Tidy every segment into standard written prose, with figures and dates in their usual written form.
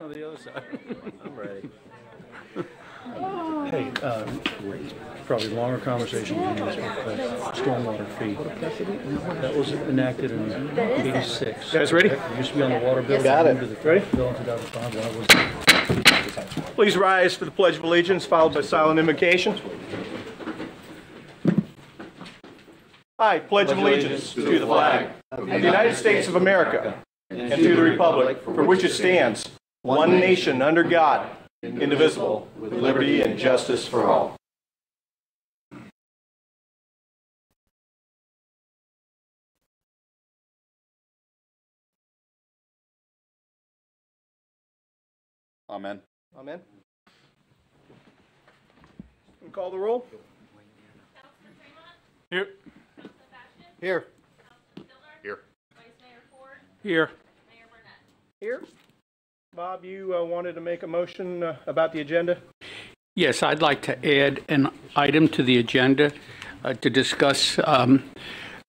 On the other side. I'm ready. Hey, probably longer conversation than this, but stormwater fee. That was enacted in '86. Guys ready? It used to be on the water bill. Got it. Moved to the federal bill in 2005. That was Please rise for the Pledge of Allegiance, followed by silent invocation. I pledge allegiance to the flag of the United States of America and to the republic for which it stands, one nation under God, indivisible, with liberty and justice for all. Amen. Amen. Can we call the roll? Here. Here. Here. Here. Here. Bob, you wanted to make a motion about the agenda? Yes, I'd like to add an item to the agenda to discuss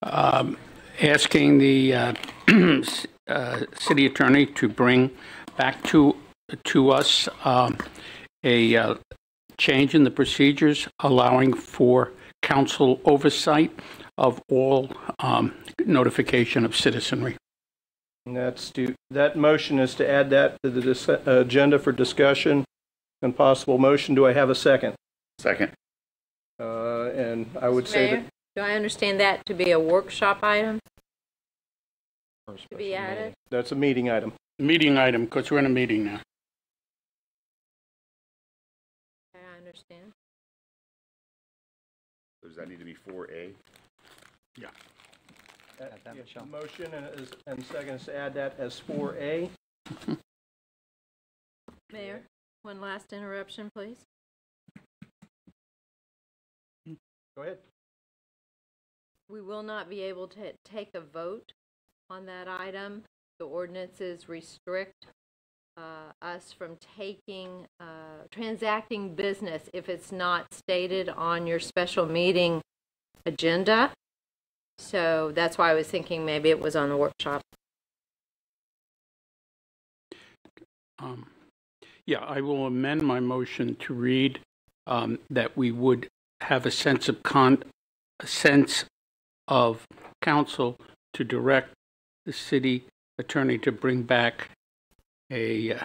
asking the city attorney to bring back to us a change in the procedures allowing for council oversight of all notification of citizenry. And that motion is to add that to the agenda for discussion and possible motion. Do I have a second? Second. And I would say Mayor, do I understand that to be a workshop item? To be added? that's a meeting item. Meeting item, because we're in a meeting now. Okay, I understand. Does that need to be 4A? Yeah. Motion and second is to add that as 4A. Mayor, one last interruption, please. Go ahead. We will not be able to take a vote on that item. The ordinances restrict us from transacting business if it's not stated on your special meeting agenda. So that's why I was thinking maybe it was on the workshop. Yeah, I will amend my motion to read that we would have a sense of council to direct the city attorney to bring back to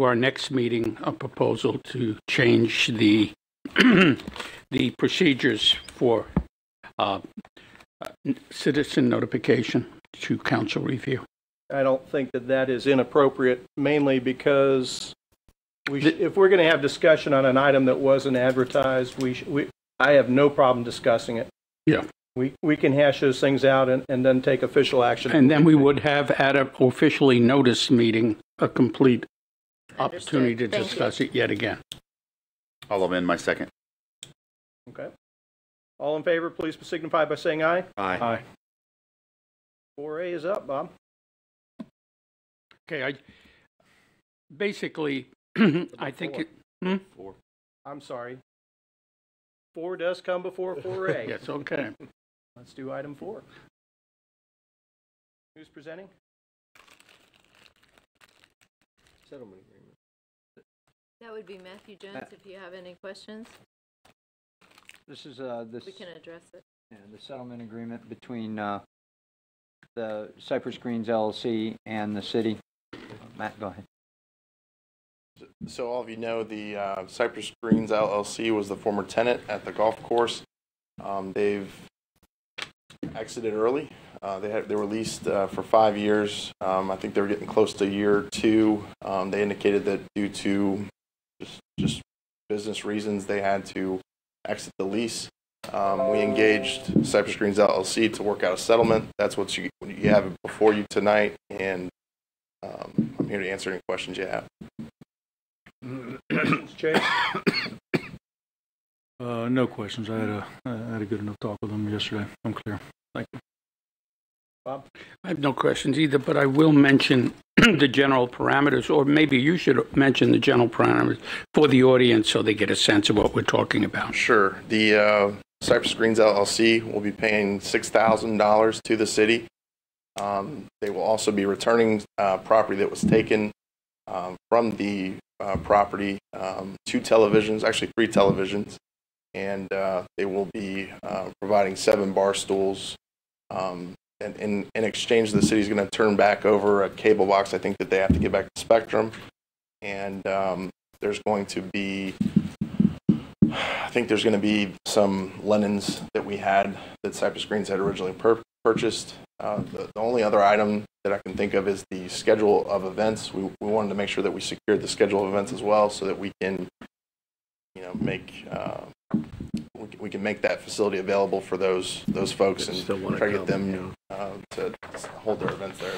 our next meeting a proposal to change the the procedures for citizen notification to council review. I don't think that is inappropriate, mainly because if we're going to have discussion on an item that wasn't advertised, I have no problem discussing it. Yeah. We can hash those things out and then take official action. And then we would have at an officially noticed meeting a complete opportunity to discuss it yet again. I'll amend my second. Okay. All in favor, please signify by saying aye. Aye. 4A is up, Bob. Okay, basically, I think it... Four. I'm sorry. 4 does come before 4A. Yes, okay. Let's do item 4. Who's presenting? Settlement agreement. That would be Matthew Jones if you have any questions. This is We can address it. the settlement agreement between the Cypress Greens LLC and the city. Matt, go ahead. So all of you know the Cypress Greens LLC was the former tenant at the golf course. They've exited early. They were leased for 5 years. I think they were getting close to year 2. They indicated that due to just business reasons, they had to exit the lease. We engaged Cypress Greens LLC to work out a settlement. That's what you have before you tonight, and I'm here to answer any questions you have. Questions, Chase? no questions. I had a good enough talk with them yesterday. I'm clear. Thank you. Bob? I have no questions either, but I will mention the general parameters, or maybe you should mention the general parameters for the audience so they get a sense of what we're talking about. Sure. The Cypress Greens LLC will be paying $6,000 to the city. They will also be returning property that was taken from the property, 2 televisions, actually 3 televisions, and they will be providing 7 bar stools. And in exchange, the city's going to turn back over a cable box. I think that they have to get back to Spectrum, and there's going to be, I think there's going to be some linens that we had that Cypress Greens had originally purchased. The only other item that I can think of is the schedule of events. We wanted to make sure that we secured the schedule of events as well, so that we can, make we can make that facility available for those folks and try to get them to hold their events there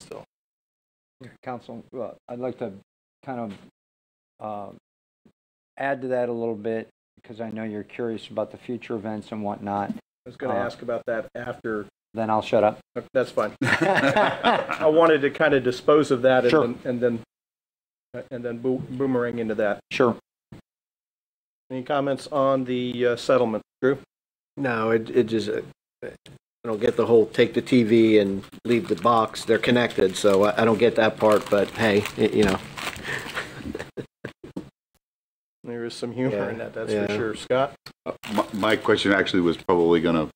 still. Council, I'd like to kind of add to that a little bit, because I know you're curious about the future events and whatnot. I was going to ask about that after. Then I'll shut up. That's fine. I wanted to kind of dispose of that and then boomerang into that. Sure. Any comments on the settlement, Drew? No, it just, I don't get the whole take the TV and leave the box. They're connected, so I don't get that part, but hey, There is some humor in that, that's for sure. Scott? My question actually was probably going to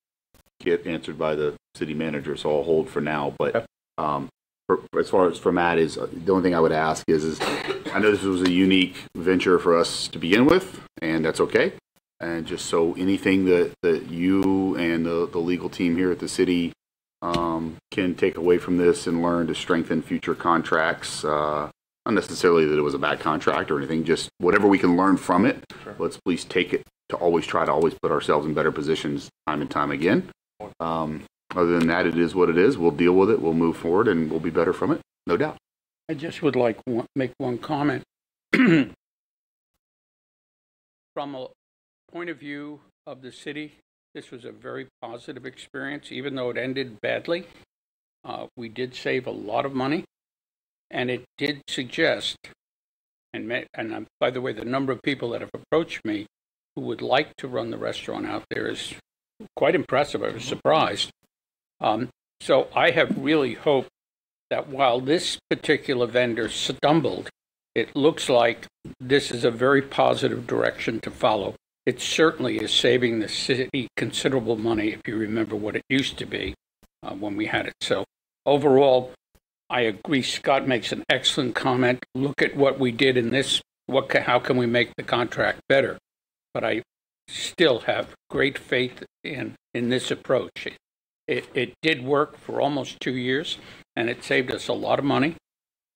get answered by the city manager, so I'll hold for now. But as far as for Matt, is the only thing I would ask is I know this was a unique venture for us to begin with, and that's okay. And just so anything that you and the legal team here at the city can take away from this and learn to strengthen future contracts, not necessarily that it was a bad contract or anything, just whatever we can learn from it, let's please take it to always try to always put ourselves in better positions time and time again. Other than that, it is what it is. We'll deal with it. We'll move forward, and we'll be better from it, no doubt. I just would like to make one comment. From a point of view of the city, this was a very positive experience, even though it ended badly. We did save a lot of money, and it did suggest, and by the way, the number of people that have approached me who would like to run the restaurant out there is quite impressive. I was surprised. So I have really hoped that while this particular vendor stumbled, it looks like this is a very positive direction to follow. It certainly is saving the city considerable money, if you remember what it used to be when we had it. So overall, I agree. Scott makes an excellent comment. Look at what we did in this. How can we make the contract better? But I still have great faith in this approach. It did work for almost 2 years, and it saved us a lot of money.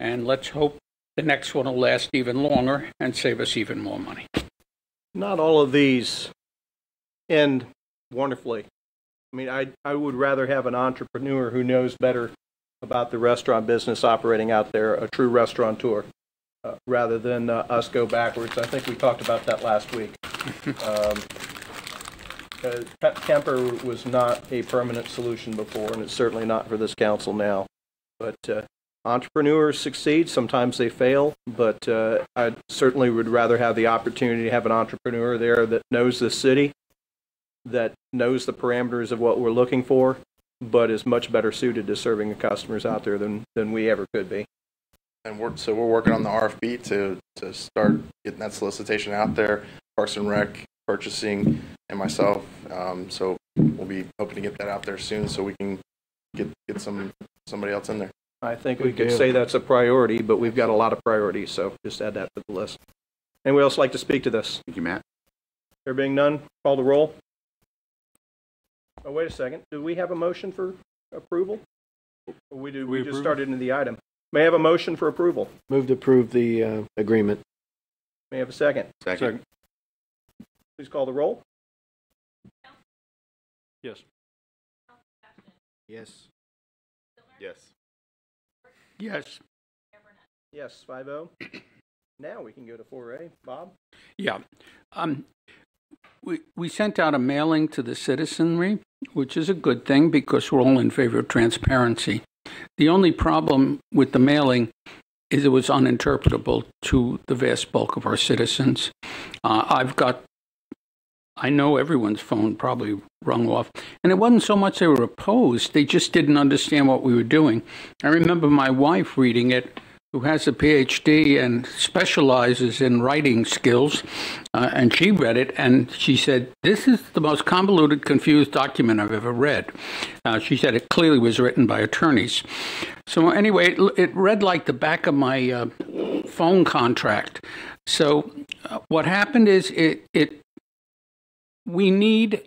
And let's hope the next one will last even longer and save us even more money. Not all of these end wonderfully. I mean, I would rather have an entrepreneur who knows better about the restaurant business operating out there, a true restaurateur, rather than us go backwards. I think we talked about that last week. Kemper was not a permanent solution before, and it's certainly not for this council now. But entrepreneurs succeed. Sometimes they fail, but I certainly would rather have the opportunity to have an entrepreneur there that knows the city, that knows the parameters of what we're looking for, but is much better suited to serving the customers out there than we ever could be. And we're working on the RFP to start getting that solicitation out there. Parks and Rec, purchasing, and myself. So we'll be hoping to get that out there soon, so we can get somebody else in there. I think we could say that's a priority, but we've got a lot of priorities, so just add that to the list. Anyone else like to speak to this? Thank you, Matt. There being none, call the roll. Oh, wait a second. Do we have a motion for approval? Or we just started into the item. May I have a motion for approval? Move to approve the agreement. May I have a second? Second. Please call the roll. Yes. Yes. Yes. Yes. Yes, 5-0. Now we can go to 4A. Bob? Yeah. We sent out a mailing to the citizenry, which is a good thing because we're all in favor of transparency. The only problem with the mailing is it was uninterpretable to the vast bulk of our citizens. I know everyone's phone probably rung off. And it wasn't so much they were opposed, they just didn't understand what we were doing. I remember my wife reading it who has a PhD and specializes in writing skills, and she read it, and she said, this is the most convoluted, confused document I've ever read. She said it clearly was written by attorneys. So anyway, it read like the back of my phone contract. So what happened is we need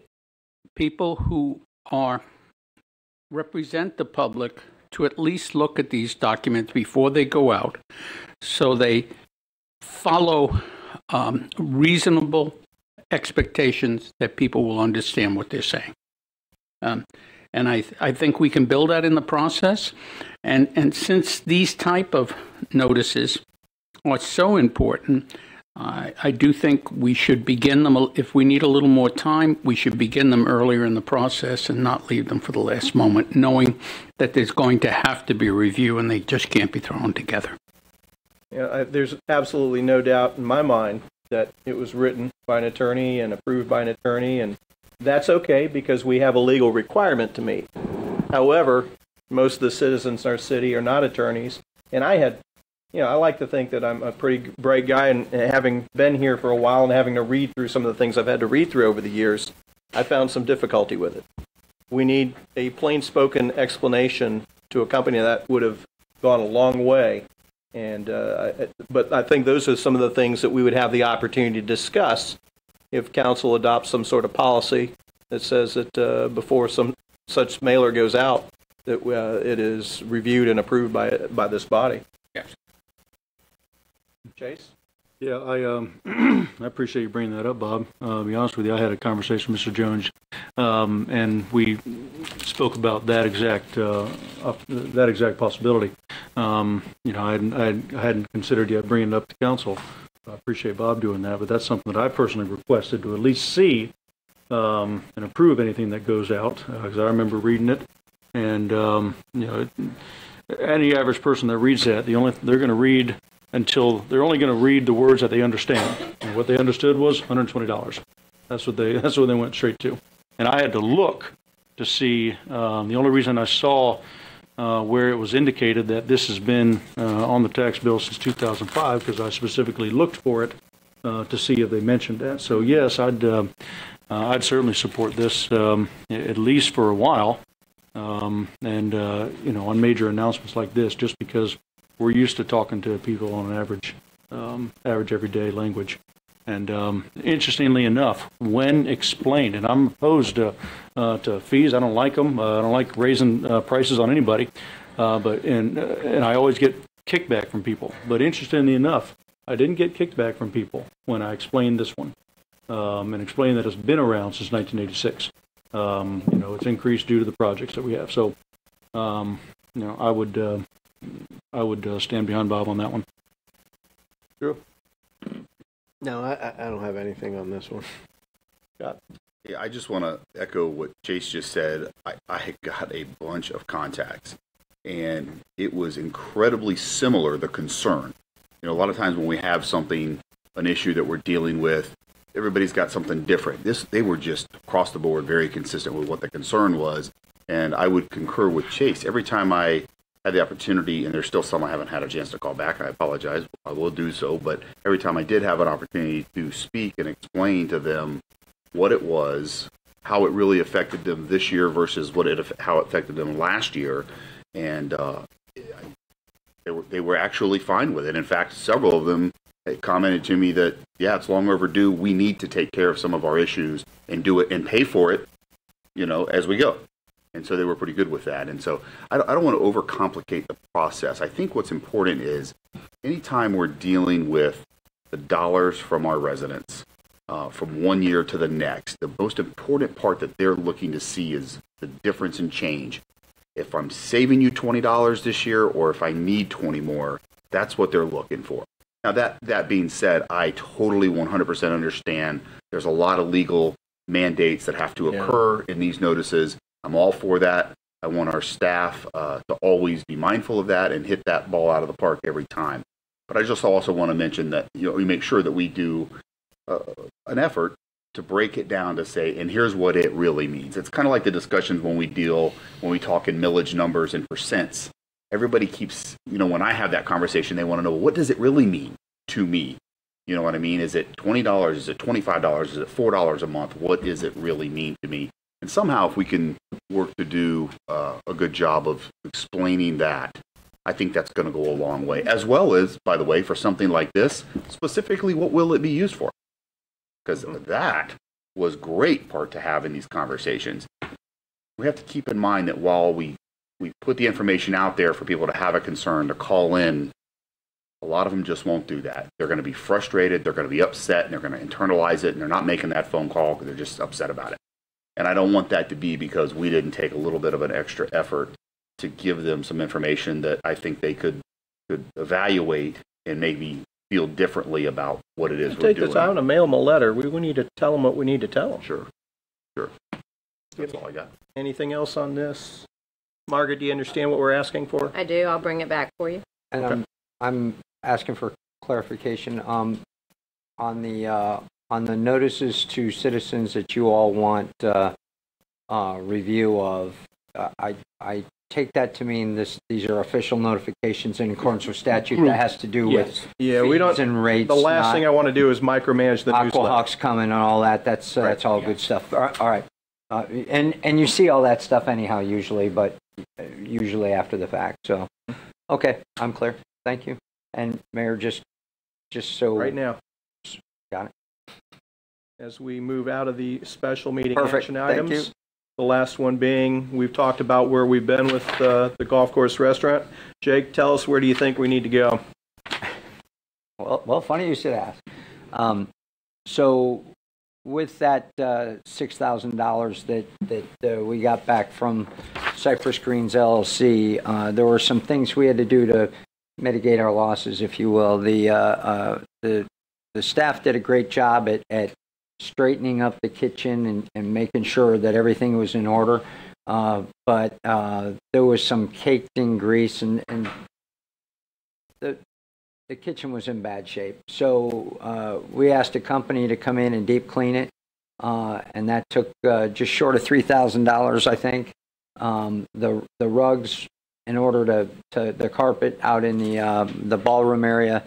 people who represent the public to at least look at these documents before they go out, so they follow reasonable expectations that people will understand what they're saying. And I think we can build that in the process. And since these type of notices are so important, I do think we should begin them. If we need a little more time, we should begin them earlier in the process and not leave them for the last moment, knowing that there's going to have to be a review and they just can't be thrown together. Yeah, there's absolutely no doubt in my mind that it was written by an attorney and approved by an attorney, and that's okay because we have a legal requirement to meet. However, most of the citizens in our city are not attorneys, and I like to think that I'm a pretty bright guy, and having been here for a while and having to read through some of the things I've had to read through over the years, I found some difficulty with it. We need a plain-spoken explanation to accompany that would have gone a long way. But I think those are some of the things that we would have the opportunity to discuss if council adopts some sort of policy that says that before some such mailer goes out, that it is reviewed and approved by this body. Yes. Chase? Yeah, I appreciate you bringing that up, Bob. To be honest with you, I had a conversation with Mr. Jones, and we spoke about that exact possibility. I hadn't considered yet bringing it up to council. I appreciate Bob doing that, but that's something that I personally requested to at least see and approve anything that goes out, because I remember reading it, and any average person that reads that, they're only going to read the words that they understand. And what they understood was $120. That's what they went straight to. And I had to look to see. The only reason I saw where it was indicated that this has been on the tax bill since 2005, because I specifically looked for it to see if they mentioned that. So yes, I'd certainly support this at least for a while, on major announcements like this, just because we're used to talking to people on an average everyday language. And interestingly enough, when explained, and I'm opposed to fees, I don't like them. I don't like raising prices on anybody, and I always get kickback from people. But interestingly enough, I didn't get kickback from people when I explained this one, and explained that it's been around since 1986. It's increased due to the projects that we have. So, I would stand behind Bob on that one. Drew? No, I don't have anything on this one. Scott? Yeah, I just want to echo what Chase just said. I got a bunch of contacts, and it was incredibly similar, the concern. A lot of times when we have an issue that we're dealing with, everybody's got something different. They were just across the board very consistent with what the concern was, and I would concur with Chase. Every time I had the opportunity, and there's still some I haven't had a chance to call back, I apologize, I will do so, but every time I did have an opportunity to speak and explain to them what it was, how it really affected them this year versus how it affected them last year, and they were actually fine with it. In fact, several of them commented to me that, yeah, it's long overdue, we need to take care of some of our issues and do it and pay for it, as we go. And so they were pretty good with that. And so I don't want to overcomplicate the process. I think what's important is anytime we're dealing with the dollars from our residents from one year to the next, the most important part that they're looking to see is the difference in change. If I'm saving you $20 this year, or if I need 20 more, that's what they're looking for. Now, that being said, I totally 100% understand there's a lot of legal mandates that have to occur in these notices. I'm all for that. I want our staff to always be mindful of that and hit that ball out of the park every time. But I just also want to mention that we make sure that we do an effort to break it down to say, and here's what it really means. It's kind of like the discussions when we talk in millage numbers and percents. everybody keeps, when I have that conversation, they want to know, what does it really mean to me? You know what I mean? Is it $20? Is it $25? Is it $4 a month? What does it really mean to me? And somehow, if we can work to do a good job of explaining that, I think that's going to go a long way. As well as, by the way, for something like this, specifically, what will it be used for? Because that was great part to have in these conversations. We have to keep in mind that while we put the information out there for people to have a concern, to call in, a lot of them just won't do that. They're going to be frustrated, they're going to be upset, and they're going to internalize it, and they're not making that phone call because they're just upset about it. And I don't want that to be because we didn't take a little bit of an extra effort to give them some information that I think they could evaluate and maybe feel differently about what it is we're doing. Take this out and mail them a letter. We need to tell them what we need to tell them. Sure. That's all I got. Anything else on this? Margaret, do you understand what we're asking for? I do. I'll bring it back for you. And Okay. I'm asking for clarification on the notices to citizens that you all want review of. I take that to mean these are official notifications in accordance with statute that has to do with Yeah, we don't. fees and rates. The last not thing I want to do is micromanage the newsletter. Aquahawks coming and all that. That's all good stuff. All right. And you see all that stuff anyhow usually, but usually after the fact. So, okay, I'm clear. Thank you. And Mayor, just so Right now, got it. as we move out of the special meeting Perfect. action Thank items. you. The last one being, we've talked about where we've been with the golf course restaurant. Jake, tell us, where do you think we need to go? Well, funny you should ask. So with that $6,000 that we got back from Cypress Greens LLC, there were some things we had to do to mitigate our losses, if you will. The staff did a great job at straightening up the kitchen and making sure that everything was in order. But there was some caked in grease and the kitchen was in bad shape. So we asked a company to come in and deep clean it. And that took just short of $3,000, I think. The rugs, in order to the carpet out in the ballroom area,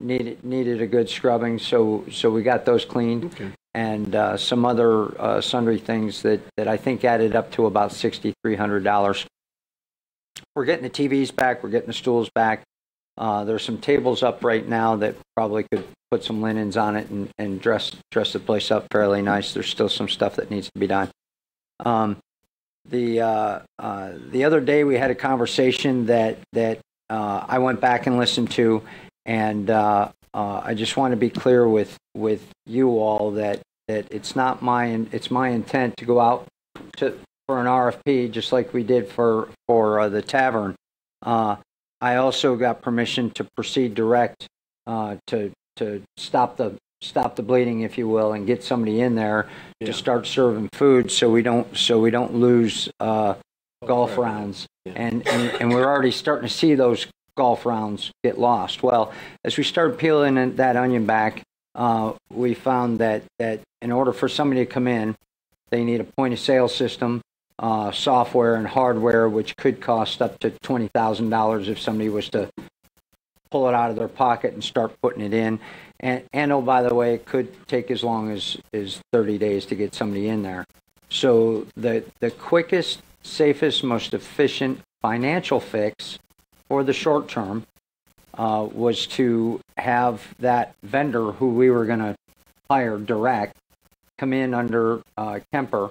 needed a good scrubbing, so we got those cleaned. Okay. And some other sundry things that I think added up to about $6,300. We're getting the TVs back, we're getting the stools back. There's some tables up right now that probably could put some linens on it and dress the place up fairly nice. There's still some stuff that needs to be done. The other day we had a conversation that I went back and listened to, and I just want to be clear with you all that it's my intent to go out for an RFP just like we did for the tavern. I also got permission to proceed direct to stop the bleeding, if you will, and get somebody in there to start serving food so we don't lose golf rounds. And we're already starting to see those golf rounds get lost. Well, as we started peeling that onion back, we found that in order for somebody to come in, they need a point of sale system, software and hardware, which could cost up to $20,000 if somebody was to pull it out of their pocket and start putting it in. And oh, by the way, it could take as long as 30 days to get somebody in there. So the quickest, safest, most efficient financial fix for the short term was to have that vendor who we were going to hire direct come in under Kemper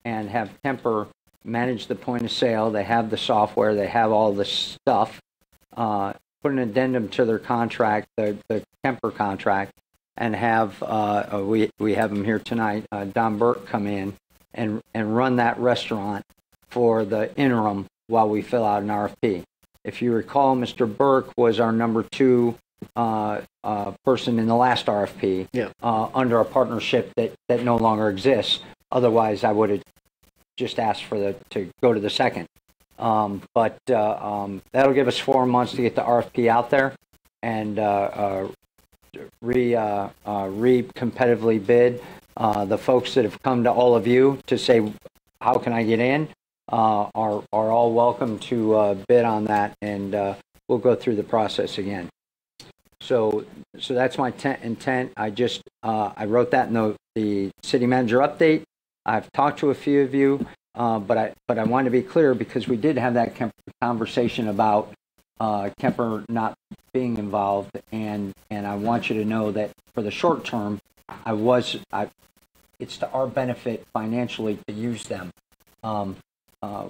and have Kemper manage the point of sale. They have the software, they have all the stuff. Put an addendum to their contract, the Kemper contract, and have we have him here tonight, Don Burke, come in and run that restaurant for the interim while we fill out an RFP. If you recall, Mr. Burke was our number 2 person in the last RFP under a partnership that no longer exists. Otherwise, I would have just asked to go to the second. But that'll give us 4 months to get the RFP out there and competitively bid. The folks that have come to all of you to say, how can I get in? are all welcome to bid on that, and we'll go through the process again. So that's my intent. I wrote that in the city manager update. I've talked to a few of you, but I want to be clear because we did have that conversation about Kemper not being involved, and I want you to know that for the short term, it's to our benefit financially to use them.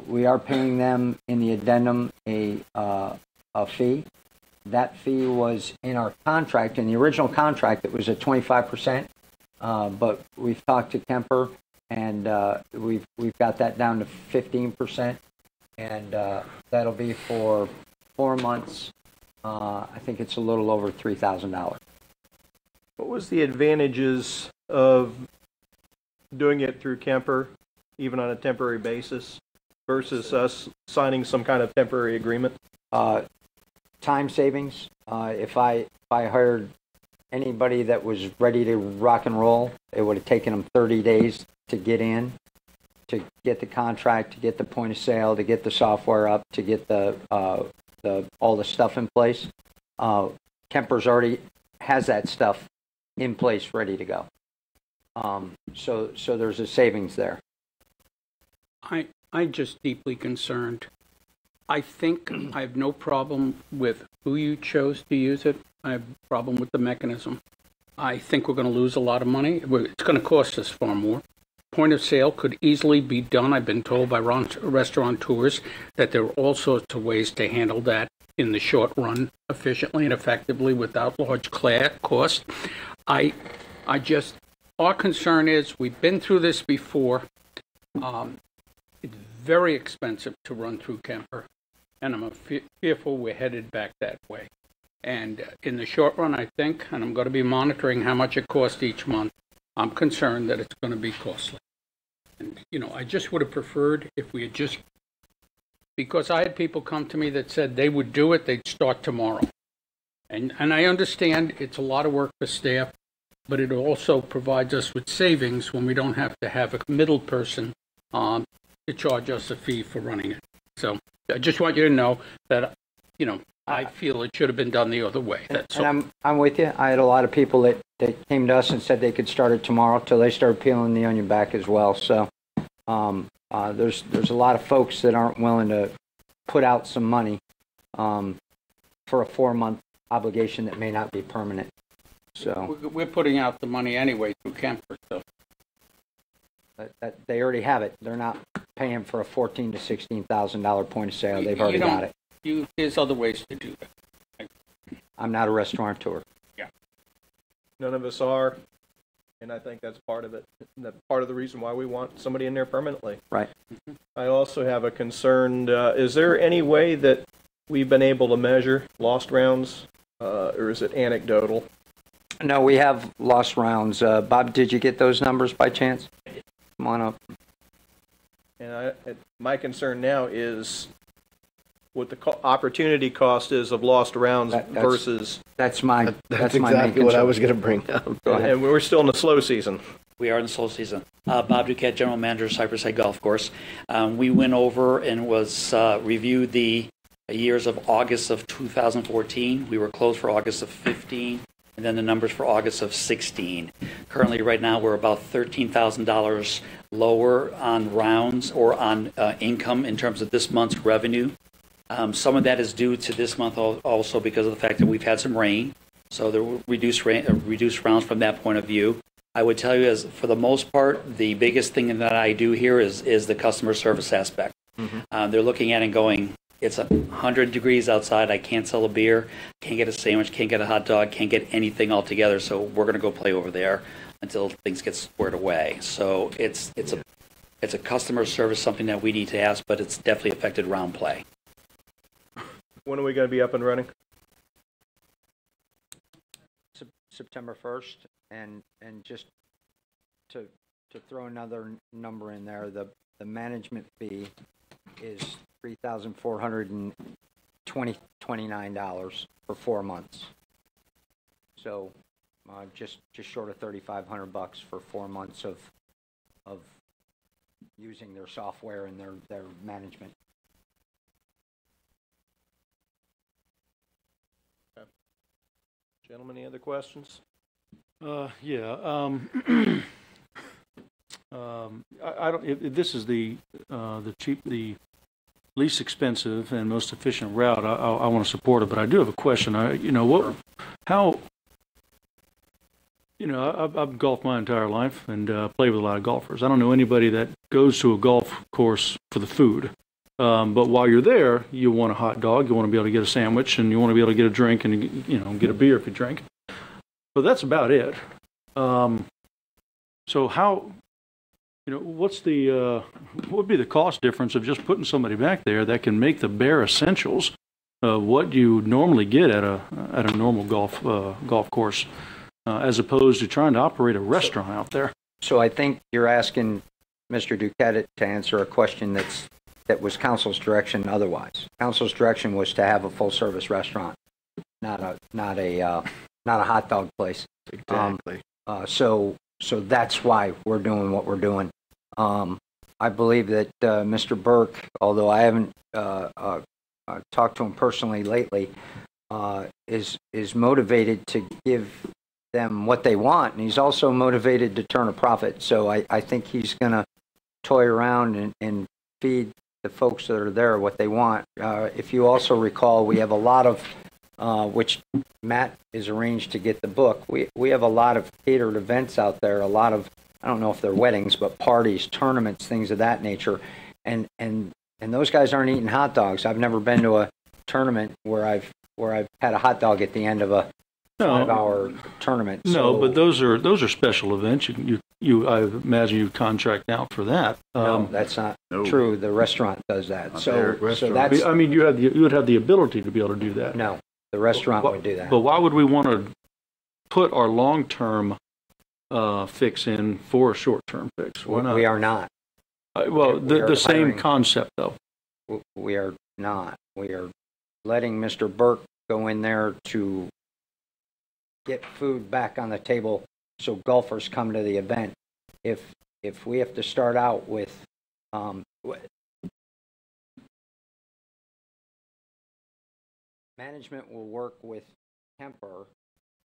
We are paying them in the addendum a fee. That fee was in our contract. In the original contract, it was at 25%, but we've talked to Kemper, and we've got that down to 15%, and that'll be for 4 months. I think it's a little over $3,000. What was the advantages of doing it through Kemper, even on a temporary basis, versus us signing some kind of temporary agreement? Time savings. If I hired anybody that was ready to rock and roll, it would have taken them 30 days to get in, to get the contract, to get the point of sale, to get the software up, to get all the stuff in place. Kemper's already has that stuff in place, ready to go. So there's a savings there. I'm just deeply concerned. I think I have no problem with who you chose to use it. I have a problem with the mechanism. I think we're going to lose a lot of money. It's going to cost us far more. Point of sale could easily be done. I've been told by restaurateurs that there are all sorts of ways to handle that in the short run efficiently and effectively without large cost. Our concern is we've been through this before. It's very expensive to run through Kemper, and I'm fearful we're headed back that way. And in the short run, I think, and I'm going to be monitoring how much it costs each month, I'm concerned that it's going to be costly. And, I just would have preferred if we had because I had people come to me that said they would do it, they'd start tomorrow. And I understand it's a lot of work for staff, but it also provides us with savings when we don't have to have a middle person to charge us a fee for running it. So I just want you to know that, I feel it should have been done the other way. That's all. And I'm with you. I had a lot of people that came to us and said they could start it tomorrow till they started peeling the onion back as well. So there's a lot of folks that aren't willing to put out some money for a 4-month obligation that may not be permanent. So we're putting out the money anyway through Kemper. So that they already have it. They're not paying for a $14,000 to $16,000 point of sale. They've already got it. There's other ways to do that. I'm not a restaurateur. Yeah. None of us are, and I think that's part of it. That's part of the reason why we want somebody in there permanently. Right. I also have a concern. Is there any way that we've been able to measure lost rounds, or is it anecdotal? No, we have lost rounds. Bob, did you get those numbers by chance? Come on up. And my concern now is what the opportunity cost is of lost rounds versus. That's my exactly what I was going to bring up. Go ahead. And we're still in the slow season. We are in the slow season. Bob Duquette, General Manager, Cypress Head Golf Course. We went over and reviewed the years of August of 2014. We were closed for August of 15, and then the numbers for August of 16. Currently, right now, we're about $13,000 lower on rounds or on income in terms of this month's revenue. Some of that is due to this month also because of the fact that we've had some rain, so there were reduced rounds from that point of view. I would tell you, as for the most part, the biggest thing that I do here is the customer service aspect. Mm-hmm. They're looking at it and going, it's 100 degrees outside, I can't sell a beer, can't get a sandwich, can't get a hot dog, can't get anything altogether, so we're going to go play over there until things get squared away. So it's a customer service, something that we need to ask, but it's definitely affected round play. When are we going to be up and running? September 1st, and just to throw another number in there, the management fee is $3,429 for 4 months. So just short of $3,500 for 4 months of using their software and their management. Gentlemen, any other questions? Yeah. I don't. If this is the least expensive and most efficient route, I want to support it. But I do have a question. I've golfed my entire life and played with a lot of golfers. I don't know anybody that goes to a golf course for the food. But while you're there, you want a hot dog, you want to be able to get a sandwich, and you want to be able to get a drink and, get a beer if you drink. But that's about it. So how, what would be the cost difference of just putting somebody back there that can make the bare essentials of what you normally get at a normal golf course, as opposed to trying to operate a restaurant out there? So I think you're asking Mr. Duquette to answer a question that was council's direction otherwise. Council's direction was to have a full-service restaurant, not a hot dog place. Exactly. So that's why we're doing what we're doing. I believe that Mr. Burke, although I haven't talked to him personally lately, is motivated to give them what they want, and he's also motivated to turn a profit. So I think he's going to toy around and feed the folks that are there what they want. If you also recall, we have a lot of, which Matt is arranged to get the book, we have a lot of catered events out there, a lot of, I don't know if they're weddings, but parties, tournaments, things of that nature. And those guys aren't eating hot dogs. I've never been to a tournament where I've had a hot dog at the end of a 5-hour tournament. No, but those are special events. You I imagine you contract out for that. No, that's not true. The restaurant does that. So that's. I mean, you would have the ability to be able to do that. No, the restaurant would do that. But why would we want to put our long-term fix in for a short-term fix? Why not? We are not. The same concept though. We are not. We are letting Mr. Burke go in there to get food back on the table so golfers come to the event. If we have to start out with management will work with Kemper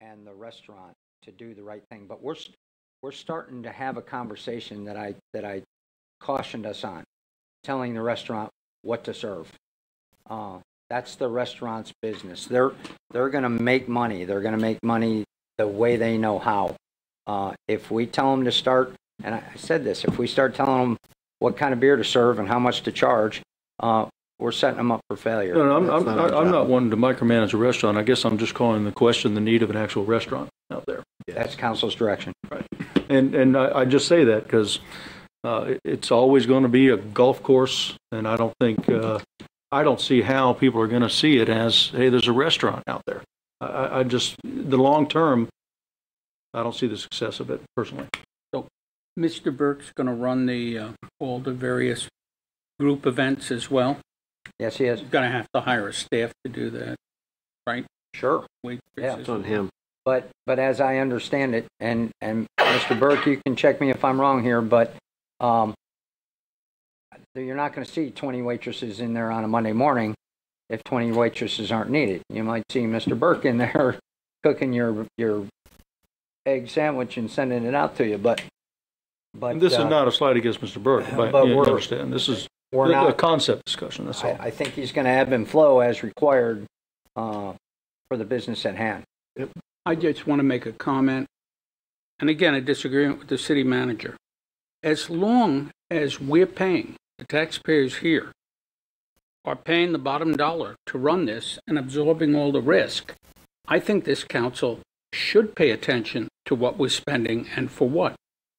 and the restaurant to do the right thing, but we're starting to have a conversation that I cautioned us on, telling the restaurant what to serve. That's the restaurant's business. They're going to make money. They're going to make money the way they know how. If we tell them to start, and I said this, if we start telling them what kind of beer to serve and how much to charge, we're setting them up for failure. No, I'm not wanting to micromanage a restaurant. I guess I'm just calling the question the need of an actual restaurant out there. That's council's direction. Right. And I just say that because it's always going to be a golf course, and I don't think I don't see how people are going to see it as, hey, there's a restaurant out there. I just, the long term, I don't see the success of it personally. So Mr. Burke's going to run all the various group events as well? Yes, he is. He's going to have to hire a staff to do that, right? Sure. Yeah, it's on him. But as I understand it, and Mr. Burke, you can check me if I'm wrong here, but you're not going to see 20 waitresses in there on a Monday morning if 20 waitresses aren't needed. You might see Mr. Burke in there cooking your egg sandwich and sending it out to you, but this is not a slight against Mr. Burke, but you understand. This is a concept discussion, that's all. I think he's going to ebb and flow as required for the business at hand. Yep. I just want to make a comment, and again, a disagreement with the city manager. As long as we're paying, the taxpayers here are paying the bottom dollar to run this and absorbing all the risk, I think this council should pay attention to what we're spending and for what.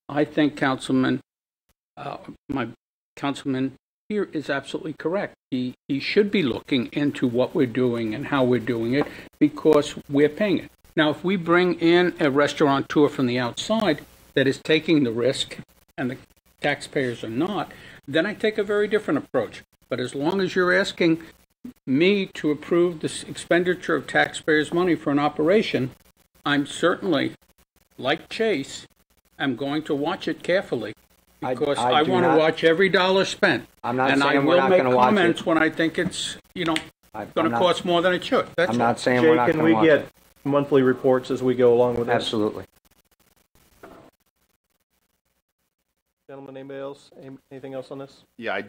I think my councilman here is absolutely correct. He should be looking into what we're doing and how we're doing it because we're paying it. Now, if we bring in a restaurateur from the outside that is taking the risk and the taxpayers are not, then I take a very different approach. But as long as you're asking me to approve this expenditure of taxpayers' money for an operation, I'm certainly, like Chase, I'm going to watch it carefully because I I do want to not- watch every dollar spent. I'm not And I saying we're will not make going to watch comments it. when I think it's, going I'm to not- cost more than it should. That's I'm all. not saying we're Jay, not can going we to watch get it. monthly reports as we go along with this? Absolutely. Gentlemen, anybody else? Anything else on this? Yeah,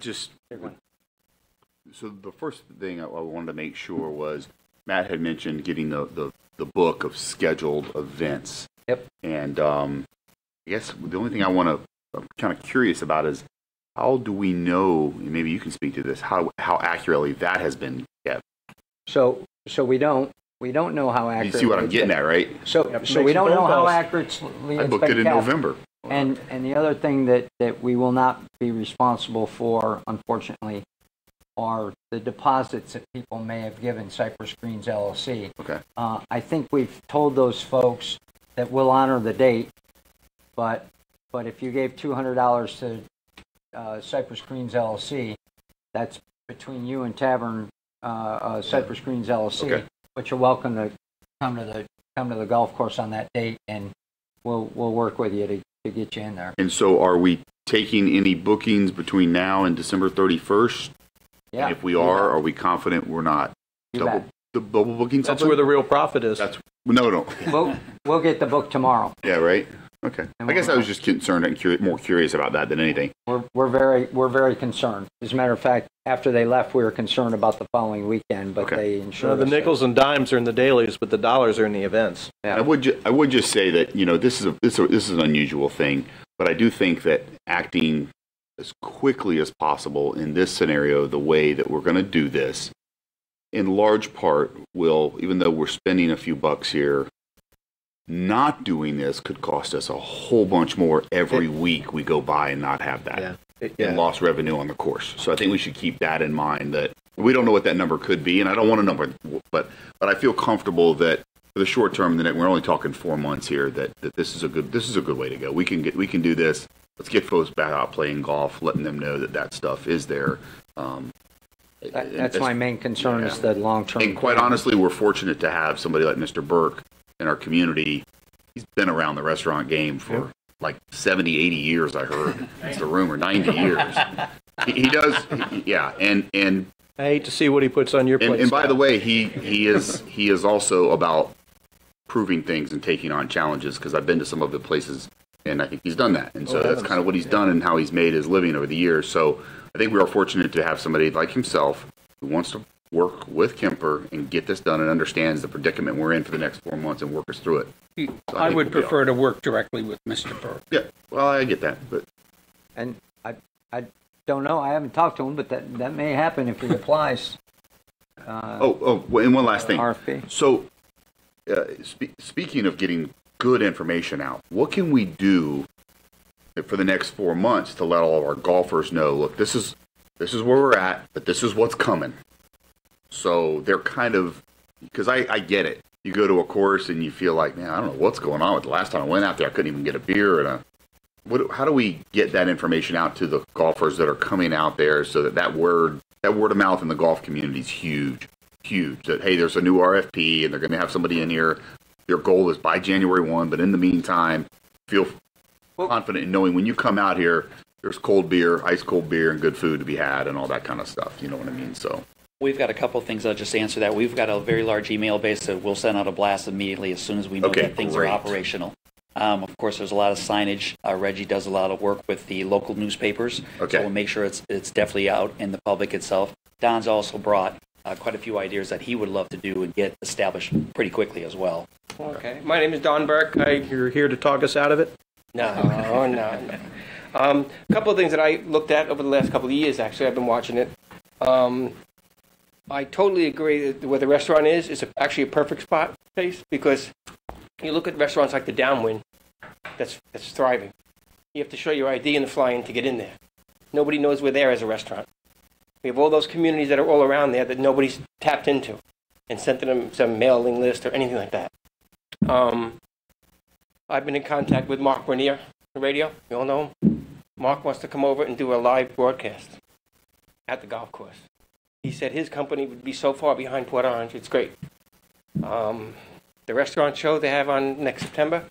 so the first thing I wanted to make sure was Matt had mentioned getting the book of scheduled events. Yep. And I guess the only thing I'm kind of curious about is how do we know, and maybe you can speak to this, how accurately that has been kept? So we don't know how accurate. You see what I'm it's getting been. at, right? So make we don't some know phone how calls. accurately I it's booked been it in kept. November. And the other thing that we will not be responsible for, unfortunately, are the deposits that people may have given Cypress Greens LLC. Okay. I think we've told those folks that we'll honor the date, but if you gave $200 to Cypress Greens LLC, that's between you and Tavern Cypress Greens LLC. Okay. But you're welcome to come to the golf course on that date, and we'll work with you to get you in there. And so are we taking any bookings between now and December 31st? Yeah. And if we are we confident we're not You double booking That's something? where the real profit is. No. We'll get the book tomorrow. Yeah, right? Okay. I guess I was just concerned and more curious about that than anything. We're very concerned. As a matter of fact, after they left, we were concerned about the following weekend, but Okay. they ensured The us nickels and dimes are in the dailies, but the dollars are in the events. that- I would just say that, this is an unusual thing, but I do think that acting as quickly as possible in this scenario, the way that we're going to do this, in large part will, even though we're spending a few bucks here, not doing this could cost us a whole bunch more every week we go by and not have that. And lost revenue on the course. So I think we should keep that in mind, that we don't know what that number could be, and I don't want a number, but I feel comfortable that for the short term, we're only talking 4 months here, that this is a good way to go. We can do this. Let's get folks back out playing golf, letting them know that stuff is there. That's my main concern is the long-term. And quite honestly, we're fortunate to have somebody like Mr. Burke in our community. He's been around the restaurant game for like 70, 80 years, I heard. It's the rumor, 90 years. He does, yeah. And I hate to see what he puts on your plate. and by Scott. the way, he is also about proving things and taking on challenges, because I've been to some of the places and I think he's done that. And so that's kind of what he's done and how he's made his living over the years. So I think we are fortunate to have somebody like himself who wants to work with Kemper and get this done and understands the predicament we're in for the next 4 months and work us through it. So I think would we'll be prefer to work directly with Mr. Burke. Yeah, well, I get that, but And I don't know. I haven't talked to him, but that may happen if he applies. and one last thing. RFP. So, speaking of getting good information out, what can we do for the next 4 months to let all of our golfers know, look, this is where we're at, but this is what's coming. So they're kind of, because I get it. You go to a course and you feel like, man, I don't know what's going on with the last time I went out there, I couldn't even get a beer how do we get that information out to the golfers that are coming out there so that word of mouth in the golf community is huge, that, hey, there's a new RFP and they're going to have somebody in here. Their goal is by January 1, but in the meantime, feel confident in knowing when you come out here, there's cold beer, ice cold beer, and good food to be had and all that kind of stuff. You know what I mean? So We've got a couple of things. I'll just answer that. We've got a very large email base that we'll send out a blast immediately as soon as we know Okay, that things great. are operational. Of course, there's a lot of signage. Reggie does a lot of work with the local newspapers. Okay. So we'll make sure it's definitely out in the public itself. Don's also brought quite a few ideas that he would love to do and get established pretty quickly as well. Okay. My name is Don Burke. You're here to talk us out of it? No. A couple of things that I looked at over the last couple of years, actually. I've been watching it. I totally agree that where the restaurant is actually a perfect spot place, because you look at restaurants like the Downwind that's thriving. You have to show your ID and the fly-in to get in there. Nobody knows we're there as a restaurant. We have all those communities that are all around there that nobody's tapped into and sent them some mailing list or anything like that. I've been in contact with Mark Bernier, the radio. You all know him? Mark wants to come over and do a live broadcast at the golf course. He said his company would be so far behind Port Orange, it's great. The restaurant show they have on next September,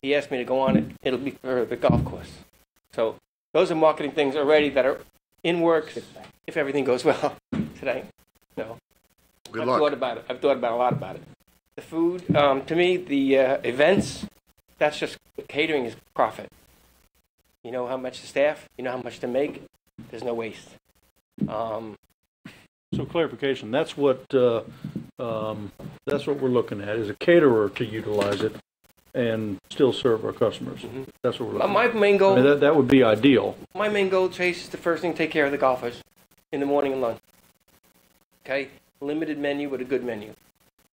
he asked me to go on it. It'll be for the golf course. So those are marketing things already that are in works if everything goes well today. So Good I've luck. thought about it. I've thought about a lot about it. The food, to me, the events, that's just catering is profit. You know how much to staff, you know how much to make, there's no waste. So clarification, that's what we're looking at, is a caterer to utilize it and still serve our customers. That's what we're looking My at. main goal, I mean, that would be ideal. my main goal, Chase, is the first thing, take care of the golfers in the morning and lunch. Okay? Limited menu, but a good menu.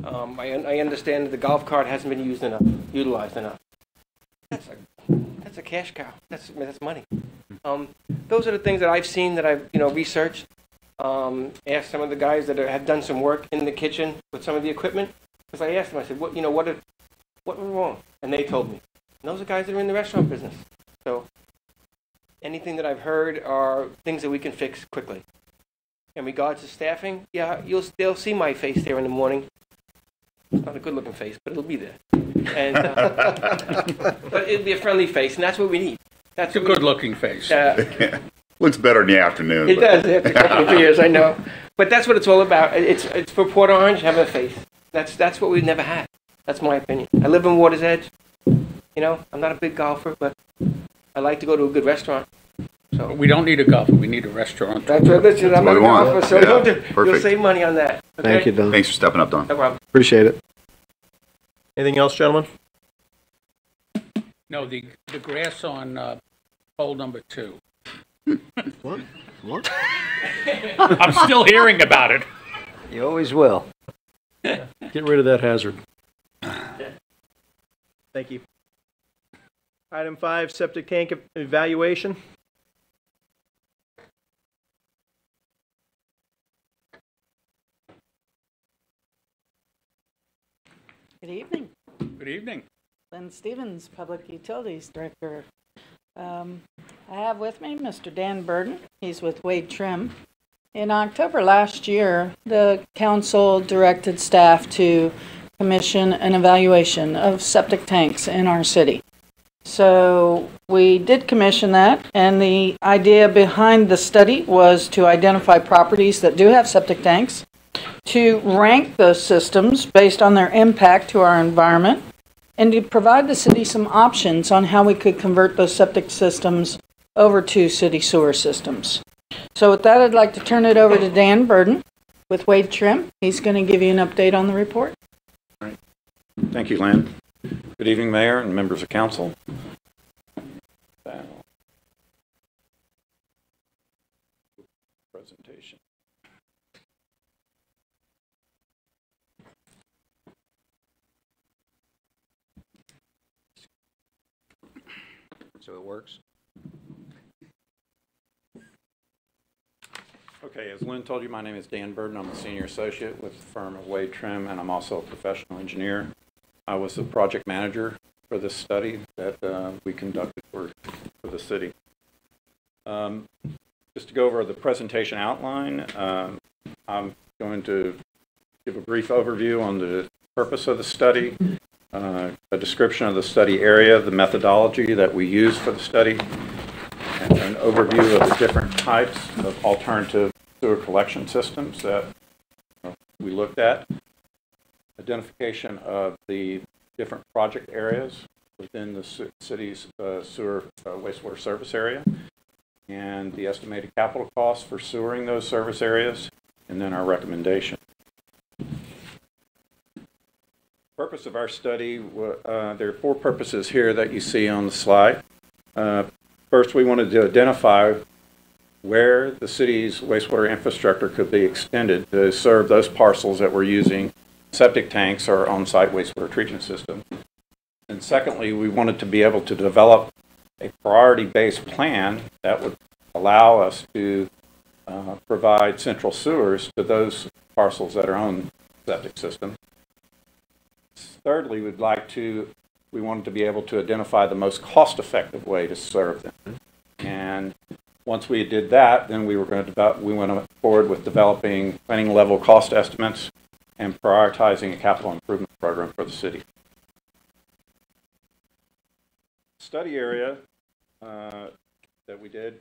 I understand that the golf cart hasn't been utilized enough. That's a cash cow. That's money. Those are the things that I've seen, that I've researched. Asked some of the guys that have done some work in the kitchen with some of the equipment, because I asked them, I said, what went wrong? And they told me. And those are guys that are in the restaurant business. So anything that I've heard are things that we can fix quickly. In regards to staffing, yeah, they'll see my face there in the morning. It's not a good-looking face, but it'll be there. And but it'll be a friendly face, and that's what we need. It's a good-looking face. Looks better in the afternoon. It but- does after a couple of years, I know. But that's what it's all about. It's for Port Orange having a face. That's what we've never had. That's my opinion. I live in Water's Edge. I'm not a big golfer, but I like to go to a good restaurant. So We don't need a golfer, we need a restaurant. that's what listen, I'm what not a we want. golfer, so Yeah, you'll perfect. save money on that. Okay? Thank you, Don. Thanks for stepping up, Don. No problem. Appreciate it. Anything else, gentlemen? No, the grass on hole number 2. What? I'm still hearing about it. You always will. Get rid of that hazard. Thank you. Item 5, septic tank evaluation. Good evening. Good evening. Lynn Stevens, Public Utilities Director. I have with me Mr. Dan Burden. He's with Wade Trim. In October last year, the council directed staff to commission an evaluation of septic tanks in our city. So we did commission that, and the idea behind the study was to identify properties that do have septic tanks, to rank those systems based on their impact to our environment, and to provide the city some options on how we could convert those septic systems over to city sewer systems. So with that, I'd like to turn it over to Dan Burden with Wade Trim. He's going to give you an update on the report. Thank you, Lynn. Good evening, Mayor and members of council. Presentation. So it works? Okay, as Lynn told you, my name is Dan Burden. I'm a senior associate with the firm of Wade Trim, and I'm also a professional engineer. I was the project manager for this study that we conducted for the city. Just to go over the presentation outline, I'm going to give a brief overview on the purpose of the study, a description of the study area, the methodology that we use for the study, and an overview of the different types of alternative sewer collection systems that we looked at, identification of the different project areas within the city's sewer wastewater service area, and the estimated capital costs for sewering those service areas, and then our recommendation. Purpose of our study, there are 4 purposes here that you see on the slide. First, we wanted to identify where the city's wastewater infrastructure could be extended to serve those parcels that were using septic tanks or on-site wastewater treatment system. And secondly, we wanted to be able to develop a priority-based plan that would allow us to provide central sewers to those parcels that are on septic systems. Thirdly, we wanted to be able to identify the most cost-effective way to serve them. And once we did that, then we went forward with developing planning level cost estimates and prioritizing a capital improvement program for the city. Study area that we did,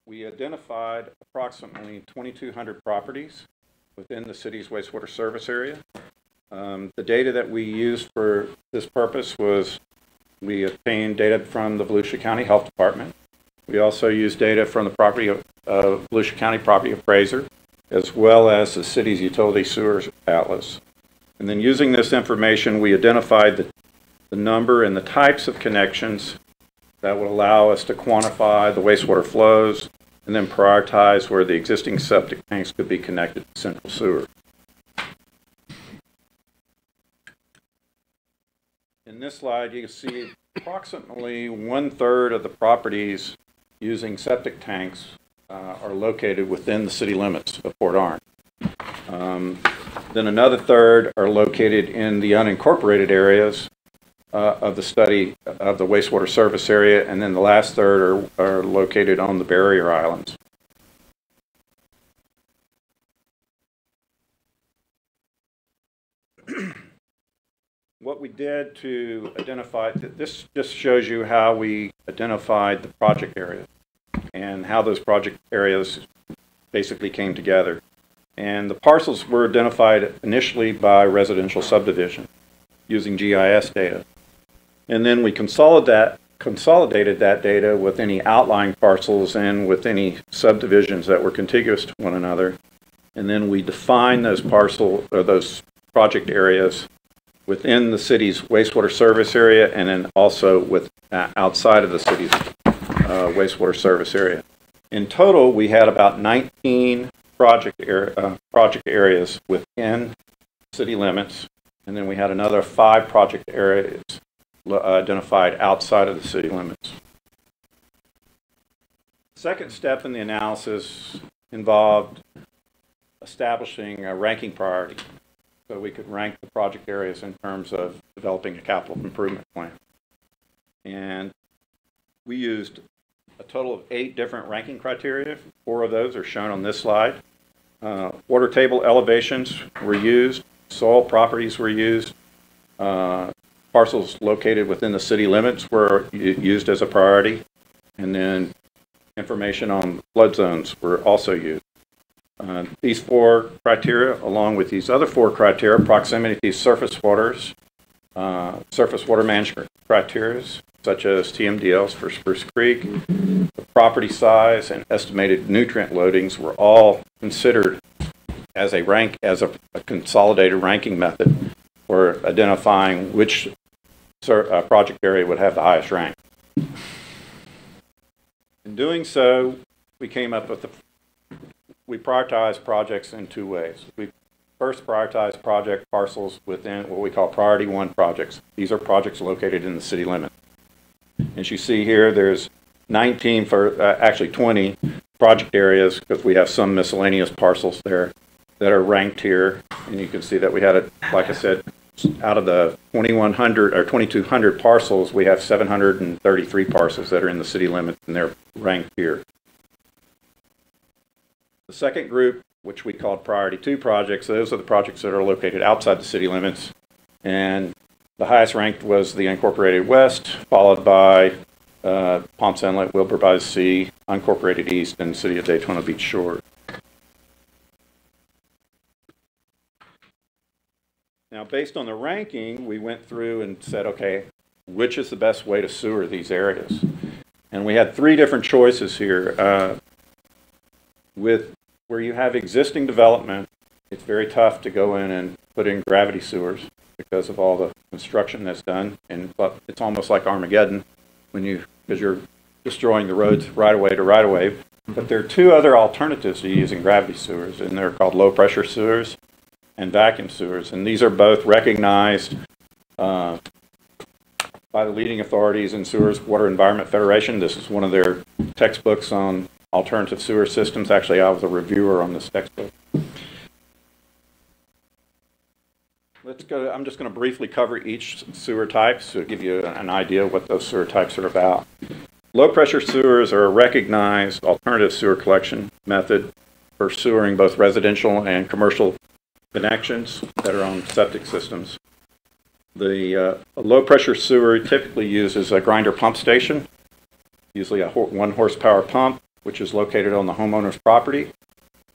we identified approximately 2,200 properties within the city's wastewater service area. The data that we used for this purpose was we obtained data from the Volusia County Health Department. We also used data from the Volusia County Property Appraiser, as well as the city's utility sewers atlas. And then using this information, we identified the number and the types of connections that would allow us to quantify the wastewater flows and then prioritize where the existing septic tanks could be connected to central sewer. In this slide, you can see approximately 1/3 of the properties using septic tanks are located within the city limits of Port Orange. Then another third are located in the unincorporated areas of the study of the wastewater service area, and then the last third are located on the barrier islands. What we did to identify, this just shows you how we identified the project areas and how those project areas basically came together. And the parcels were identified initially by residential subdivision using GIS data. And then we consolidated that data with any outlying parcels and with any subdivisions that were contiguous to one another. And then we defined those those project areas within the city's wastewater service area, and then also with outside of the city's wastewater service area. In total, we had about 19 project areas within city limits, and then we had another 5 project areas identified outside of the city limits. Second step in the analysis involved establishing a ranking priority, so we could rank the project areas in terms of developing a capital improvement plan. And we used a total of 8 different ranking criteria. 4 of those are shown on this slide. Water table elevations were used, soil properties were used, parcels located within the city limits were used as a priority, and then information on flood zones were also used. These 4 criteria, along with these other 4 criteria, proximity to surface waters, surface water management criteria, such as TMDLs for Spruce Creek, the property size, and estimated nutrient loadings were all considered as a consolidated ranking method for identifying which project area would have the highest rank. In doing so, we came up with we prioritized projects in 2 ways. We first prioritized project parcels within what we call priority 1 projects. These are projects located in the city limit. As you see here, there's 19 actually 20 project areas, because we have some miscellaneous parcels there that are ranked here. And you can see that we had it, like I said, out of the 2,100 or 2,200 parcels, we have 733 parcels that are in the city limits, and they're ranked here. The second group, which we called priority 2 projects, those are the projects that are located outside the city limits, and the highest ranked was the Unincorporated West, followed by Ponce Inlet, Wilbur by the Sea, Unincorporated East, and the City of Daytona Beach Shore. Now, based on the ranking, we went through and said, okay, which is the best way to sewer these areas? And we had 3 different choices here. With where you have existing development, it's very tough to go in and put in gravity sewers because of all the construction that's done, and it's almost like Armageddon because you're destroying the roads right away to right away. But there are 2 other alternatives to using gravity sewers, and they're called low pressure sewers and vacuum sewers, and these are both recognized by the leading authorities in Sewers Water Environment Federation. This is one of their textbooks on alternative sewer systems. Actually, I was a reviewer on this textbook. Let's go. I'm just going to briefly cover each sewer type to give you an idea of what those sewer types are about. Low pressure sewers are a recognized alternative sewer collection method for sewering both residential and commercial connections that are on septic systems. The low pressure sewer typically uses a grinder pump station. usually a 1 horsepower pump, which is located on the homeowner's property,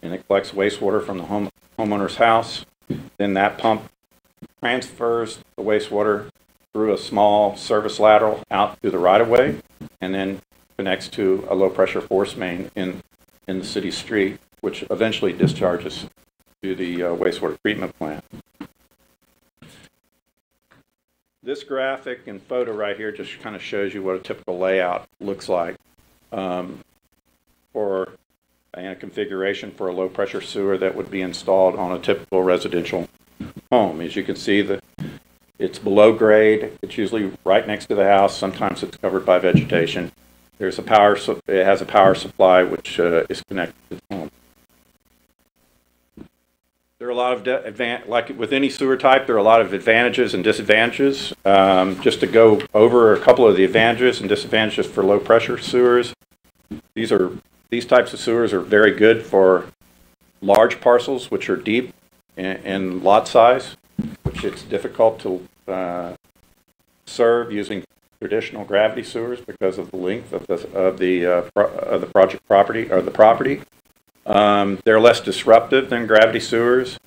and it collects wastewater from the homeowner's house. Then that pump transfers the wastewater through a small service lateral out through the right-of-way, and then connects to a low-pressure force main in the city street, which eventually discharges to the wastewater treatment plant. This graphic and photo right here just kind of shows you what a typical layout looks like for a configuration for a low-pressure sewer that would be installed on a typical residential home. As you can see, it's below grade. It's usually right next to the house. Sometimes it's covered by vegetation. It has a power supply which is connected to the home. There are a lot of, like with any sewer type, there are a lot of advantages and disadvantages. Just to go over a couple of the advantages and disadvantages for low pressure sewers. These types of sewers are very good for large parcels, which are deep in lot size, which it's difficult to serve using traditional gravity sewers because of the length of the project property or the property. They're less disruptive than gravity sewers.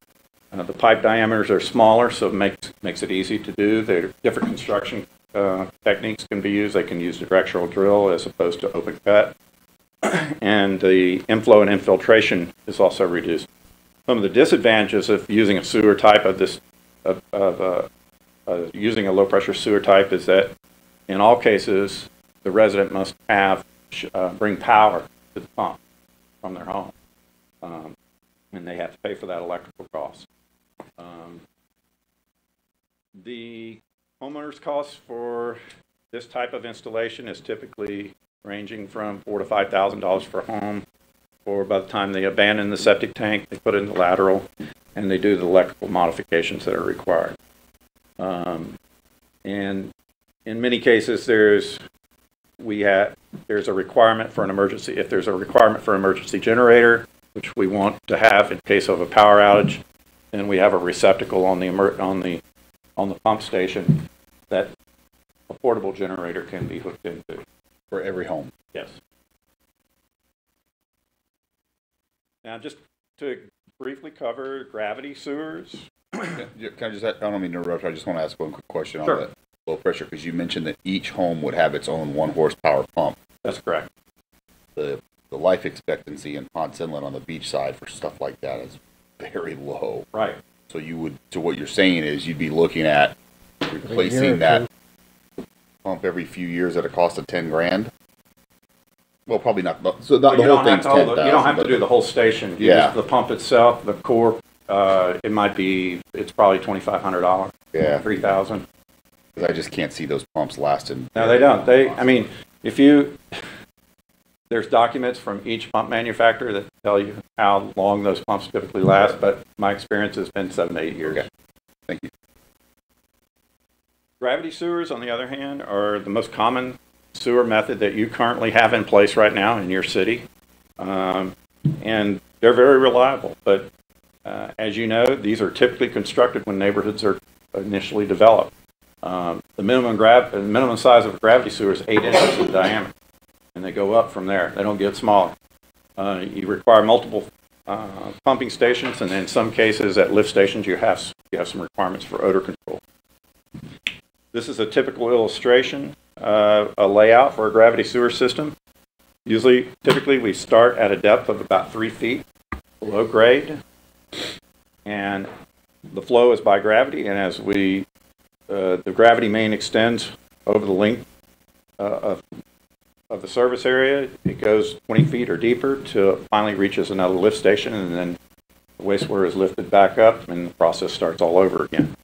The pipe diameters are smaller, so it makes it easy to do. Different construction techniques can be used. They can use directional drill as opposed to open cut. And the inflow and infiltration is also reduced. Some of the disadvantages of using a sewer type using a low pressure sewer type is that in all cases the resident must bring power to the pump from their home, and they have to pay for that electrical cost. The homeowner's cost for this type of installation is typically ranging from $4,000 to $5,000 for a home, or by the time they abandon the septic tank, they put in the lateral, and they do the electrical modifications that are required. And in many cases, there's a requirement for an emergency. If there's a requirement for an emergency generator, which we want to have in case of a power outage, then we have a receptacle on the pump station that a portable generator can be hooked into. For every home. Yes. Now, just to briefly cover gravity sewers. Can I just, I don't mean to interrupt, I just want to ask one quick question Sure. on that low pressure, because you mentioned that each home would have its own 1 horsepower pump. That's correct. The life expectancy in Ponce Inlet on the beach side for stuff like that is very low. Right. So what you're saying is you'd be looking at replacing that pump every few years at a cost of $10,000. Well, probably not. So not the whole thing's $10,000. You don't have to do the whole station. Yeah. The pump itself, the core, it's probably $2,500. Yeah. $3,000. Because I just can't see those pumps lasting. No, they don't. There's documents from each pump manufacturer that tell you how long those pumps typically last, but my experience has been 7 to 8 years. Okay. Thank you. Gravity sewers, on the other hand, are the most common sewer method that you currently have in place right now in your city. And they're very reliable. But as you know, these are typically constructed when neighborhoods are initially developed. The minimum size of a gravity sewer is 8 inches in diameter, and they go up from there. They don't get smaller. You require multiple pumping stations, and in some cases at lift stations you have some requirements for odor control. This is a typical illustration, a layout for a gravity sewer system. Typically we start at a depth of about 3 feet below grade, and the flow is by gravity, and as the gravity main extends over the length of the service area, it goes 20 feet or deeper till it finally reaches another lift station, and then the wastewater is lifted back up and the process starts all over again.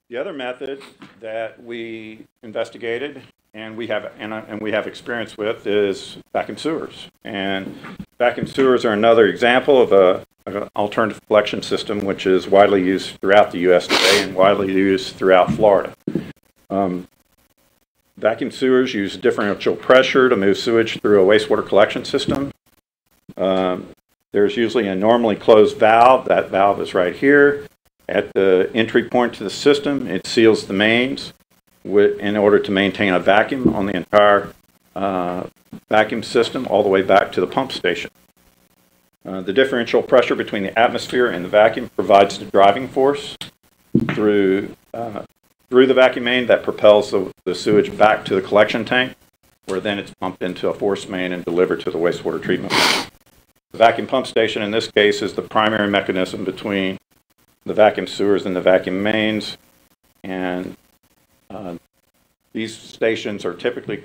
The other method that we investigated and we have experience with is vacuum sewers. And vacuum sewers are another example of an alternative collection system which is widely used throughout the U.S. today and widely used throughout Florida. Vacuum sewers use differential pressure to move sewage through a wastewater collection system. There's usually a normally closed valve. That valve is right here. At the entry point to the system, it seals the mains in order to maintain a vacuum on the entire vacuum system all the way back to the pump station. The differential pressure between the atmosphere and the vacuum provides the driving force through the vacuum main that propels the sewage back to the collection tank, where then it's pumped into a force main and delivered to the wastewater treatment plant. The vacuum pump station in this case is the primary mechanism between the vacuum sewers and the vacuum mains, and these stations are typically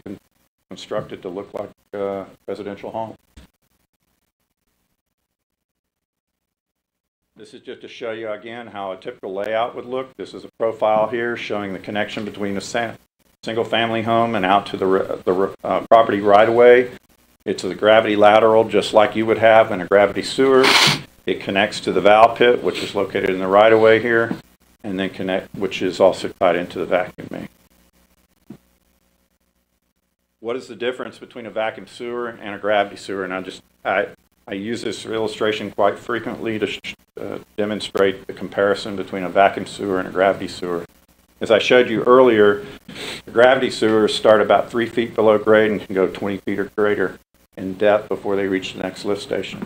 constructed to look like residential homes. This is just to show you again how a typical layout would look. This is a profile here showing the connection between a single-family home and out to the property right away. It's a gravity lateral just like you would have in a gravity sewer. It connects to the valve pit, which is located in the right of way here, and then which is also tied into the vacuum main. What is the difference between a vacuum sewer and a gravity sewer? And I use this illustration quite frequently to demonstrate the comparison between a vacuum sewer and a gravity sewer. As I showed you earlier, the gravity sewers start about 3 feet below grade and can go 20 feet or greater in depth before they reach the next lift station.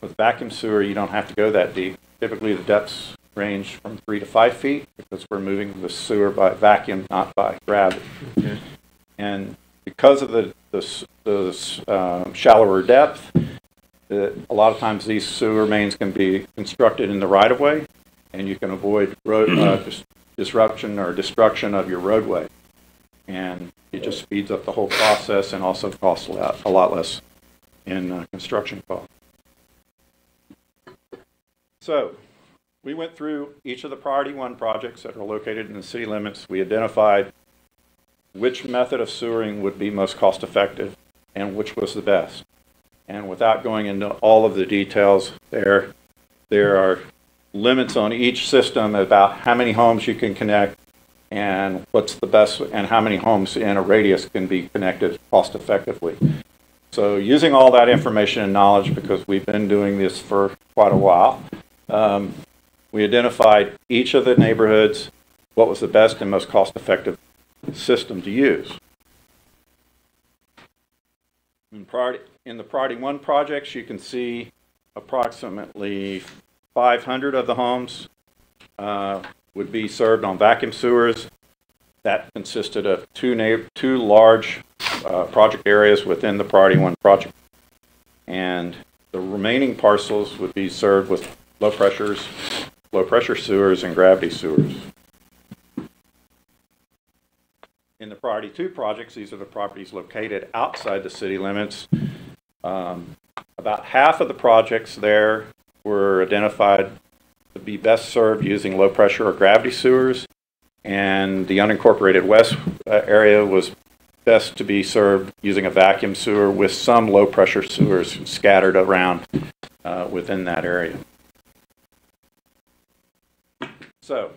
With vacuum sewer, you don't have to go that deep. Typically, the depths range from 3 to 5 feet because we're moving the sewer by vacuum, not by gravity. Okay. And because of the shallower depth, a lot of times these sewer mains can be constructed in the right-of-way, and you can avoid road disruption or destruction of your roadway. And it just speeds up the whole process and also costs a lot less in construction costs. So we went through each of the Priority 1 projects that are located in the city limits. We identified which method of sewering would be most cost effective and which was the best. And without going into all of the details, there are limits on each system about how many homes you can connect and what's the best, and how many homes in a radius can be connected cost effectively. So using all that information and knowledge, because we've been doing this for quite a while, we identified each of the neighborhoods, what was the best and most cost effective system to use. In the Priority 1 projects, you can see approximately 500 of the homes would be served on vacuum sewers. That consisted of two large project areas within the Priority 1 project. And the remaining parcels would be served with low pressure sewers and gravity sewers. In the Priority 2 projects, these are the properties located outside the city limits. About half of the projects there were identified to be best served using low pressure or gravity sewers, and the unincorporated west area was best to be served using a vacuum sewer with some low pressure sewers scattered around within that area. So,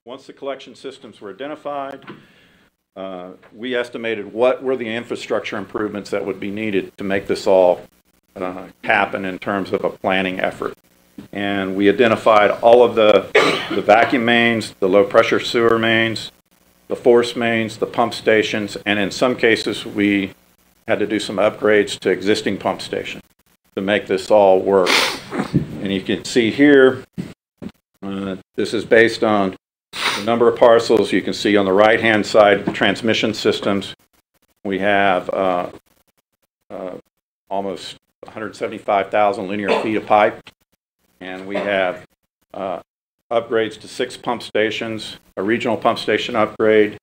once the collection systems were identified, we estimated what were the infrastructure improvements that would be needed to make this all happen in terms of a planning effort. And we identified all of the vacuum mains, the low pressure sewer mains, the force mains, the pump stations, and in some cases we had to do some upgrades to existing pump stations to make this all work. And you can see here, this is based on the number of parcels. You can see on the right-hand side, the transmission systems. We have almost 175,000 linear feet of pipe, and we have upgrades to 6 pump stations, a regional pump station upgrade,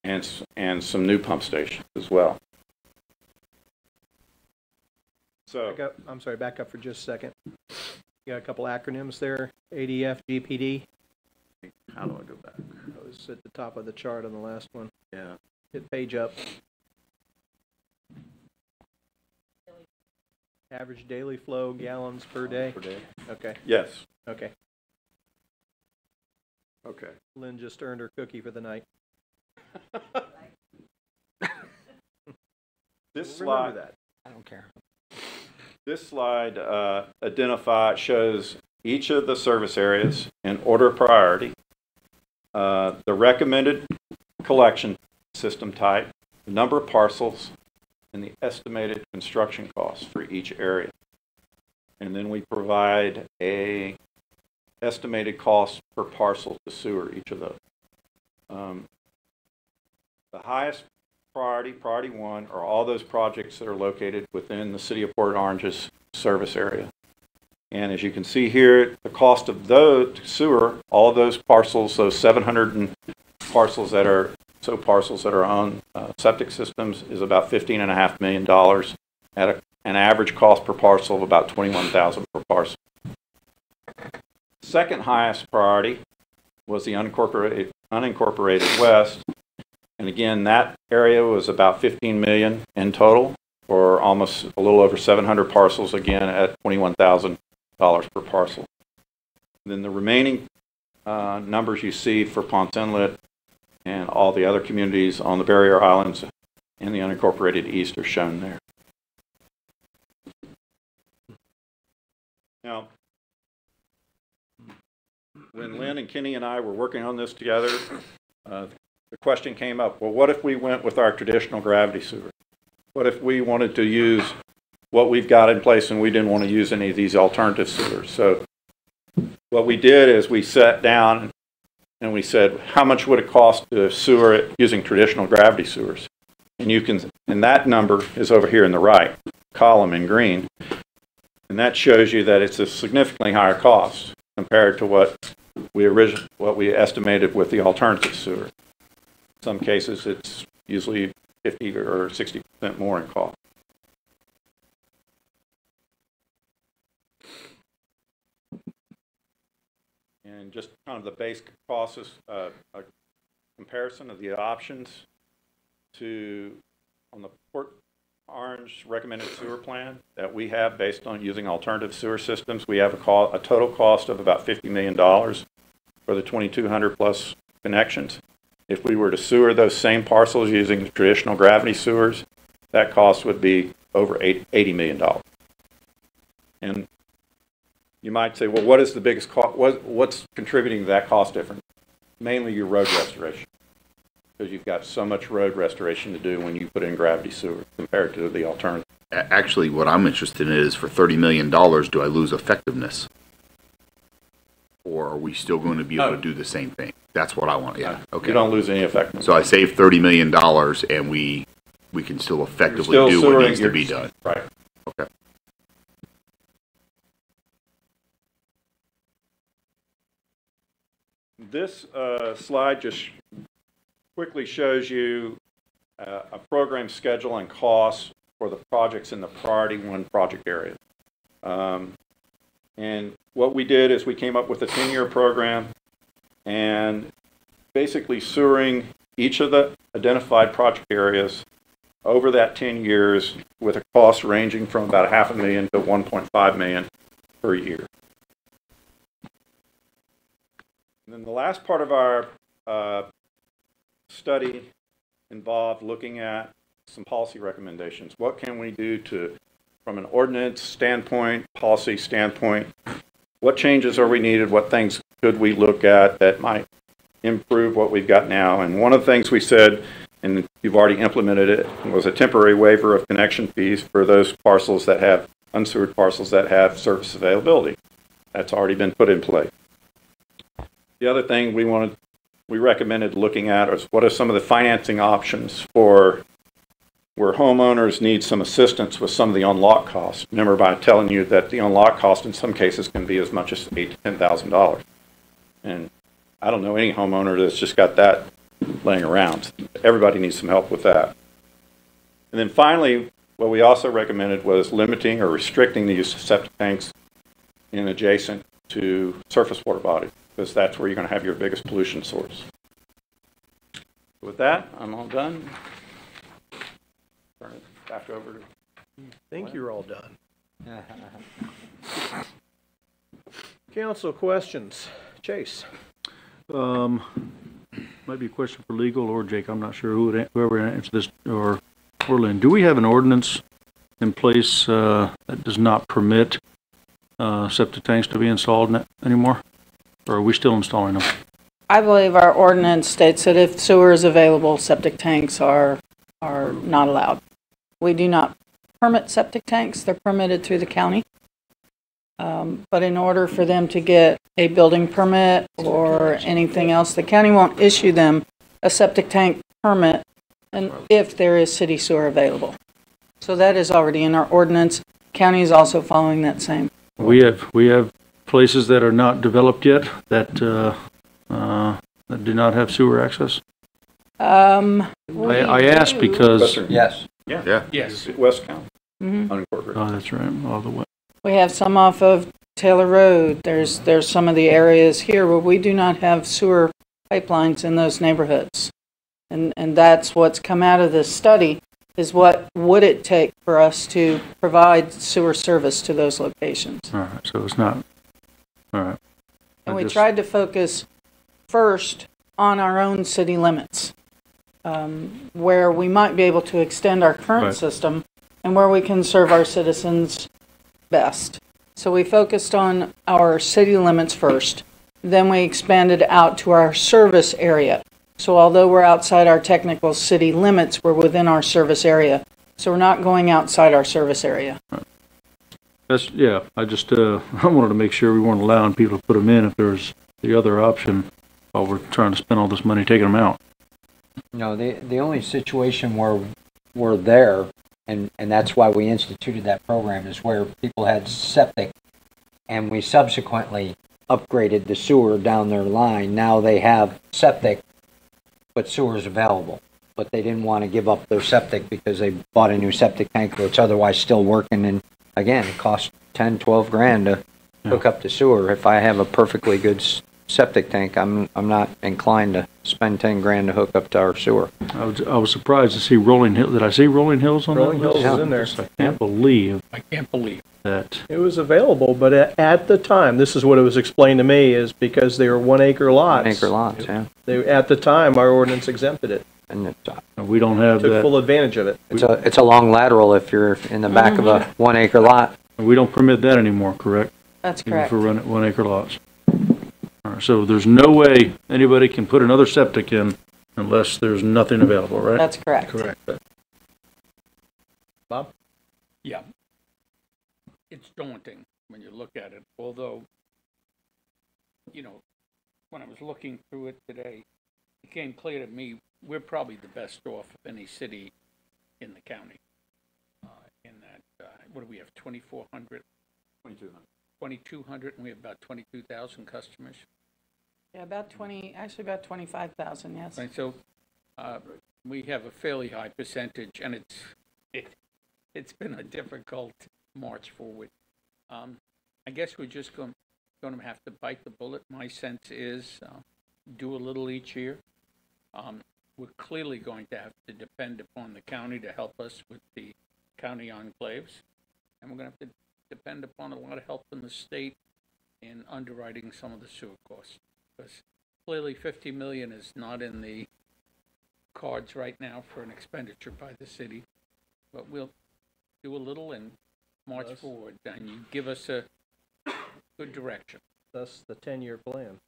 and some new pump stations as well. So, I'm sorry, back up for just a second. You got a couple acronyms there, ADF, GPD. How do I go back? It was at the top of the chart on the last one. Yeah. Hit page up. Average daily flow, gallons per day? Per day. Okay. Yes. Okay. Okay. Lynn just earned her cookie for the night. This Remember slide, that. I don't care. This slide shows each of the service areas in order of priority, the recommended collection system type, the number of parcels, and the estimated construction costs for each area. And then we provide a estimated cost per parcel to sewer each of those. The highest priority, priority one, are all those projects that are located within the City of Port Orange's service area. And as you can see here, the cost of those sewer, all of those parcels, those 700 parcels that are on septic systems, is about $15.5 million at an average cost per parcel of about $21,000 per parcel. Second highest priority was the unincorporated west, and again, that area was about $15 million in total, or almost a little over 700 parcels, again at $21,000 per parcel. Then the remaining numbers you see for Ponce Inlet and all the other communities on the barrier islands and the unincorporated east are shown there. Now, when Lynn and Kenny and I were working on this together, the question came up, well, what if we went with our traditional gravity sewer? What if we wanted to use what we've got in place and we didn't want to use any of these alternative sewers? So what we did is we sat down and we said, how much would it cost to sewer it using traditional gravity sewers? And that number is over here in the right column in green. And that shows you that it's a significantly higher cost compared to what we estimated with the alternative sewer. In some cases, it's usually 50 or 60% more in cost. And just kind of the base cost is a comparison of the options on the Port Orange recommended sewer plan that we have based on using alternative sewer systems. We have a total cost of about $50 million for the 2,200 plus connections. If we were to sewer those same parcels using traditional gravity sewers, that cost would be over $80 million. And you might say, well, what is the biggest cost? What's contributing to that cost difference? Mainly your road restoration, because you've got so much road restoration to do when you put in gravity sewer compared to the alternative. Actually, what I'm interested in is, for $30 million, do I lose effectiveness? Or are we still going to be able to do the same thing? That's what I want. Yeah. Okay. You don't lose any effectiveness. So I save $30 million and we can still effectively do what needs to be done. Right. Okay. This slide just quickly shows you a program schedule and costs for the projects in the priority one project area. And what we did is we came up with a 10-year program and basically sewering each of the identified project areas over that 10 years with a cost ranging from about $500,000 to $1.5 million per year. And then the last part of our study involved looking at some policy recommendations. What can we do from an ordinance standpoint, policy standpoint, what changes are we needed? What things could we look at that might improve what we've got now? And one of the things we said, and you've already implemented it, was a temporary waiver of connection fees for those parcels that have unsewered parcels that have service availability. That's already been put in place. The other thing we recommended looking at is what are some of the financing options for where homeowners need some assistance with some of the unlock costs. Remember, by telling you that the unlock cost in some cases can be as much as $8,000 to $10,000. And I don't know any homeowner that's just got that laying around. Everybody needs some help with that. And then finally, what we also recommended was limiting or restricting the use of septic tanks in adjacent to surface water bodies, because that's where you're going to have your biggest pollution source. With that, I'm all done. Turn it back over to. I think you're all done. Council questions. Chase. Might be a question for legal or Jake. I'm not sure whoever answers this, or Lynn. Do we have an ordinance in place that does not permit septic tanks to be installed anymore? Or are we still installing them? I believe our ordinance states that if sewer is available, septic tanks are not allowed. We do not permit septic tanks. They're permitted through the county. But in order for them to get a building permit or anything else, the county won't issue them a septic tank permit and if there is city sewer available. So that is already in our ordinance. County is also following that same. We have places that are not developed yet that that do not have sewer access. I asked because Yes. Yeah. Yes. West County, Mhm. unincorporated. oh, that's right, all the way. We have some off of Taylor Road. There's some of the areas here where we do not have sewer pipelines in those neighborhoods. And that's what's come out of this study, is what would it take for us to provide sewer service to those locations. All right, so it's not. All right. And I we just- tried to focus first on our own city limits, where we might be able to extend our current Right. system and where we can serve our citizens best. So we focused on our city limits first, then we expanded out to our service area. So although we're outside our technical city limits, we're within our service area. So we're not going outside our service area. That's, yeah, I just, I wanted to make sure we weren't allowing people to put them in if there's the other option while we're trying to spend all this money taking them out. No, the only situation where we're there, and that's why we instituted that program, is where people had septic, and we subsequently upgraded the sewer down their line. Now they have septic, but sewer's available. But they didn't want to give up their septic because they bought a new septic tank that's otherwise still working. And again, it costs 10, 12 grand to hook up the sewer. If I have a perfectly good septic tank, I'm not inclined to spend 10 grand to hook up to our sewer. I was surprised to see Rolling Hill. Did I see Rolling Hills on Rolling that list? Hills is in there. I can't believe I can't believe. that. It was available, but at the time, this is what it was explained to me, is because they were 1 acre lots. 1 acre lots, yeah. At the time, our ordinance exempted it, And We don't have took that. full advantage of it. it's a long lateral if you're in the back of a 1 acre lot. We don't permit that anymore, correct? That's Even correct. for 1 acre lots. All right, so there's no way anybody can put another septic in unless there's nothing available, right? That's correct. Correct. Bob? Yeah. It's daunting when you look at it, although, you know, when I was looking through it today, it became clear to me we're probably the best off of any city in the county. In that, what do we have, 2,400? 2,200. 2,200, and we have about 22,000 customers. Yeah, about 25,000, yes. Right, so we have a fairly high percentage, and it's been a difficult march forward. I guess we're just going to have to bite the bullet. My sense is do a little each year. We're clearly going to have to depend upon the county to help us with the county enclaves, and we're going to have to depend upon a lot of help from the state in underwriting some of the sewer costs. Because clearly $50 million is not in the cards right now for an expenditure by the city, but we'll do a little and march forward, and you give us a good direction. That's the 10-year plan.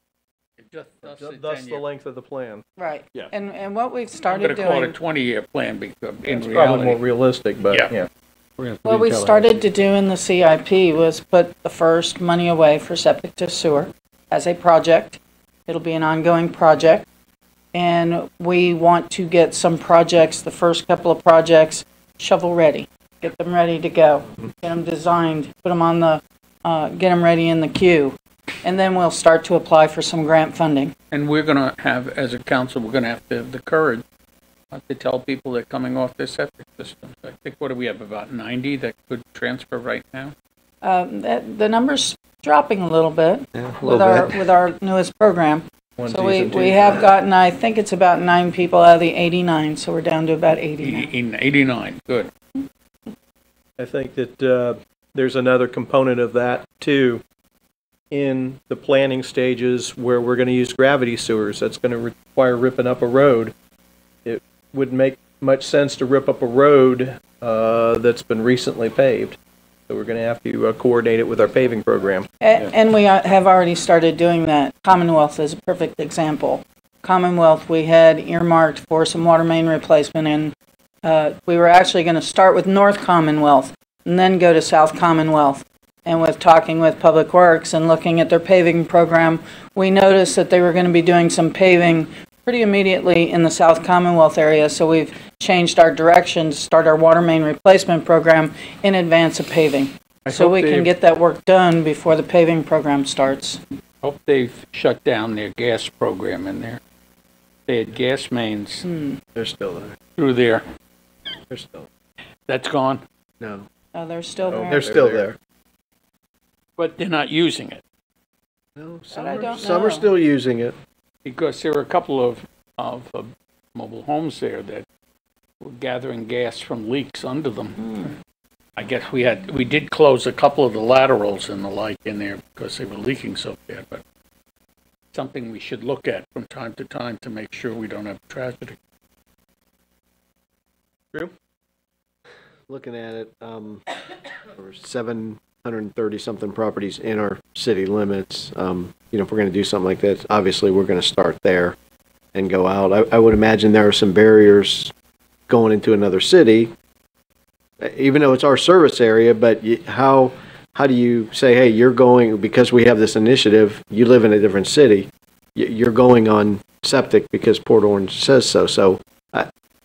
Thus Thus the the 10-year. length of the plan. Right. Yeah. And what we've I'm started going to call it a doing, 20-year plan because in It's probably more reality, realistic, but Yeah. yeah. what we started to do in the CIP was put the first money away for septic to sewer as a project. It'll be an ongoing project. And we want to get some projects, the first couple of projects, shovel ready. Get them ready to go. Get them designed, put them on the, get them ready in the queue. And then we'll start to apply for some grant funding. and we're going to have, as a council, we're going to have to have the courage to tell people they're coming off their septic systems. I think, what do we have, about 90 that could transfer right now? The number's dropping a little bit Yeah, a with little bit. our newest program. One, So twos, we and twos. have gotten, I think it's about 9 people out of the 89, so we're down to about 80 now. 89, good. I think that there's another component of that too in the planning stages where we're going to use gravity sewers. That's going to require ripping up a road. It wouldn't make much sense to rip up a road that's been recently paved. So we're going to have to coordinate it with our paving program. And we have already started doing that. Commonwealth is a perfect example. Commonwealth, we had earmarked for some water main replacement, and we were actually going to start with North Commonwealth and then go to South Commonwealth. And with talking with Public Works and looking at their paving program, we noticed that they were going to be doing some paving pretty immediately in the South Commonwealth area. So we've changed our direction to start our water main replacement program in advance of paving. So we can get that work done before the paving program starts. Hope they've shut down their gas program in there. They had gas mains They're still there. through there. They're still. That's gone, No. Oh, they're still there. They're still there. but they're not using it No, I don't some are know. still using it. because there were a couple of mobile homes there that were gathering gas from leaks under them. I guess we did close a couple of the laterals and the like in there because they were leaking so bad, but something we should look at from time to time to make sure we don't have tragedy. Drew? Looking at it, there were 730 something properties in our city limits. If we're going to do something like that, obviously we're going to start there and go out. I would imagine there are some barriers going into another city, even though it's our service area. But how do you say, hey, you're going because we have this initiative? You live in a different city. You're going on septic because Port Orange says so. So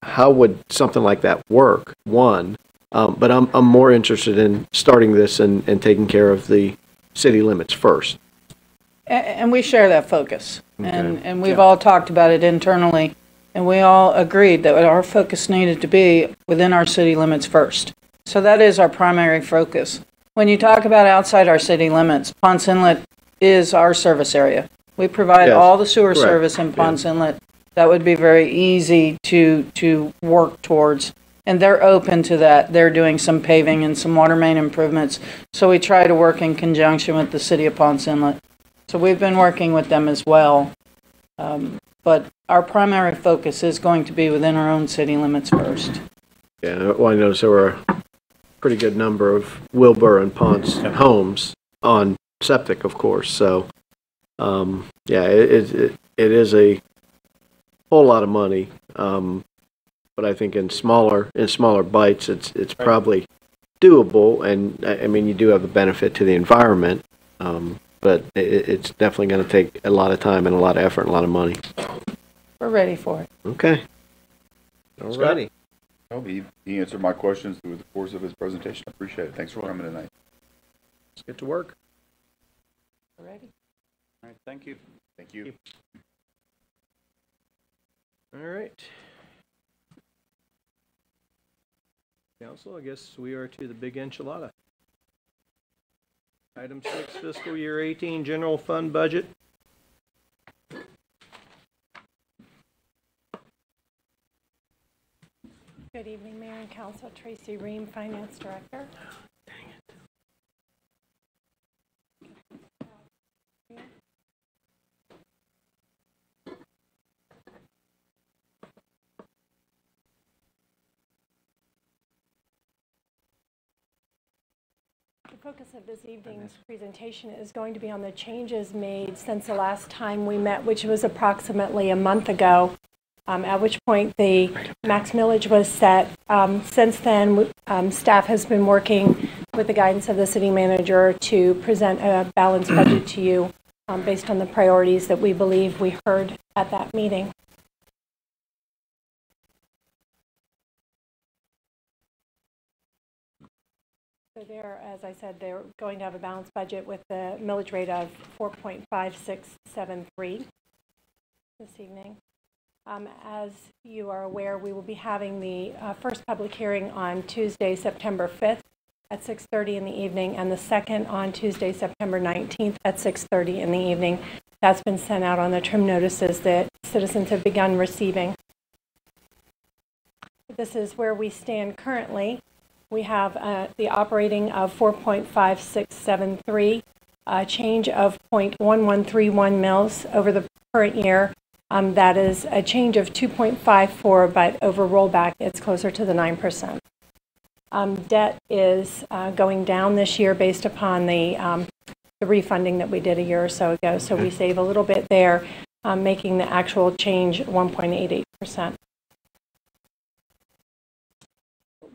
how would something like that work? One. But I'm more interested in starting this and taking care of the city limits first. And we share that focus. And we've all talked about it internally, and we all agreed that our focus needed to be within our city limits first. So that is our primary focus. When you talk about outside our city limits, Ponce Inlet is our service area. We provide Yes, all the sewer correct. service in Ponce Inlet. That would be very easy to work towards. And they're open to that. They're doing some paving and some water main improvements. So we try to work in conjunction with the city of Ponce Inlet. So we've been working with them as well. But our primary focus is going to be within our own city limits first. Yeah, well, I noticed there were a pretty good number of Wilbur and Ponce homes on septic, of course. So, it is a whole lot of money. But I think in smaller bites, it's probably doable. And I mean, you do have a benefit to the environment, but it's definitely going to take a lot of time and a lot of effort and a lot of money. We're ready for it. Okay. All righty. Oh, he answered my questions through the course of his presentation. I appreciate it. Thanks for coming tonight. Let's get to work. We're ready. All right, thank you. Thank you. All right. Council, I guess we are to the big enchilada. Item 6, fiscal year 18 general fund budget. Good evening, Mayor and Council. Tracy Ream, Finance Director. The focus of this evening's presentation is going to be on the changes made since the last time we met, which was approximately a month ago, at which point the max millage was set. Since then, staff has been working with the guidance of the city manager to present a balanced budget to you based on the priorities that we believe we heard at that meeting. So there, as I said, they're going to have a balanced budget with the millage rate of 4.5673 this evening. As you are aware, we will be having the first public hearing on Tuesday, September 5th at 6:30 in the evening, and the second on Tuesday, September 19th at 6:30 in the evening. That's been sent out on the trim notices that citizens have begun receiving. This is where we stand currently. We have the operating of 4.5673, a change of 0.1131 mils over the current year. That is a change of 2.54, but over rollback, it's closer to the 9%. Debt is going down this year based upon the refunding that we did a year or so ago. So we save a little bit there, making the actual change 1.88%.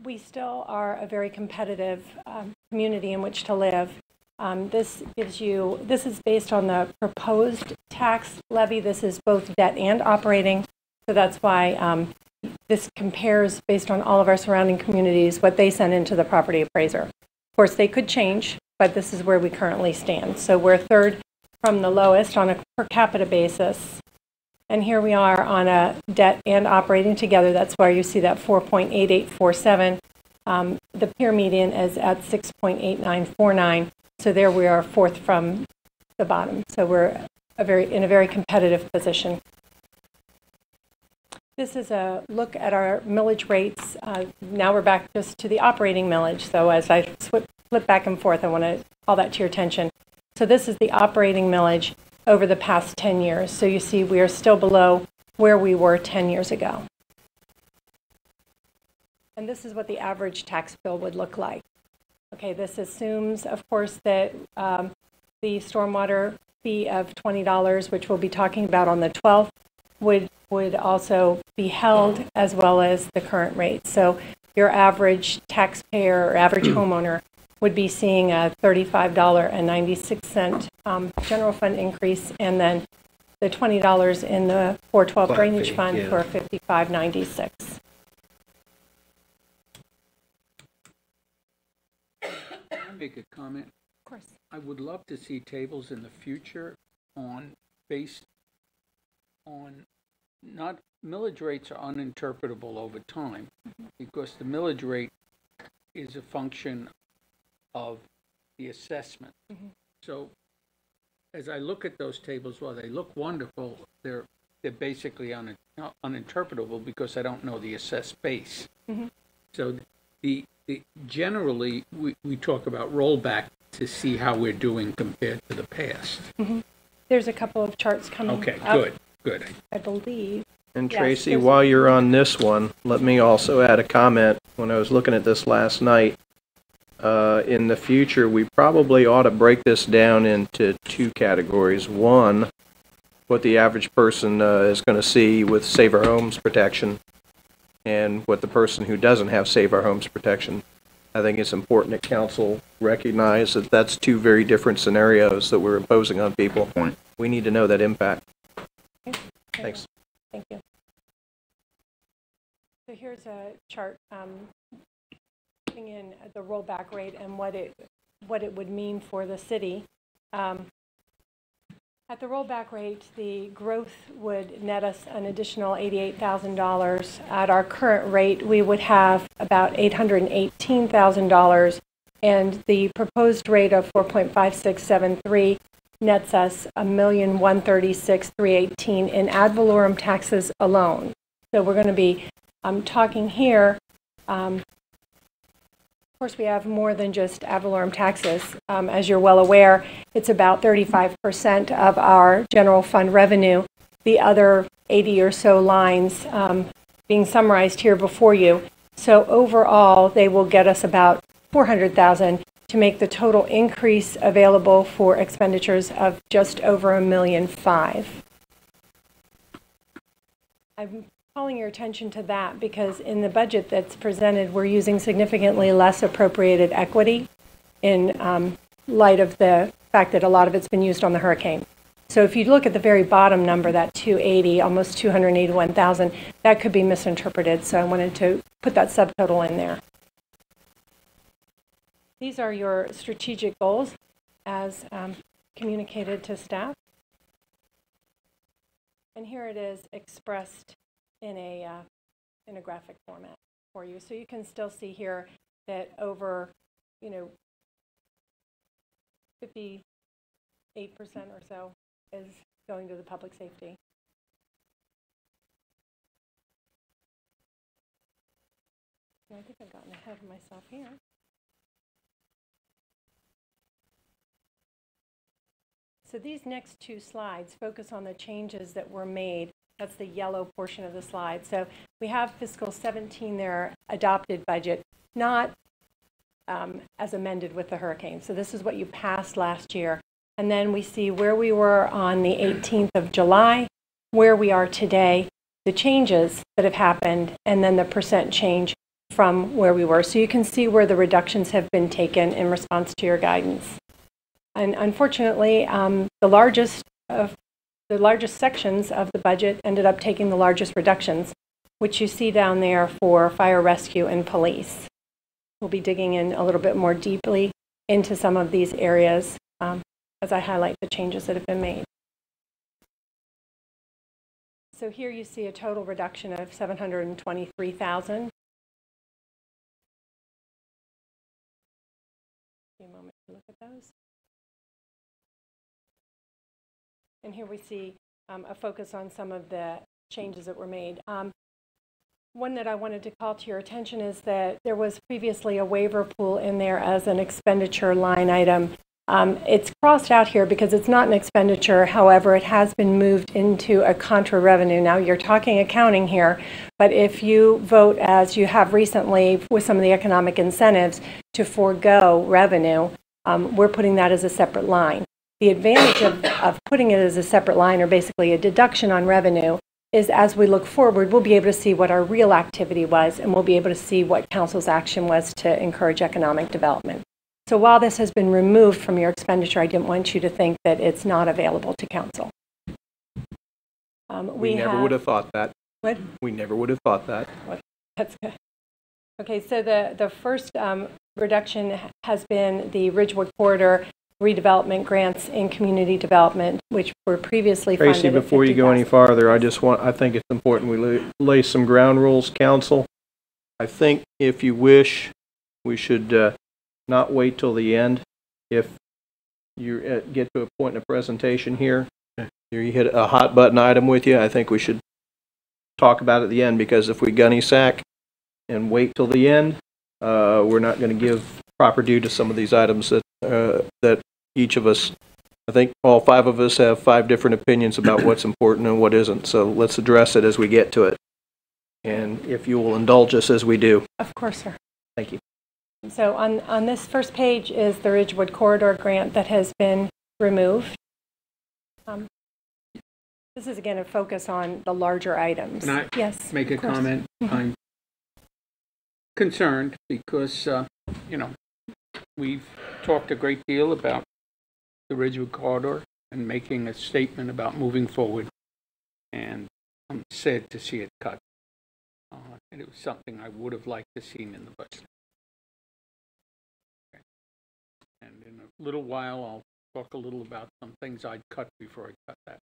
We still are a very competitive community in which to live. This is based on the proposed tax levy. This is both debt and operating. So that's why this compares based on all of our surrounding communities, what they send into the property appraiser. Of course, they could change, but this is where we currently stand. So we're third from the lowest on a per capita basis. And here we are on a debt and operating together. That's why you see that 4.8847. The peer median is at 6.8949. So there we are fourth from the bottom. So we're in a very competitive position. This is a look at our millage rates. Now we're back just to the operating millage. So as I flip back and forth, I want to call that to your attention. So this is the operating millage over the past 10 years. So you see we are still below where we were 10 years ago. And this is what the average tax bill would look like. Okay, this assumes, of course, that the stormwater fee of $20, which we'll be talking about on the 12th, would also be held, as well as the current rate. So your average taxpayer or average homeowner would be seeing a $35.96 general fund increase, and then the $20 in the 412 drainage fund for $55.96. Can I make a comment? Of course. I would love to see tables in the future based on not millage rates are uninterpretable over time, because the millage rate is a function of the assessment. So as I look at those tables, while they look wonderful, they're basically uninterpretable because I don't know the assessed base. So generally we talk about rollback to see how we're doing compared to the past. There's a couple of charts coming Okay, up, good. I believe. And Yes, Tracy, there's- while you're on this one, let me also add a comment. When I was looking at this last night, in the future, we probably ought to break this down into two categories. One, what the average person is going to see with Save Our Homes protection, and what the person who doesn't have Save Our Homes protection. I think it's important that council recognize that that's two very different scenarios that we're imposing on people. We need to know that impact. Thanks. Thank you. So here's a chart putting in the rollback rate and what it would mean for the city. At the rollback rate, the growth would net us an additional $88,000. At our current rate, we would have about $818,000, and the proposed rate of 4.5673 nets us $1,136,318 in ad valorem taxes alone. So we're going to be talking here. Of course, we have more than just ad valorem taxes. As you're well aware, it's about 35% of our general fund revenue. The other 80 or so lines being summarized here before you. So overall, they will get us about $400,000 to make the total increase available for expenditures of just over $1.5 million. I'm calling your attention to that because in the budget that's presented, we're using significantly less appropriated equity in light of the fact that a lot of it's been used on the hurricane. So if you look at the very bottom number, that 280, almost 281,000, that could be misinterpreted. So I wanted to put that subtotal in there. These are your strategic goals as communicated to staff. And here it is expressed in a graphic format for you. So you can still see here that over, 58% or so is going to the public safety. I think I've gotten ahead of myself here. So these next two slides focus on the changes that were made. That's the yellow portion of the slide. So we have fiscal 17 there, adopted budget, not as amended with the hurricane. So this is what you passed last year. And then we see where we were on the 18th of July, where we are today, the changes that have happened, and then the percent change from where we were. So you can see where the reductions have been taken in response to your guidance. And unfortunately, the largest sections of the budget ended up taking the largest reductions, which you see down there for fire rescue and police. We'll be digging in a little bit more deeply into some of these areas as I highlight the changes that have been made. So here you see a total reduction of $723,000. A moment to look at those. And here we see a focus on some of the changes that were made. One that I wanted to call to your attention is that there was previously a waiver pool in there as an expenditure line item. It's crossed out here because it's not an expenditure. However, it has been moved into a contra revenue. Now, you're talking accounting here, but if you vote as you have recently with some of the economic incentives to forego revenue, we're putting that as a separate line. The advantage of putting it as a separate line, or basically a deduction on revenue, is as we look forward, we'll be able to see what our real activity was, and we'll be able to see what council's action was to encourage economic development. So while this has been removed from your expenditure, I didn't want you to think that it's not available to council. We never would have thought that. What? We never would have thought that. That's good. Okay, so the first reduction has been the Ridgewood Corridor redevelopment grants in community development, which were previously funded. Tracy, before you go any farther, I think it's important we lay some ground rules, council. I think if you wish, we should not wait till the end. If you get to a point in a presentation here, you hit a hot button item with you, I think we should talk about it at the end, because if we gunny sack and wait till the end, we're not going to give proper due to some of these items that each of us, I think all 5 of us have 5 different opinions about what's important and what isn't. So let's address it as we get to it. And if you will indulge us as we do. Of course, sir. Thank you. So on this first page is the Ridgewood Corridor grant that has been removed. This is again a focus on the larger items. Can I yes, make a comment? I'm concerned because, we've talked a great deal about the Ridgewood Corridor and making a statement about moving forward. And I'm sad to see it cut. And it was something I would have liked to seen in the budget. Okay. And in a little while, I'll talk a little about some things I'd cut before I cut that.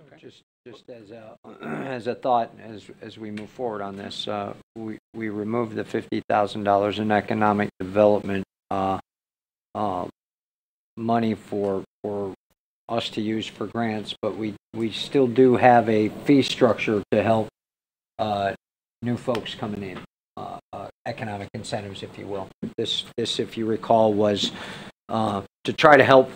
Okay. Just as a thought, as we move forward on this, we removed the $50,000 in economic development money for us to use for grants, but we still do have a fee structure to help new folks coming in, economic incentives, if you will. This, if you recall, was to try to help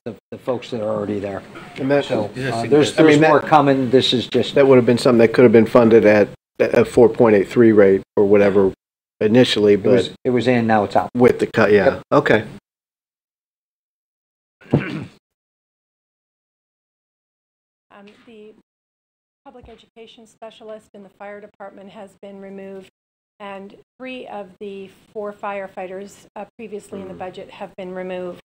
the folks that are already there. And that, so there's more coming. This is just that would have been something that could have been funded at a 4.83 rate or whatever initially, but it was in, now it's out with the cut. Yeah. Yep. Okay. The public education specialist in the fire department has been removed, and 3 of the 4 firefighters previously in the budget have been removed.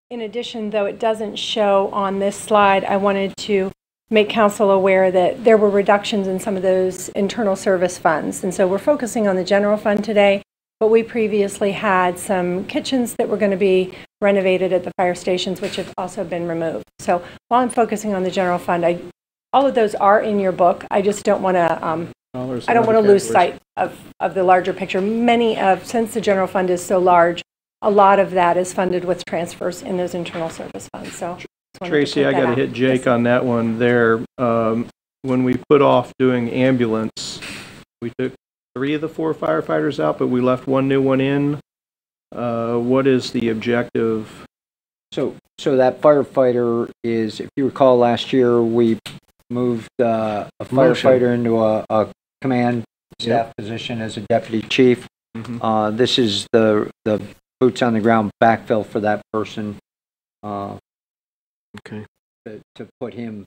In addition, though it doesn't show on this slide, I wanted to make council aware that there were reductions in some of those internal service funds. And so we're focusing on the general fund today, but we previously had some kitchens that were going to be renovated at the fire stations, which have also been removed. So while I'm focusing on the general fund, all of those are in your book. I just don't want to, I don't want to lose sight of the larger picture. Since the general fund is so large, a lot of that is funded with transfers in those internal service funds. So, Tracy, I got to hit Jake on that one there. When we put off doing ambulance, we took 3 of the 4 firefighters out, but we left 1 new one in. What is the objective? So that firefighter is, if you recall, last year we moved a firefighter into a command staff position as a deputy chief. This is the boots on the ground backfill for that person. Okay. To put him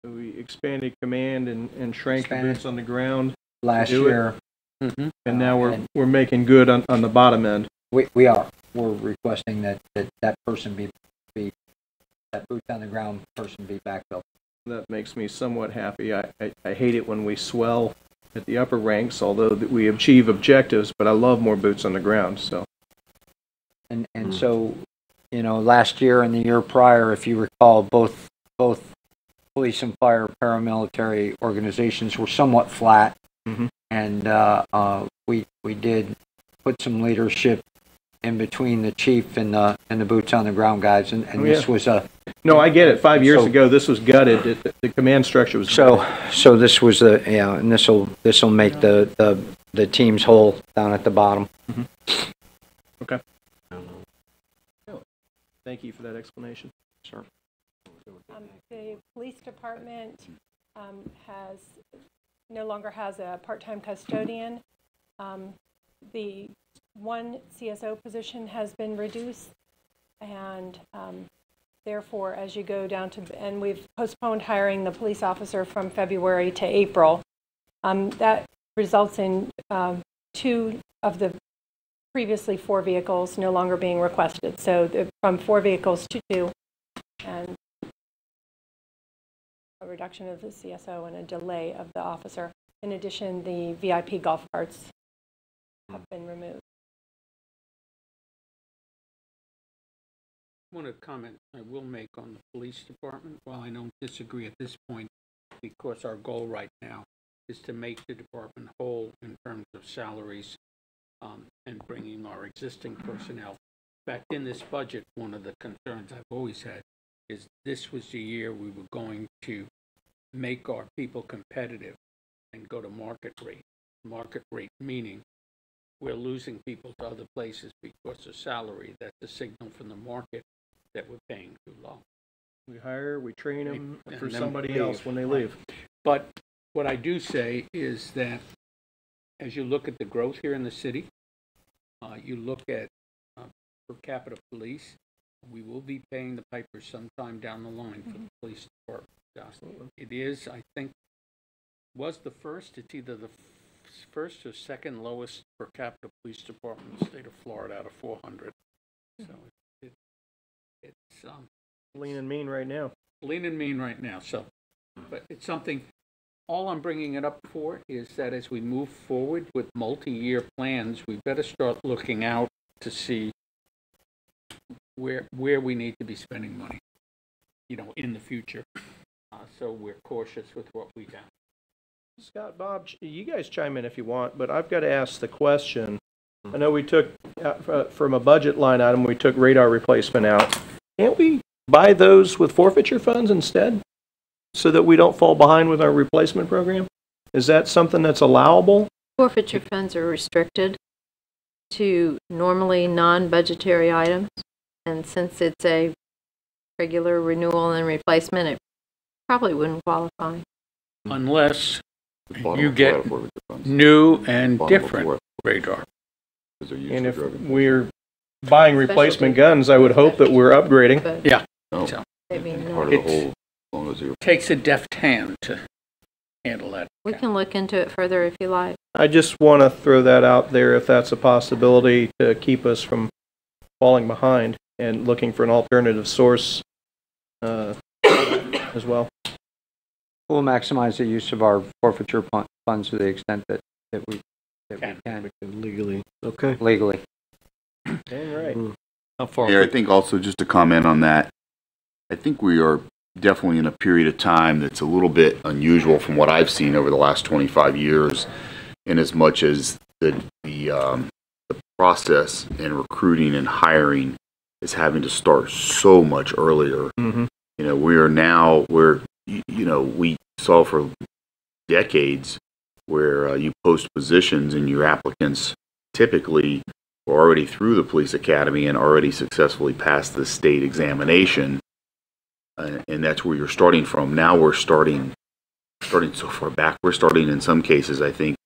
So we expanded command and shrank the Expanded. boots on the ground last do it. year. and now we're making good on the bottom end. We are. We're requesting that person be that boots on the ground person be backfilled. That makes me somewhat happy. I hate it when we swell at the upper ranks, although we achieve objectives, but I love more boots on the ground, so. And so, you know, last year and the year prior, if you recall, both police and fire paramilitary organizations were somewhat flat. And we did put some leadership in between the chief and the boots on the ground guys, and this was a. No, I get it. 5 years So- ago, this was gutted. The command structure was. So this was and this'll make the teams whole down at the bottom. Okay. Thank you for that explanation. Sure. The police department no longer has a part-time custodian. The one CSO position has been reduced, and therefore, as you go down to, and we've postponed hiring the police officer from February to April. That results in 2 of the previously 4 vehicles no longer being requested. So from 4 vehicles to 2, and a reduction of the CSO and a delay of the officer. In addition, the VIP golf carts have been removed. One of the comments I will make on the police department, while I don't disagree at this point, because our goal right now is to make the department whole in terms of salaries and bringing our existing personnel. In fact, in this budget, one of the concerns I've always had is this was the year we were going to make our people competitive and go to market rate. Market rate meaning we're losing people to other places because of salary. That's a signal from the market that we're paying too low. We hire, we train them And for then somebody leave. else when they leave. But what I do say is that as you look at the growth here in the city, you look at per capita police, we will be paying the pipers sometime down the line for the police department. It is, I think, was the first, it's either the first or second lowest per capita police department in the state of Florida out of 400. So it's Lean and mean right now. lean and mean right now. So, but it's something. All I'm bringing it up for is that as we move forward with multi-year plans, we better start looking out to see where we need to be spending money, you know, in the future. So we're cautious with what we got. Scott, Bob, you guys chime in if you want, but I've got to ask the question. I know we took, from a budget line item, we took radar replacement out. Can't we buy those with forfeiture funds instead so that we don't fall behind with our replacement program? Is that something that's allowable? Forfeiture funds are restricted to normally non-budgetary items, and since it's a regular renewal and replacement, it probably wouldn't qualify. Unless you get new and different radar. And if we're buying replacement guns, I would hope that we're upgrading. Yeah. So, Maybe not. part of the whole, as long as you're Takes a deft hand to handle that. We can look into it further if you like. I just want to throw that out there if that's a possibility to keep us from falling behind and looking for an alternative source as well. We'll maximize the use of our forfeiture funds to the extent that we can. Legally. Okay. Legally. Dang right. How far? Yeah, I think also just to comment on that, I think we are definitely in a period of time that's a little bit unusual from what I've seen over the last 25 years, in as much as the process in recruiting and hiring is having to start so much earlier. Mm-hmm. You know, we saw for decades where you post positions and your applicants typically were already through the police academy and already successfully passed the state examination. And that's where you're starting from. Now we're starting so far back. We're starting in some cases, I think,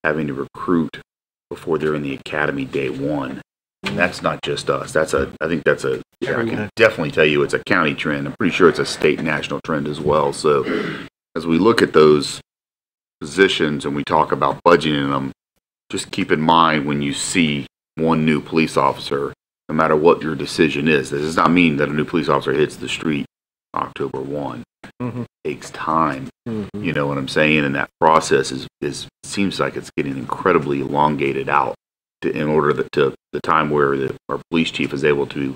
having to recruit before they're in the academy day one. And that's not just us. I think that's I can definitely tell you it's a county trend. I'm pretty sure it's a state and national trend as well. So as we look at those positions and we talk about budgeting them, just keep in mind when you see one new police officer, no matter what your decision is, this does not mean that a new police officer hits the street October 1. It takes time. You know what I'm saying? And that process seems like it's getting incredibly elongated out in order to the time where our police chief is able to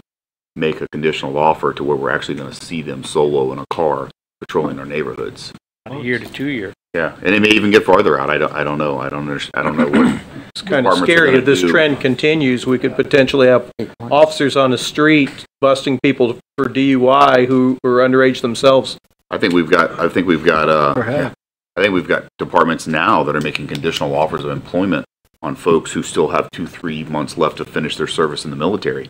make a conditional offer to where we're actually going to see them solo in a car patrolling our neighborhoods. A year to 2 years. Yeah, and it may even get farther out. I don't know. I don't know what. It's kind of scary. If this trend continues, we could potentially have officers on the street busting people for DUI who are underage themselves. I think we've got departments now that are making conditional offers of employment on folks who still have 2-3 months left to finish their service in the military.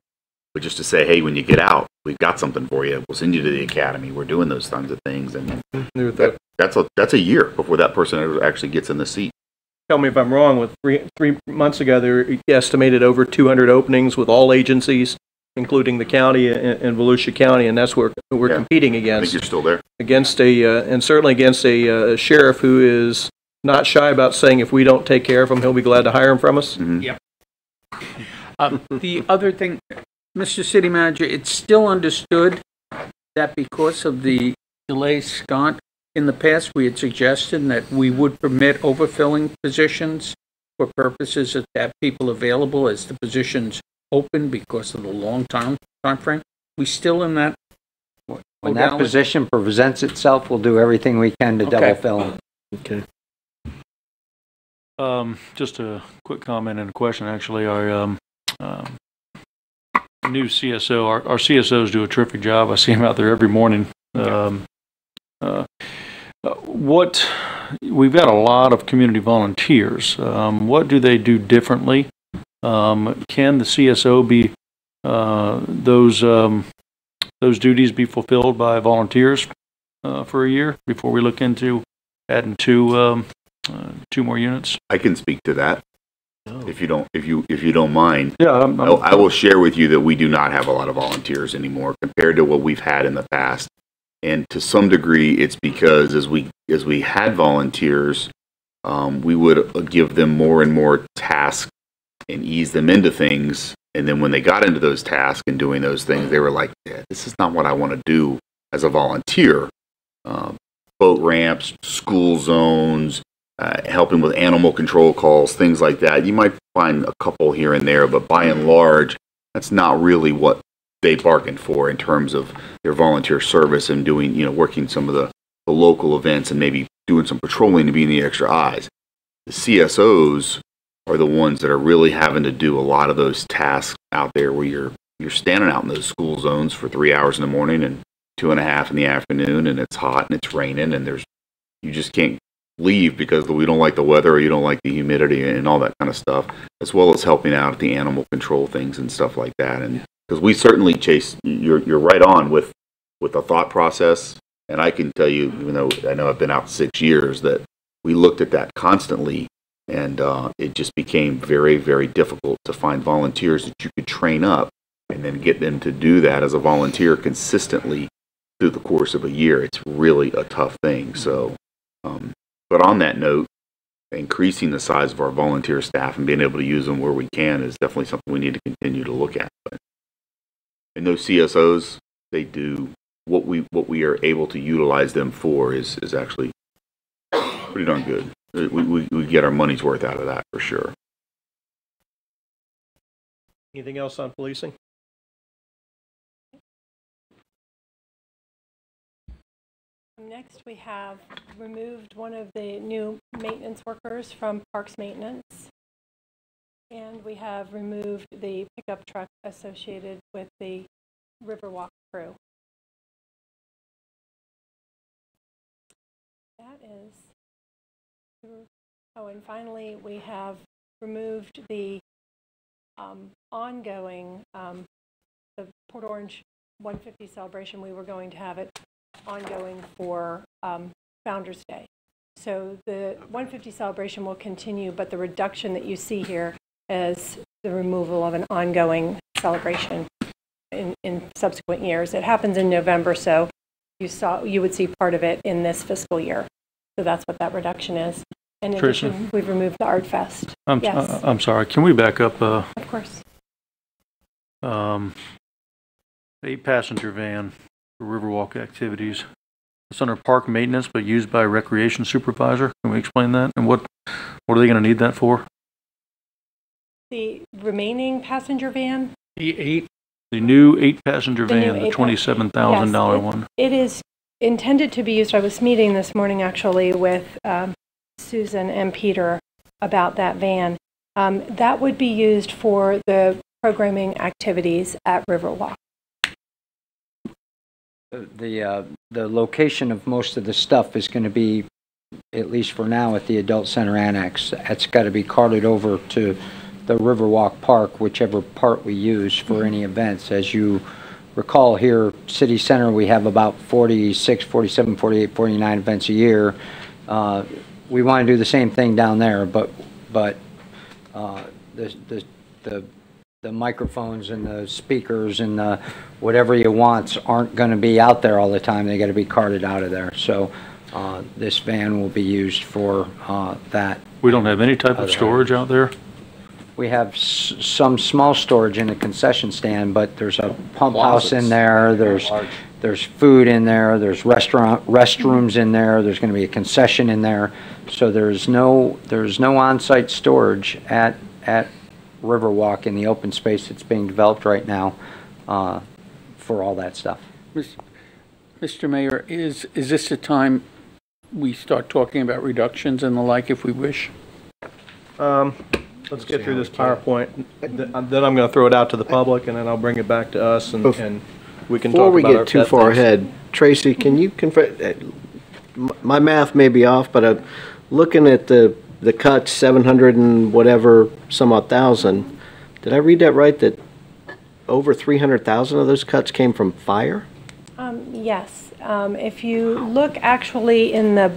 But just to say, hey, when you get out, we've got something for you. We'll send you to the academy. We're doing those kinds of things, and that's a year before that person actually gets in the seat. Tell me if I'm wrong. With three months ago, they estimated over 200 openings with all agencies, including the county and Volusia County, and that's where we're competing against. I think you're still there. And certainly against a sheriff who is not shy about saying if we don't take care of him, he'll be glad to hire him from us. Yep. The other thing, Mr. City Manager, it's still understood that because of the delay, Scott, in the past we had suggested that we would permit overfilling positions for purposes of have people available as the positions open because of the long time frame. We still in that? When that position presents itself, we'll do everything we can to double fill them. Okay. Just a quick comment and a question, actually. Our new CSO, our CSOs do a terrific job. I see them out there every morning. We've got a lot of community volunteers. What do they do differently? Can the CSO be those duties be fulfilled by volunteers for a year before we look into adding two more units? I can speak to that. If you don't mind. Yeah, I will share with you that we do not have a lot of volunteers anymore compared to what we've had in the past. And to some degree, it's because as we had volunteers, we would give them more and more tasks and ease them into things. And then when they got into those tasks and doing those things, they were like, yeah, this is not what I want to do as a volunteer. Boat ramps, school zones, helping with animal control calls, things like that. You might find a couple here and there, but by and large, that's not really what they bargained for in terms of their volunteer service and doing, working some of the local events and maybe doing some patrolling to be in the extra eyes. The CSOs are the ones that are really having to do a lot of those tasks out there where you're standing out in those school zones for 3 hours in the morning and 2.5 in the afternoon, and it's hot and it's raining, and you just can't leave because we don't like the weather or you don't like the humidity and all that kind of stuff, as well as helping out at the animal control things and stuff like that. And because we certainly you're right on with the thought process, and I can tell you, even though I know I've been out 6 years, that we looked at that constantly, and it just became very, very difficult to find volunteers that you could train up and then get them to do that as a volunteer consistently through the course of a year. It's really a tough thing. So, but on that note, increasing the size of our volunteer staff and being able to use them where we can is definitely something we need to continue to look at. And those CSOs, they do what we are able to utilize them for is actually pretty darn good. We get our money's worth out of that for sure. Anything else on policing? Next, we have removed one of the new maintenance workers from Parks Maintenance, and we have removed the pickup truck associated with the Riverwalk crew. That is. Oh, and finally, we have removed the ongoing, the Port Orange 150 celebration. We were going to have it ongoing for Founders Day. So the 150 celebration will continue, but the reduction that you see here as the removal of an ongoing celebration in subsequent years. It happens in November, so you would see part of it in this fiscal year. So that's what that reduction is. In addition, we've removed the Art Fest. Yes. I'm sorry. Can we back up? Of course. 8-passenger van for Riverwalk activities. It's under park maintenance, but used by recreation supervisor. Can we explain that? And what are they going to need that for? The remaining passenger van? The new 8-passenger van, the $27,000 one. It is intended to be used. I was meeting this morning actually with Susan and Peter about that van. That would be used for the programming activities at Riverwalk. The location of most of the stuff is going to be, at least for now, at the Adult Center Annex. It's got to be carted over to the Riverwalk Park, whichever part we use for any events. As you recall here, City Center, we have about 46, 47, 48, 49 events a year. We want to do the same thing down there, but the microphones and the speakers and the whatever you want aren't going to be out there all the time. They got to be carted out of there. So this van will be used for that. We don't have any type of storage out there? We have some small storage in the concession stand, but there's a pump house in there. There's food in there. There's restrooms in there. There's going to be a concession in there. So there's no on-site storage at Riverwalk in the open space that's being developed right now for all that stuff. Mr. Mayor, is this the time we start talking about reductions and the like if we wish? Let's get through this PowerPoint. Then I'm going to throw it out to the public, and then I'll bring it back to us, and we can talk about our Before we get too far ahead, Tracy, can you confirm? My math may be off, but looking at the cuts, 700 and whatever, some odd thousand, did I read that right, that over 300,000 of those cuts came from fire? Yes. If you look actually in the,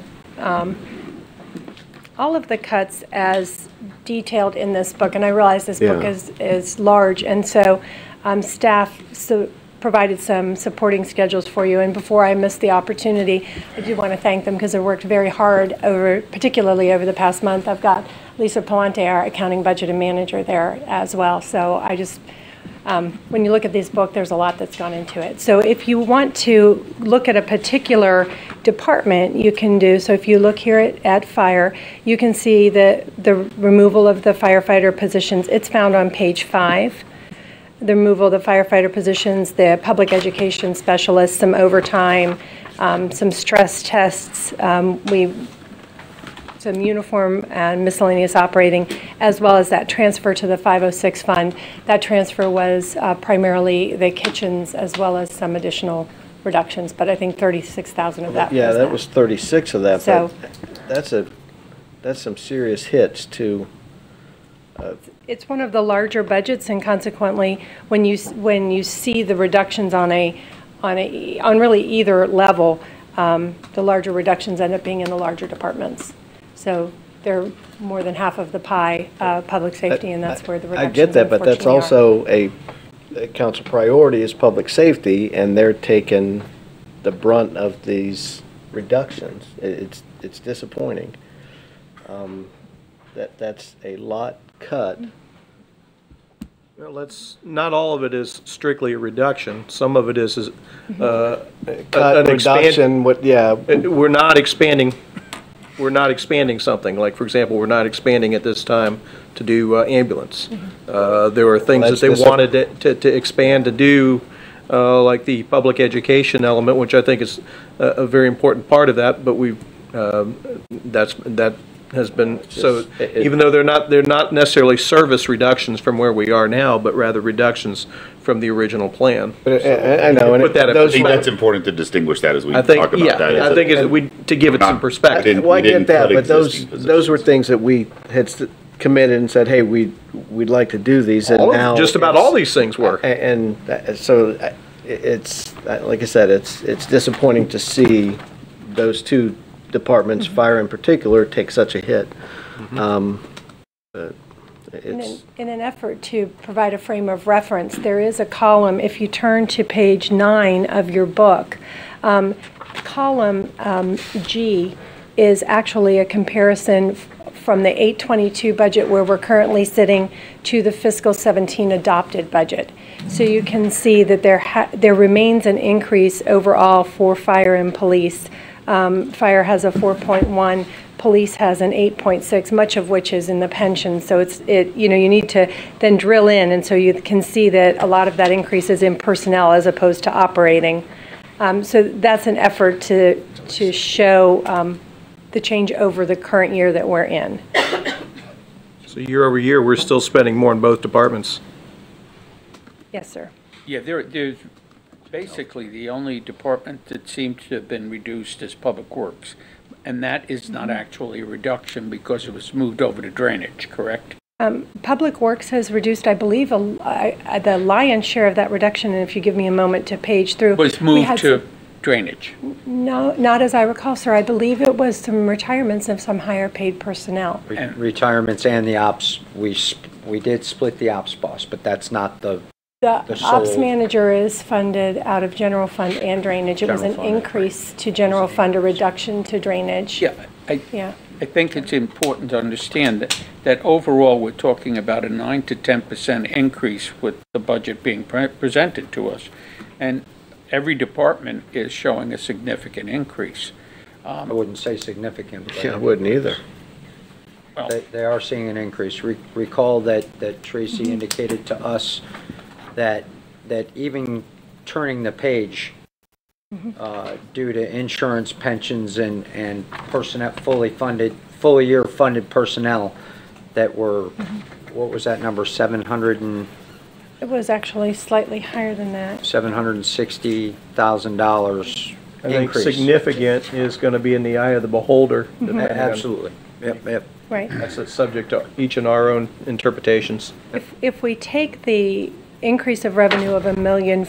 all of the cuts as detailed in this book, and I realize this book is large, and so staff provided some supporting schedules for you. And before I miss the opportunity, I do want to thank them because they worked very hard particularly over the past month. I've got Lisa Palante, our accounting budget and manager, there as well. So I just, when you look at this book, there's a lot that's gone into it. So if you want to look at a particular department, you can do. So if you look here at fire, you can see the removal of the firefighter positions. It's found on page 5. The removal of the firefighter positions, the public education specialists, some overtime, some stress tests, some uniform and miscellaneous operating, as well as that transfer to the 506 fund. That transfer was primarily the kitchens as well as some additional reductions, but I think 36,000 of that. Yeah, that was 36 of that. So that's some serious hits to. It's one of the larger budgets, and consequently, when you see the reductions on really either level, the larger reductions end up being in the larger departments. So they're more than half of the pie, public safety, and that's where the reductions. I get that, but that's also a council priority is public safety, and they're taking the brunt of these reductions. It's disappointing. That's a lot cut. Well, not all of it is strictly a reduction. Some of it is cut, reduction. We're not expanding. We're not expanding something. Like, for example, we're not expanding at this time to do ambulance. There were things that they wanted to expand to do, like the public education element, which I think is a very important part of that. But that has been even though they're not necessarily service reductions from where we are now, but rather reductions from the original plan. But I know, and I think that's important to distinguish that as we talk about that. I think to give it some perspective. Well, I get that, but those were things that we had committed and said, hey, we'd like to do these, and now just about all these things were. And so it's like I said, it's disappointing to see those two departments, fire in particular, take such a hit. In an effort to provide a frame of reference, there is a column, if you turn to page 9 of your book, column G is actually a comparison from the 822 budget where we're currently sitting to the fiscal 17 adopted budget. So you can see that there remains an increase overall for fire and police. Fire has a 4.1, police has an 8.6, much of which is in the pension. So you need to then drill in, and so you can see that a lot of that increase is in personnel as opposed to operating. So that's an effort to show the change over the current year that we're in. So year over year, we're still spending more in both departments. Yes, sir. Yeah, there's basically the only department that seems to have been reduced is Public Works. And that is not actually a reduction because it was moved over to drainage, correct? Public Works has reduced, I believe, the lion's share of that reduction, and if you give me a moment to page through. Was moved to drainage? No, not as I recall, sir. I believe it was some retirements of some higher paid personnel. Retirements and the ops, we did split the ops boss, but that's not the ops manager is funded out of general fund and drainage. It was an increase to general fund, a reduction to drainage. Yeah, I think it's important to understand that overall we're talking about a 9 to 10% increase with the budget being presented to us. And every department is showing a significant increase. I wouldn't say significant. But yeah, I wouldn't either. Well, they are seeing an increase. Recall that Tracy indicated to us that even turning the page due to insurance, pensions, and personnel, full year funded personnel that were, what was that number, 700 and? It was actually slightly higher than that. $760,000 I think significant is going to be in the eye of the beholder. Absolutely. Yep. Right. That's subject to each and our own interpretations. If we take the increase of revenue of $1.5 million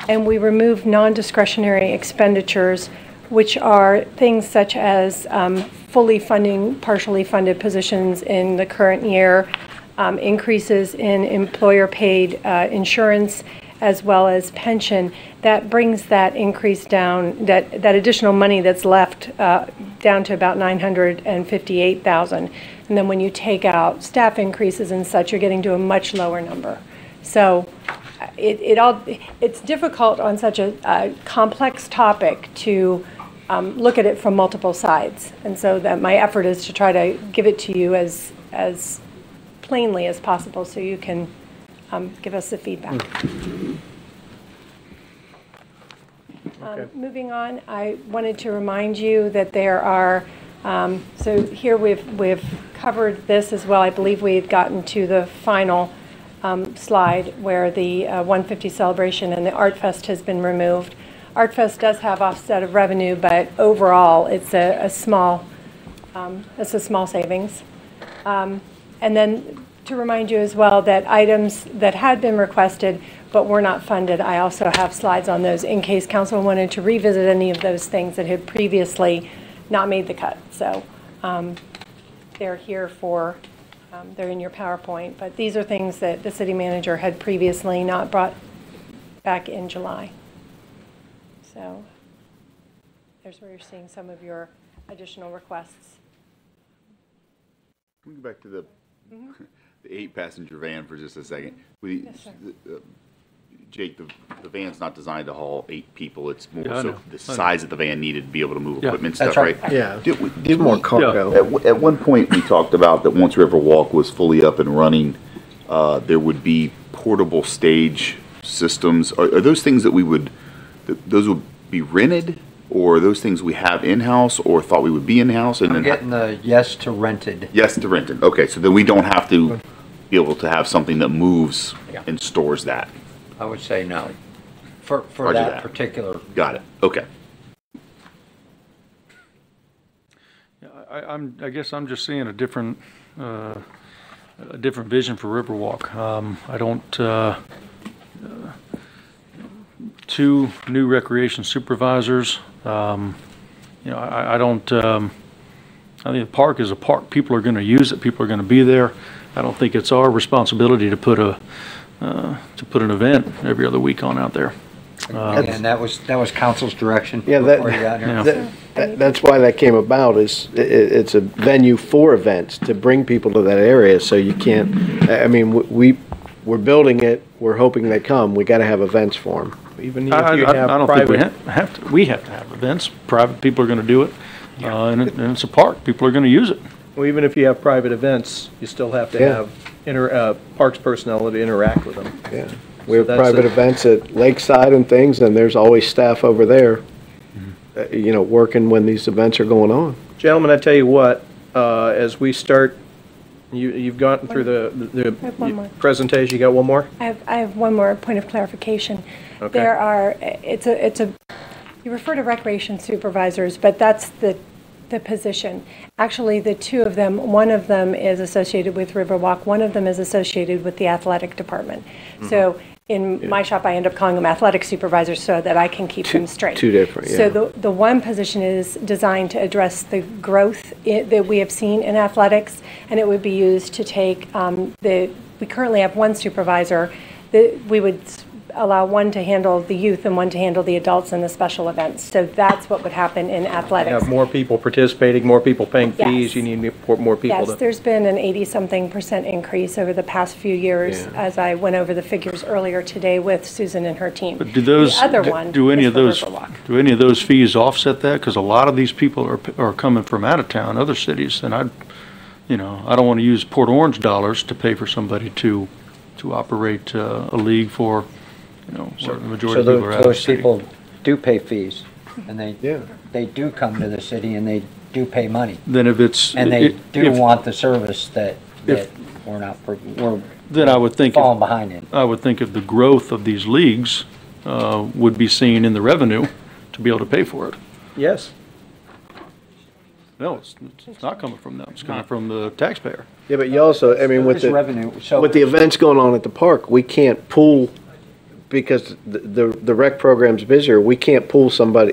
and we remove non-discretionary expenditures, which are things such as fully funding partially funded positions in the current year, increases in employer-paid insurance, as well as pension, that brings that increase down, that additional money that's left down to about $958,000. And then when you take out staff increases and such, you're getting to a much lower number. So it's difficult on such a complex topic to look at it from multiple sides. And so that my effort is to try to give it to you as plainly as possible so you can give us the feedback. Moving on, I wanted to remind you that there are, so here we've covered this as well. I believe we had gotten to the final slide where the 150 celebration and the Art Fest has been removed. Art Fest does have offset of revenue, but overall it's a small savings. And then to remind you as well that items that had been requested but were not funded, I also have slides on those in case council wanted to revisit any of those things that had previously not made the cut. So they're here for, they're in your PowerPoint, but these are things that the city manager had previously not brought back in July. So there's where you're seeing some of your additional requests. Can we go back to the 8-passenger van for just a second? Yes, sir. Jake, the van's not designed to haul 8 people. It's more Yeah, so the size that the van needed to be able to move equipment That's stuff, right? Yeah. Did more we- cargo. At one point, we talked about that once Riverwalk was fully up and running, there would be portable stage systems. Are those things that those would be rented, or are those things we have in-house or thought we would be in-house? And I'm getting the yes to rented. Yes to rented. Okay, so then we don't have to be able to have something that moves and stores that. I would say no. For Roger that that. particular. Got it. Okay. Yeah, I guess I'm just seeing a different vision for Riverwalk. I don't. 2 new recreation supervisors. I don't I think the park is a park. People are going to use it. People are going to be there. I don't think it's our responsibility to put an event every other week on out there. And that was council's direction. Yeah, before you got here. that's why that came about, is it's a venue for events, to bring people to that area, so you can't, I mean, we're building it, we're hoping they come, we gotta have events for them. Even if I you have don't private. think we have to have events. Private people are going to do it, and it's a park. People are going to use it. Well, even if you have private events, you still have to Yeah. have parks personnel to interact with them. Yeah. We have that's private it. events at Lakeside and things, and there's always staff over there, working when these events are going on. Gentlemen, I tell you what, as we start, you've gotten through the have one more. presentation. You got one more? I have one more point of clarification. Okay. There are, you refer to recreation supervisors, but that's the position. Actually, the two of them, one of them is associated with Riverwalk, one of them is associated with the athletic department. So in my shop, I end up calling them athletic supervisors so that I can keep them straight. Two different, yeah. So the one position is designed to address the growth that we have seen in athletics, and it would be used to take we currently have one supervisor. We would allow one to handle the youth and one to handle the adults and the special events. So that's what would happen in You athletics. have more people participating, more people paying fees. Yes. You need more people Yes, to. there's been an 80-something% increase over the past few years, Yeah. as I went over the figures earlier today with Susan and her team. But do The other one any is of for those Riverwalk. do any of those fees offset that? Because a lot of these people are coming from out of town, other cities, and I don't want to use Port Orange dollars to pay for somebody to operate a league for. So the majority So of people are out of the those city. people do pay fees, and Yeah. they do come to the city, and they do pay money. Then if it's And they do if- want the service that we're then I would think falling behind in. I would think if the growth of these leagues would be seen in the revenue to be able to pay for it. Yes. No, it's not coming from them. It's coming from the taxpayer. Yeah, but you also, I mean, with There's the revenue, so. with the events going on at the park, we can't pool, because the rec program's busier, we can't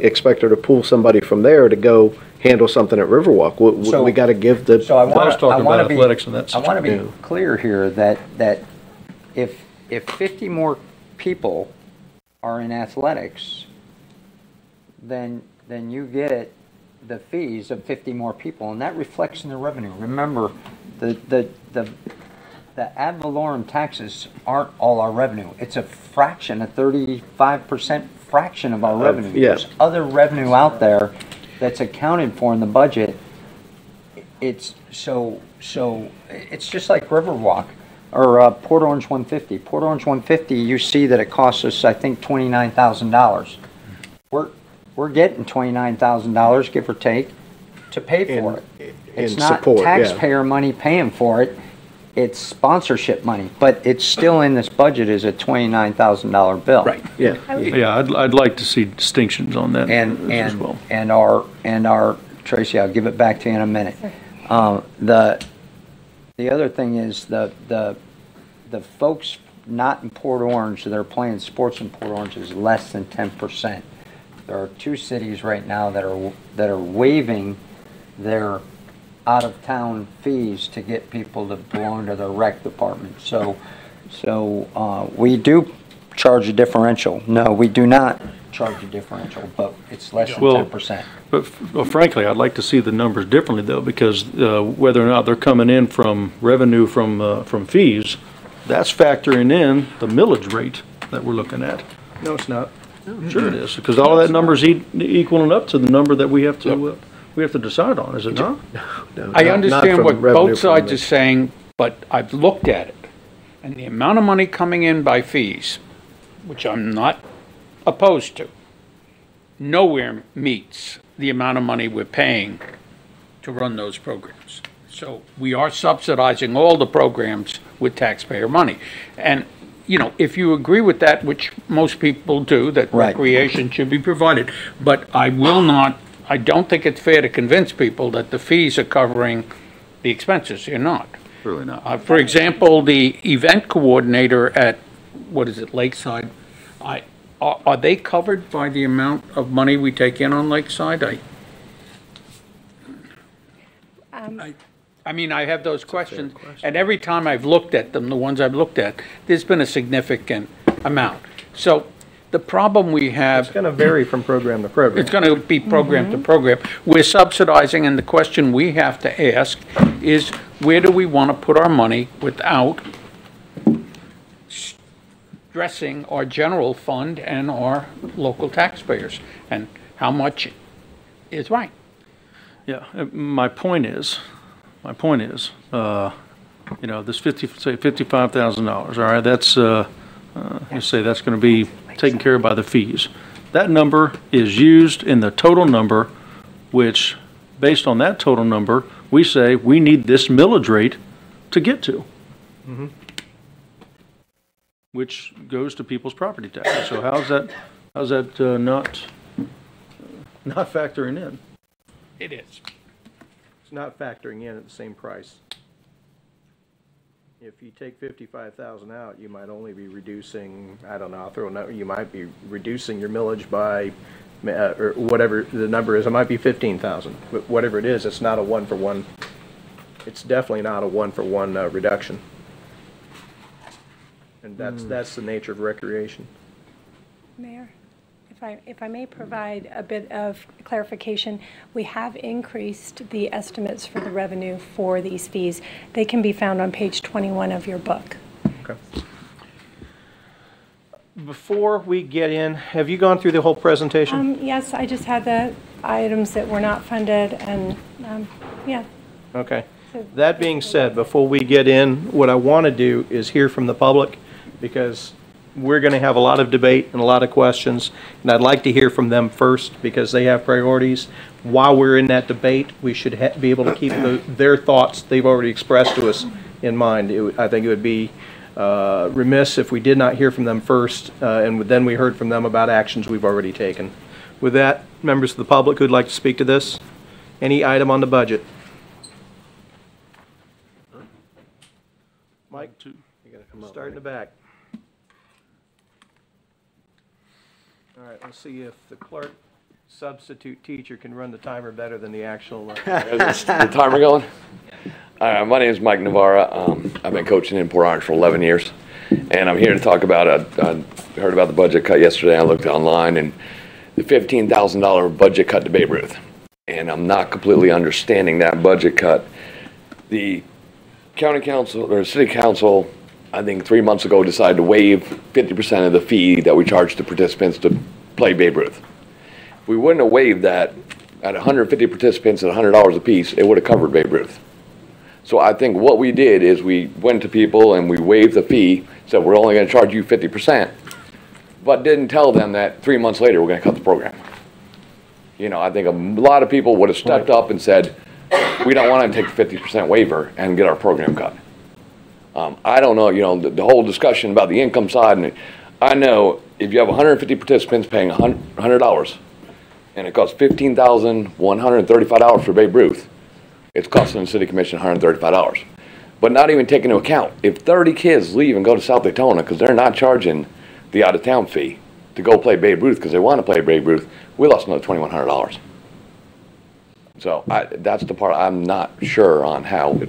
expect her to pull somebody from there to go handle something at Riverwalk. So- We got to give the. So I was want talking about to athletics in that I want to be situation. clear here that if 50 more people are in athletics, then you get the fees of 50 more people, and that reflects in the revenue. Remember, the ad valorem taxes aren't all our revenue. It's a fraction, a 35% fraction of our revenue. yeah. There's other revenue out there that's accounted for in the budget. It's so it's just like Riverwalk or Port Orange 150. Port Orange 150, you see that it costs us, I think, $29,000. We're getting $29,000, give or take, to pay for it. It's in not support, yeah. taxpayer money paying for it. It's sponsorship money, but it's still in this budget as a $29,000 bill. Right. Yeah. Yeah, I'd like to see distinctions on that as well. And our Tracy, I'll give it back to you in a minute. The other thing is the folks not in Port Orange that are playing sports in Port Orange is less than 10%. There are two cities right now that are waiving their out-of-town fees to get people to belong to the rec department. So we do charge a differential. No, we do not charge a differential, but it's less than 10%. But frankly, I'd like to see the numbers differently though, because whether or not they're coming in from revenue from fees, that's factoring in the millage rate that we're looking at. No, it's not. Sure it is, because all of that number's equaling up to the number that we have to decide on, is it not? No, I not understand from what revenue both from sides the- are saying, but I've looked at it. And the amount of money coming in by fees, which I'm not opposed to, nowhere meets the amount of money we're paying to run those programs. So we are subsidizing all the programs with taxpayer money. And, if you agree with that, which most people do, that Right. recreation should be provided, but I don't think it's fair to convince people that the fees are covering the expenses. You're not. Really not. For example, the event coordinator at, Lakeside, are they covered by the amount of money we take in on Lakeside? I mean, I have those questions, and every time I've looked at them, the ones I've looked at, there's been a significant amount. So the problem we have. It's going to vary from program to program. It's going to be program to program. We're subsidizing, and the question we have to ask is, where do we want to put our money without stressing our general fund and our local taxpayers? And how much is right? Yeah, my point is, you know, this say $55,000, all right, that's, you say that's going to be taken care of by the fees. That number is used in the total number, which, based on that total number, we say we need this millage rate to get to. Mm-hmm. Which goes to people's property taxes. So how's that not factoring in? It is. It's not factoring in at the same price. If you take 55,000 out, you might only be reducing, I don't know, I'll throw a number, you might be reducing your millage by, or whatever the number is, it might be 15,000, but whatever it is, it's not a one-for-one, it's definitely not a one-for-one reduction. And that's the nature of recreation. Mayor, if I may provide a bit of clarification, we have increased the estimates for the revenue for these fees. They can be found on page 21 of your book. Okay. Before we get in, have you gone through the whole presentation? Yes, I just had the items that were not funded, and yeah. Okay. That being said, before we get in, what I want to do is hear from the public, because we're going to have a lot of debate and a lot of questions, and I'd like to hear from them first because they have priorities. While we're in that debate, we should be able to keep their thoughts they've already expressed to us in mind. I think it would be remiss if we did not hear from them first, and then we heard from them about actions we've already taken. With that, members of the public who'd like to speak to this, any item on the budget? Mike, start in the back. All right, let's see if the clerk substitute teacher can run the timer better than the actual. Is the timer going? My name is Mike Navarra. I've been coaching in Port Orange for 11 years, and I'm here to talk about. I heard about the budget cut yesterday. I looked online and the $15,000 budget cut to Babe Ruth, and I'm not completely understanding that budget cut. The county council or city council, I think 3 months ago, decided to waive 50% of the fee that we charge to participants to play Babe Ruth. If we wouldn't have waived that at 150 participants at $100 a piece, it would have covered Babe Ruth. So I think what we did is we went to people and we waived the fee, said we're only going to charge you 50%, but didn't tell them that 3 months later we're going to cut the program. You know, I think a lot of people would have stepped up and said, we don't want to take the 50% waiver and get our program cut. I don't know, you know, the whole discussion about the income side, and I know if you have 150 participants paying $100 and it costs $15,135 for Babe Ruth, it's costing the city commission $135. But not even taking into account, if 30 kids leave and go to South Daytona because they're not charging the out-of-town fee to go play Babe Ruth because they want to play Babe Ruth, we lost another $2,100. So that's the part I'm not sure on how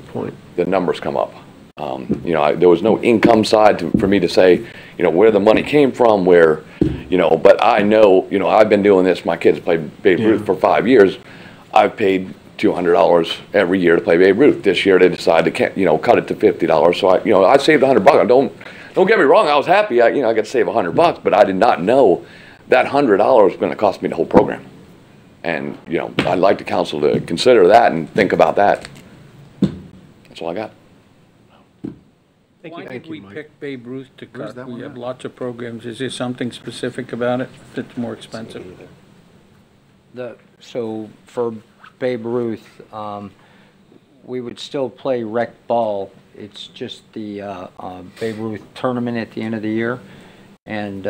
the numbers come up. You know, there was no income side for me to say, you know, where the money came from, where, you know, but I know, you know, I've been doing this. My kids played Babe Ruth for 5 years. I've paid $200 every year to play Babe Ruth. This year they decided to, you know, cut it to $50. So I saved $100. Don't get me wrong. I was happy. I got to save $100, but I did not know that $100 was going to cost me the whole program. And, you know, I'd like the council to consider that and think about that. That's all I got. Why did we pick Babe Ruth to cut? We have lots of programs. Is there something specific about it that's more expensive? So for Babe Ruth, we would still play rec ball. It's just the Babe Ruth tournament at the end of the year. And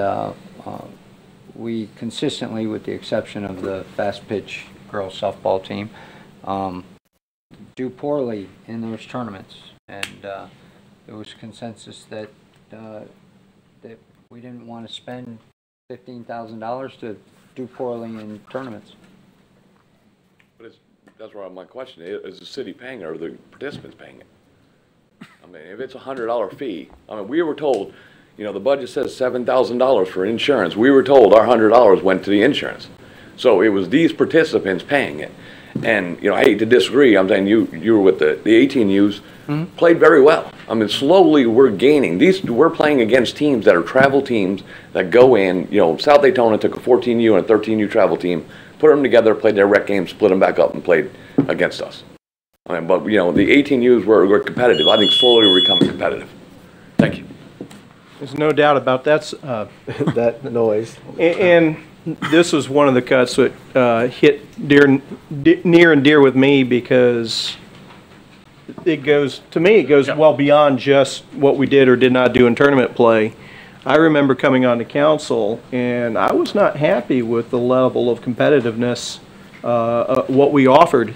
we consistently, with the exception of the fast pitch girls softball team, do poorly in those tournaments. And there was consensus that that we didn't want to spend $15,000 to do poorly in tournaments. But That's why my question is the city paying it or the participants paying it? I mean, if it's a $100 fee, I mean, we were told, the budget says $7,000 for insurance. We were told our $100 went to the insurance. So it was these participants paying it. And, I hate to disagree. I'm saying you were with the 18Us, played very well. I mean, slowly we're gaining. We're playing against teams that are travel teams that go in. South Daytona took a 14U and a 13U travel team, put them together, played their rec games, split them back up, and played against us. I mean, but, the 18Us were competitive. I think slowly we're becoming competitive. Thank you. There's no doubt about that. That noise. And this was one of the cuts that hit near and dear with me because it goes well beyond just what we did or did not do in tournament play. I remember coming on to council, and I was not happy with the level of competitiveness, what we offered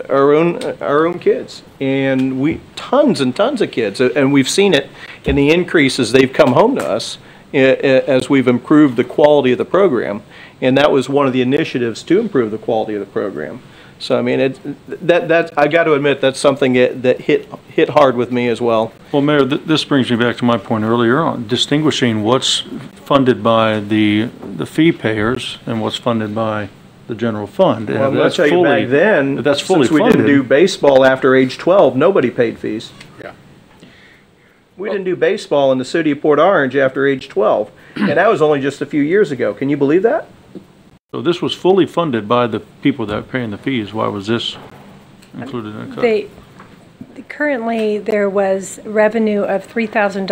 our own kids, and tons and tons of kids, and we've seen it in the increases they've come home to us as we've improved the quality of the program, and that was one of the initiatives to improve the quality of the program. So I mean, I got to admit that's something that hit hard with me as well. Well, Mayor, this brings me back to my point earlier on, distinguishing what's funded by the fee payers and what's funded by the general fund. Well, I'm going to tell you back then, that's fully since we funded. didn't do baseball after age 12, nobody paid fees. Yeah. We didn't do baseball in the city of Port Orange after age 12, and that was only just a few years ago. Can you believe that? So this was fully funded by the people that are paying the fees. Why was this included in a cut? Currently, there was revenue of $3,000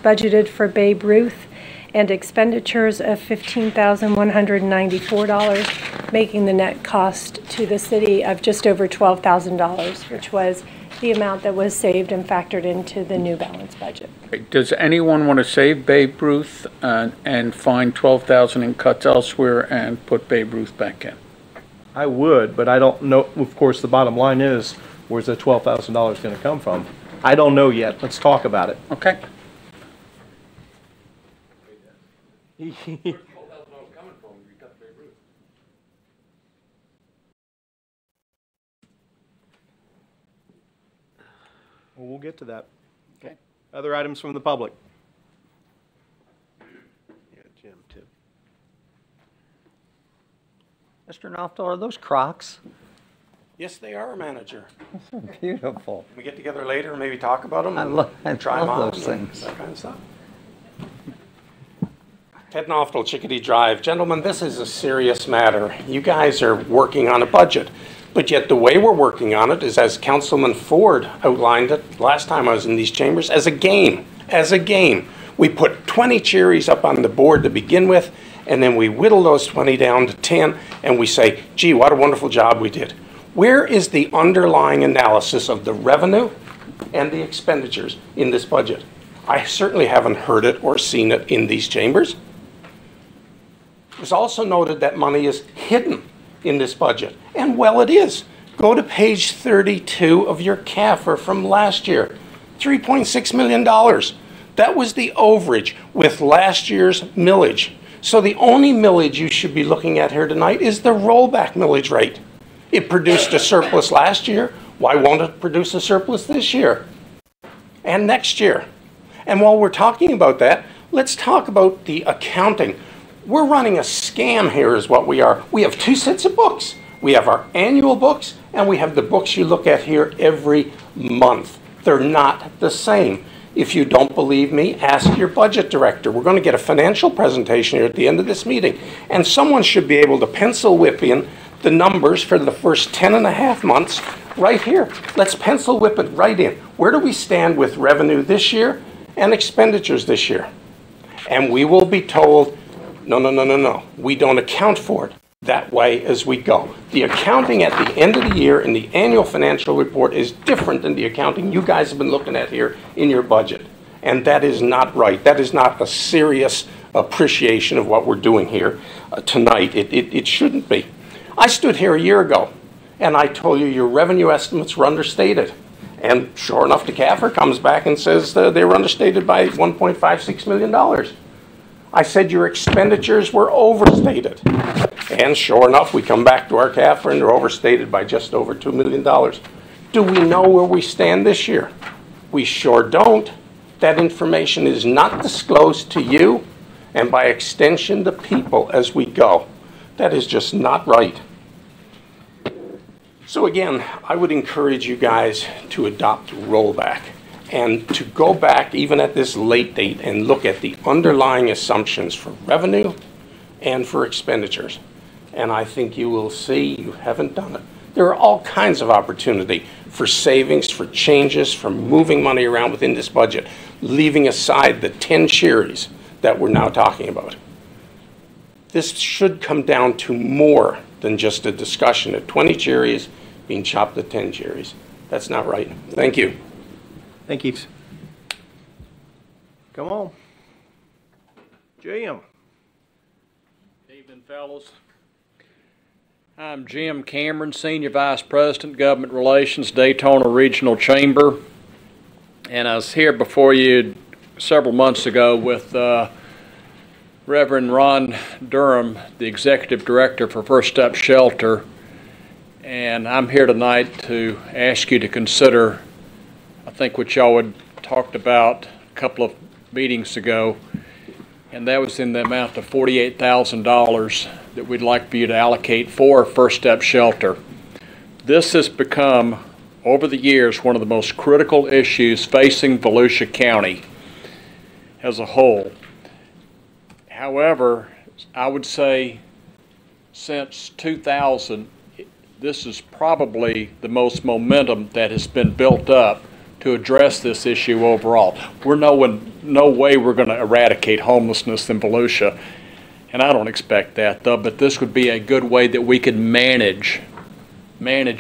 budgeted for Babe Ruth and expenditures of $15,194, making the net cost to the city of just over $12,000, which was the amount that was saved and factored into the new balance budget. Does anyone want to save Babe Ruth and find $12,000 in cuts elsewhere and put Babe Ruth back in? I would, but I don't know. Of course, the bottom line is, where's the $12,000 going to come from? I don't know yet. Let's talk about it. Okay. Well, we'll get to that. Okay. Other items from the public? Yeah, Jim, too. Mr. Naftal, are those Crocs? Yes, they are, Manager. Beautiful. We get together later and maybe talk about them. I love those and things. that kind of stuff. Ted Naftal, Chickadee Drive. Gentlemen, this is a serious matter. You guys are working on a budget, but yet the way we're working on it is, as Councilman Ford outlined it last time I was in these chambers, as a game. As a game. We put 20 cherries up on the board to begin with, and then we whittle those 20 down to 10, and we say, gee, what a wonderful job we did. Where is the underlying analysis of the revenue and the expenditures in this budget? I certainly haven't heard it or seen it in these chambers. It was also noted that money is hidden in this budget, and well, it is. Go to page 32 of your CAFR from last year, $3.6 million. That was the overage with last year's millage. So the only millage you should be looking at here tonight is the rollback millage rate. It produced a surplus last year. Why won't it produce a surplus this year and next year? And while we're talking about that, let's talk about the accounting. We're running a scam here is what we are. We have two sets of books. We have our annual books, and we have the books you look at here every month. They're not the same. If you don't believe me, ask your budget director. We're going to get a financial presentation here at the end of this meeting, and someone should be able to pencil whip in the numbers for the first 10 and a half months right here. Let's pencil whip it right in. Where do we stand with revenue this year and expenditures this year? And we will be told, no. We don't account for it that way as we go. The accounting at the end of the year in the annual financial report is different than the accounting you guys have been looking at here in your budget. And that is not right. That is not a serious appreciation of what we're doing here tonight. It shouldn't be. I stood here a year ago and I told you your revenue estimates were understated. And sure enough, the CAFR comes back and says they were understated by $1.56 million. I said your expenditures were overstated. And sure enough, we come back to our CAFR and they're overstated by just over $2 million. Do we know where we stand this year? We sure don't. That information is not disclosed to you and by extension to people as we go. That is just not right. So again, I would encourage you guys to adopt rollback and to go back even at this late date and look at the underlying assumptions for revenue and for expenditures. And I think you will see you haven't done it. There are all kinds of opportunity for savings, for changes, for moving money around within this budget, leaving aside the 10 cherries that we're now talking about. This should come down to more than just a discussion of 20 cherries being chopped to 10 cherries. That's not right. Thank you. Thank you. Come on. Jim. Evening, fellows. I'm Jim Cameron, Senior Vice President, Government Relations, Daytona Regional Chamber. And I was here before you several months ago with Reverend Ron Durham, the Executive Director for First Step Shelter. And I'm here tonight to ask you to consider, I think, what y'all had talked about a couple of meetings ago, and that was in the amount of $48,000 that we'd like for you to allocate for First Step Shelter. This has become, over the years, one of the most critical issues facing Volusia County as a whole. However, I would say since 2000, this is probably the most momentum that has been built up to address this issue overall. We're no way we're going to eradicate homelessness in Volusia, and I don't expect that though, but this would be a good way that we could manage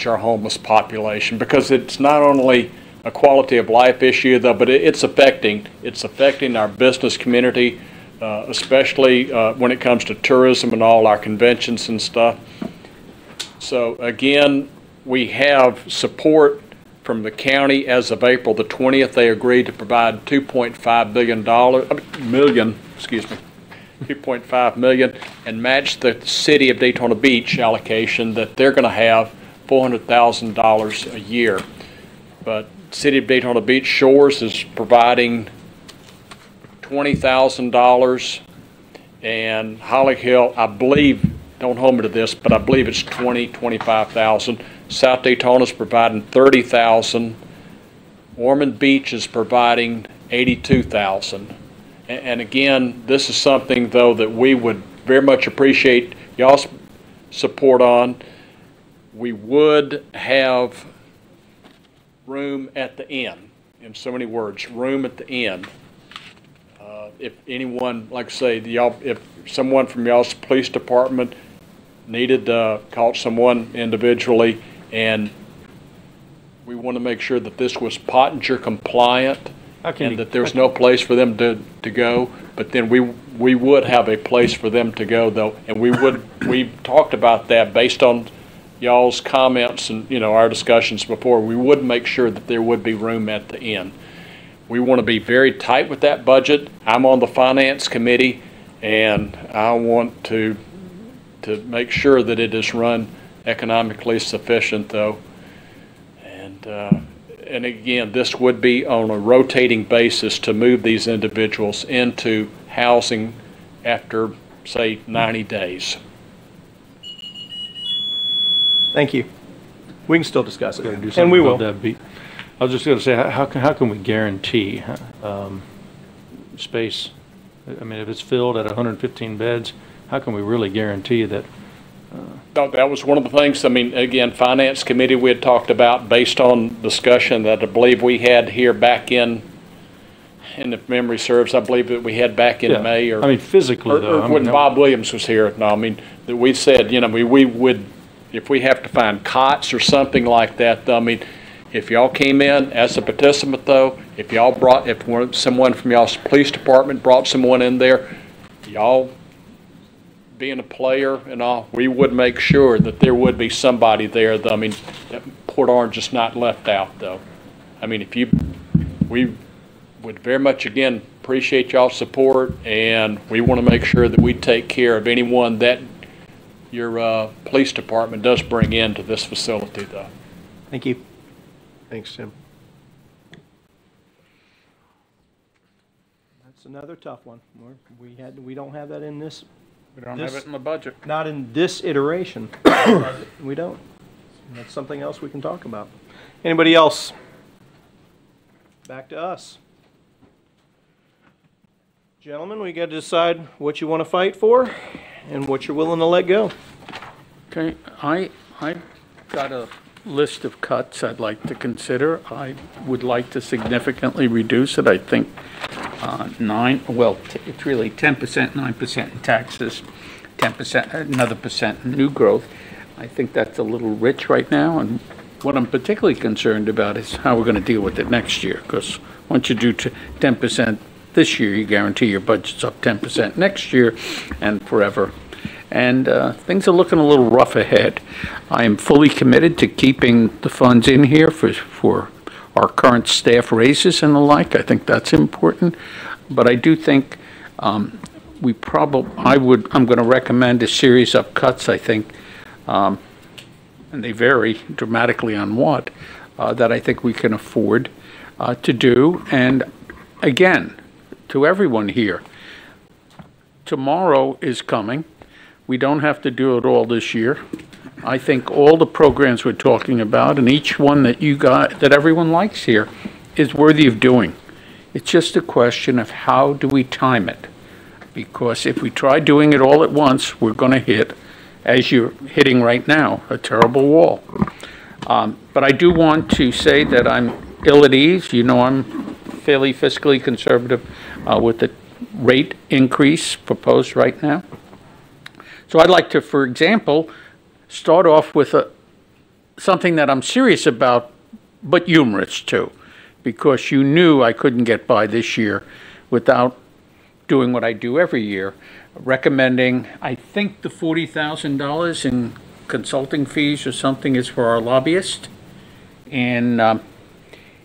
our homeless population, because it's not only a quality of life issue though, but it's affecting our business community, especially when it comes to tourism and all our conventions and stuff. So again, we have support from the county. As of April the 20th, they agreed to provide $2.5 million and match the city of Daytona Beach allocation that they're going to have $400,000 a year. But city of Daytona Beach Shores is providing $20,000, and Holly Hill, I believe, don't hold me to this, but I believe it's $25,000. South Daytona is providing $30,000. Ormond Beach is providing $82,000. And again, this is something though that we would very much appreciate y'all's support on. We would have room at the end, in so many words, room at the end. If anyone, like I say, if someone from y'all's police department needed to call someone individually, and we want to make sure that this was Pottinger compliant and that there's no place for them to go, but then we would have a place for them to go though, and we talked about that based on y'all's comments and our discussions before. We would make sure that there would be room at the end. We want to be very tight with that budget. I'm on the finance committee, and I want to make sure that it is run economically sufficient though. And again, this would be on a rotating basis to move these individuals into housing after, say, 90 days. Thank you. We can still discuss it, and we will. I was just going to say, how can we guarantee space? I mean, if it's filled at 115 beds, how can we really guarantee that? That was one of the things. I mean, again, Finance Committee we had talked about based on discussion that I believe we had here back in if memory serves, I believe that we had back in May. Or I mean, physically, though. When Bob Williams was here. No, I mean, that we said, we would, if we have to find cots or something like that, though, I mean, if y'all came in as a participant, though, if someone from y'all's police department brought someone in there, y'all being a player and all, we would make sure that there would be somebody there, though. I mean, that Port Orange is not left out, though. I mean, we would very much, again, appreciate y'all's support, and we want to make sure that we take care of anyone that your police department does bring into this facility, though. Thank you. Thanks, Tim. That's another tough one. We don't have that in this. We don't have it in the budget. Not in this iteration. We don't. That's something else we can talk about. Anybody else? Back to us. Gentlemen, we got to decide what you want to fight for and what you're willing to let go. Okay, I got a list of cuts I'd like to consider. I would like to significantly reduce it. I think it's really 10%, 9% in taxes, 10%, another percent in new growth. I think that's a little rich right now, and what I'm particularly concerned about is how we're going to deal with it next year, because once you do 10% this year, you guarantee your budget's up 10% next year and forever. And things are looking a little rough ahead. I am fully committed to keeping the funds in here for our current staff raises and the like. I think that's important. But I do think I'm going to recommend a series of cuts, I think, and they vary dramatically on what, that I think we can afford to do. And again, to everyone here, tomorrow is coming. We don't have to do it all this year. I think all the programs we're talking about, and each one that that everyone likes here, is worthy of doing. It's just a question of how do we time it? Because if we try doing it all at once, we're going to hit, as you're hitting right now, a terrible wall. But I do want to say that I'm ill at ease. You know, I'm fairly fiscally conservative with the rate increase proposed right now. So I'd like to, for example, start off with something that I'm serious about, but humorous too, because you knew I couldn't get by this year without doing what I do every year, recommending, I think the $40,000 in consulting fees or something is for our lobbyist. In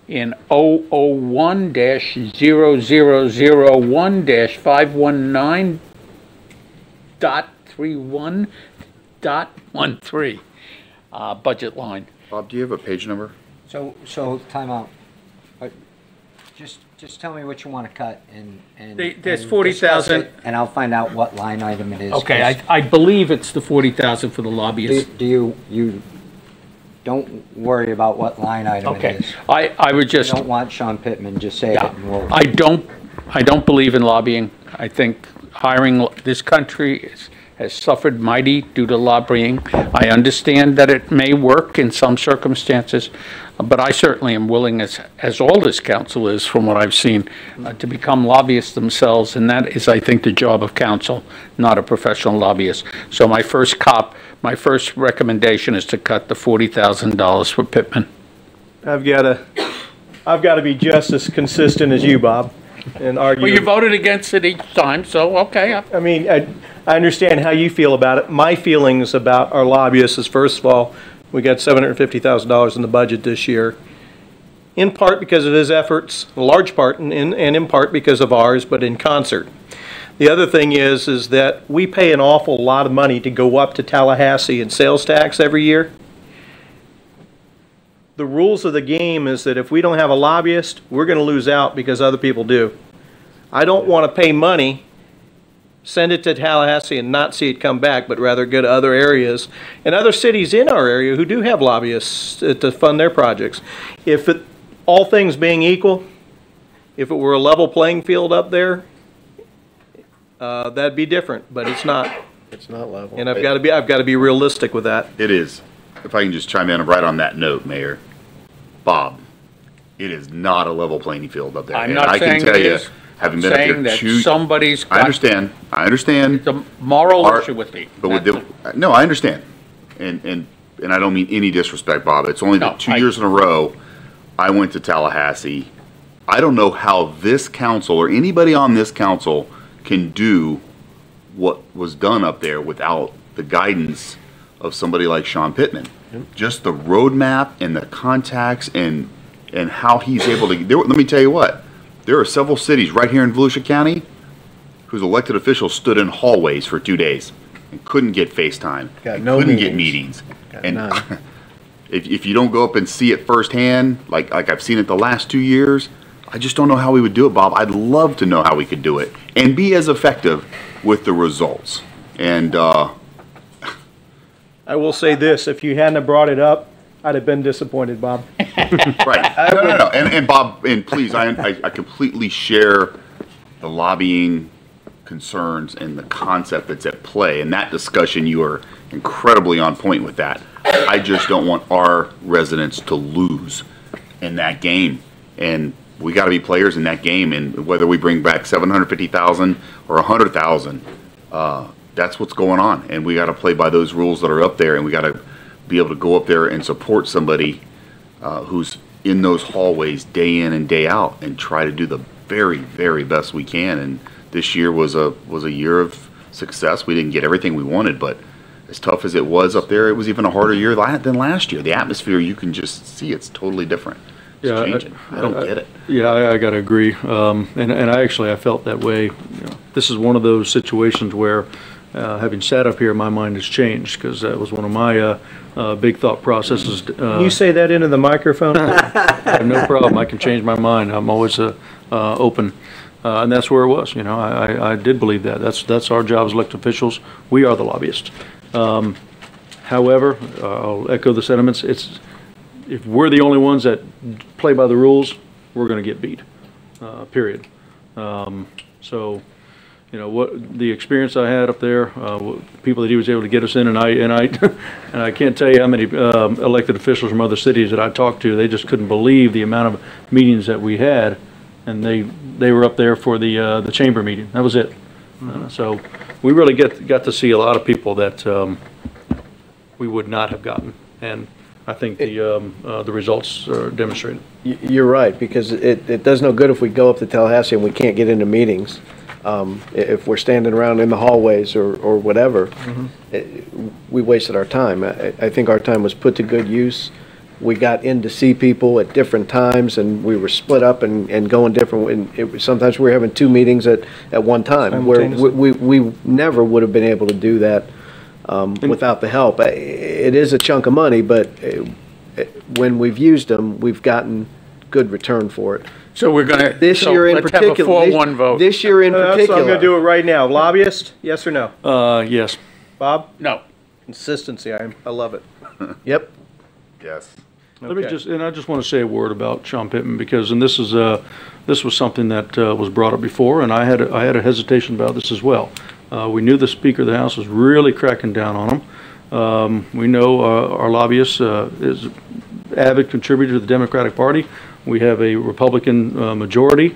001-0001-519.31.13 budget line. Bob, do you have a page number? So time out. Just tell me what you want to cut and there's 40,000, and I'll find out what line item it is. Okay, I believe it's the 40,000 for the lobbyist. Do you don't worry about what line item it is. I would just. You don't want Sean Pittman, just say it and we'll. I don't believe in lobbying. I think hiring, this country has suffered mighty due to lobbying. I understand that it may work in some circumstances, but I certainly am willing, as all this council is, from what I've seen, to become lobbyists themselves, and that is, I think, the job of council, not a professional lobbyist. So my first recommendation is to cut the $40,000 for Pittman. I've got to be just as consistent as you, Bob, and argue. Well, you voted against it each time, so okay. I mean, I understand how you feel about it. My feelings about our lobbyists is, first of all, we got $750,000 in the budget this year, in part because of his efforts, a large part, and in part because of ours, but in concert. The other thing is that we pay an awful lot of money to go up to Tallahassee in sales tax every year. The rules of the game is that if we don't have a lobbyist, we're going to lose out because other people do. I don't want to pay money, send it to Tallahassee and not see it come back, but rather go to other areas and other cities in our area who do have lobbyists to fund their projects. If all things being equal, if it were a level playing field up there, that'd be different, but it's not. It's not level. And I've got to be realistic with that. It is. If I can just chime in right on that note, Mayor, Bob, it is not a level playing field up there. I'm not saying it is. Having been up there somebody's got. I understand. It's a moral issue with me. But no, I understand, and I don't mean any disrespect, Bob. It's only the 2 years in a row I went to Tallahassee. I don't know how this council or anybody on this council can do what was done up there without the guidance of somebody like Sean Pittman. Yep. Just the roadmap and the contacts and how he's able to. Let me tell you what. There are several cities right here in Volusia County whose elected officials stood in hallways for 2 days and couldn't get FaceTime, Got and no couldn't get meetings. meetings. Got And none. if you don't go up and see it firsthand, like I've seen it the last 2 years, I just don't know how we would do it, Bob. I'd love to know how we could do it and be as effective with the results. And I will say this, if you hadn't have brought it up, I'd have been disappointed, Bob. right, no. And Bob, and please, I completely share the lobbying concerns and the concept that's at play. In that discussion, you are incredibly on point with that. I just don't want our residents to lose in that game. And we got to be players in that game. And whether we bring back 750,000 or 100,000, that's what's going on. And we got to play by those rules that are up there. And we got to be able to go up there and support somebody who's in those hallways day in and day out and try to do the very, very best we can. And this year was a year of success. We didn't get everything we wanted, but as tough as it was up there, it was even a harder year than last year. The atmosphere, you can just see it's totally different. It's changing. I don't get it. Yeah, I got to agree. And I felt that way. This is one of those situations where, having sat up here, my mind has changed, because that was one of my big thought processes. Can you say that into the microphone? No problem. I can change my mind. I'm always open. And that's where it was. I did believe that. That's our job as elected officials. We are the lobbyists. However, I'll echo the sentiments. If we're the only ones that play by the rules, we're going to get beat. Period. So, what the experience I had up there, people that he was able to get us in, and I can't tell you how many elected officials from other cities that I talked to. They just couldn't believe the amount of meetings that we had, and they were up there for the chamber meeting. That was it. So we really got to see a lot of people that we would not have gotten, and I think the results are demonstrated. You're right, because it does no good if we go up to Tallahassee and we can't get into meetings. If we're standing around in the hallways or whatever, we wasted our time. I think our time was put to good use. We got in to see people at different times, and we were split up and going different. Sometimes we were having two meetings at one time, where we never would have been able to do that without the help. It is a chunk of money, but when we've used them, we've gotten good return for it. So we're going to, this year in particular, have a 4-1 vote. This year in particular. So I'm going to do it right now. Lobbyist, yes or no? Yes. Bob? No. Consistency, I love it. Yep. Yes. Let me I just want to say a word about Sean Pittman, because, this was something that was brought up before, and I had a hesitation about this as well. We knew the Speaker of the House was really cracking down on him. We know our lobbyist is an avid contributor to the Democratic Party. We have a Republican majority,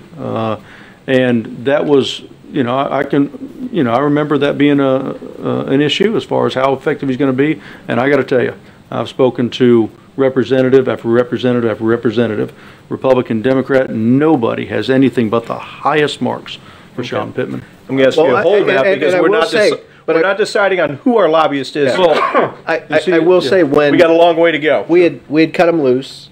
and that was, I remember that being an issue as far as how effective he's going to be. And I got to tell you, I've spoken to representative after representative after representative, Republican, Democrat. Nobody has anything but the highest marks for Sean Pittman. I'm going to ask you a whole map, because we're not deciding on who our lobbyist is. Yeah. I will say, when we got a long way to go. We had cut him loose,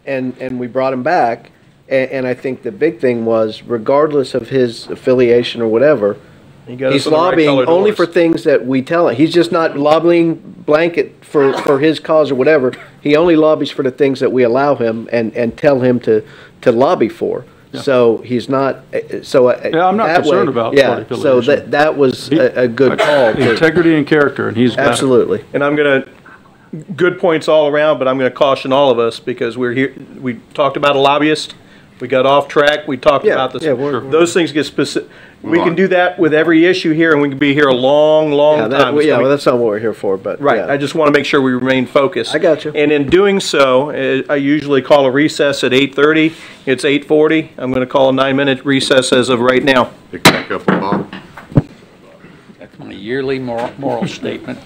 and we brought him back, and I think the big thing was, regardless of his affiliation or whatever, he's lobbying only for things that we tell him. He's just not lobbying blanket for his cause or whatever. He only lobbies for the things that we allow him and tell him to lobby for. Yeah. So he's not. So I'm not concerned about party affiliation. So that was a good call. Integrity and character, and he's got absolutely. And I'm going to. Good points all around, but I'm going to caution all of us, because we're here. We talked about a lobbyist. We got off track. We talked about this. Those things get specific. We can do that with every issue here, and we can be here a long time. Well, that's not what we're here for. But right. Yeah. I just want to make sure we remain focused. I got you. And in doing so, I usually call a recess at 8:30. It's 8:40. I'm going to call a 9-minute recess as of right now. Pick back up, Bob. That's my yearly moral statement.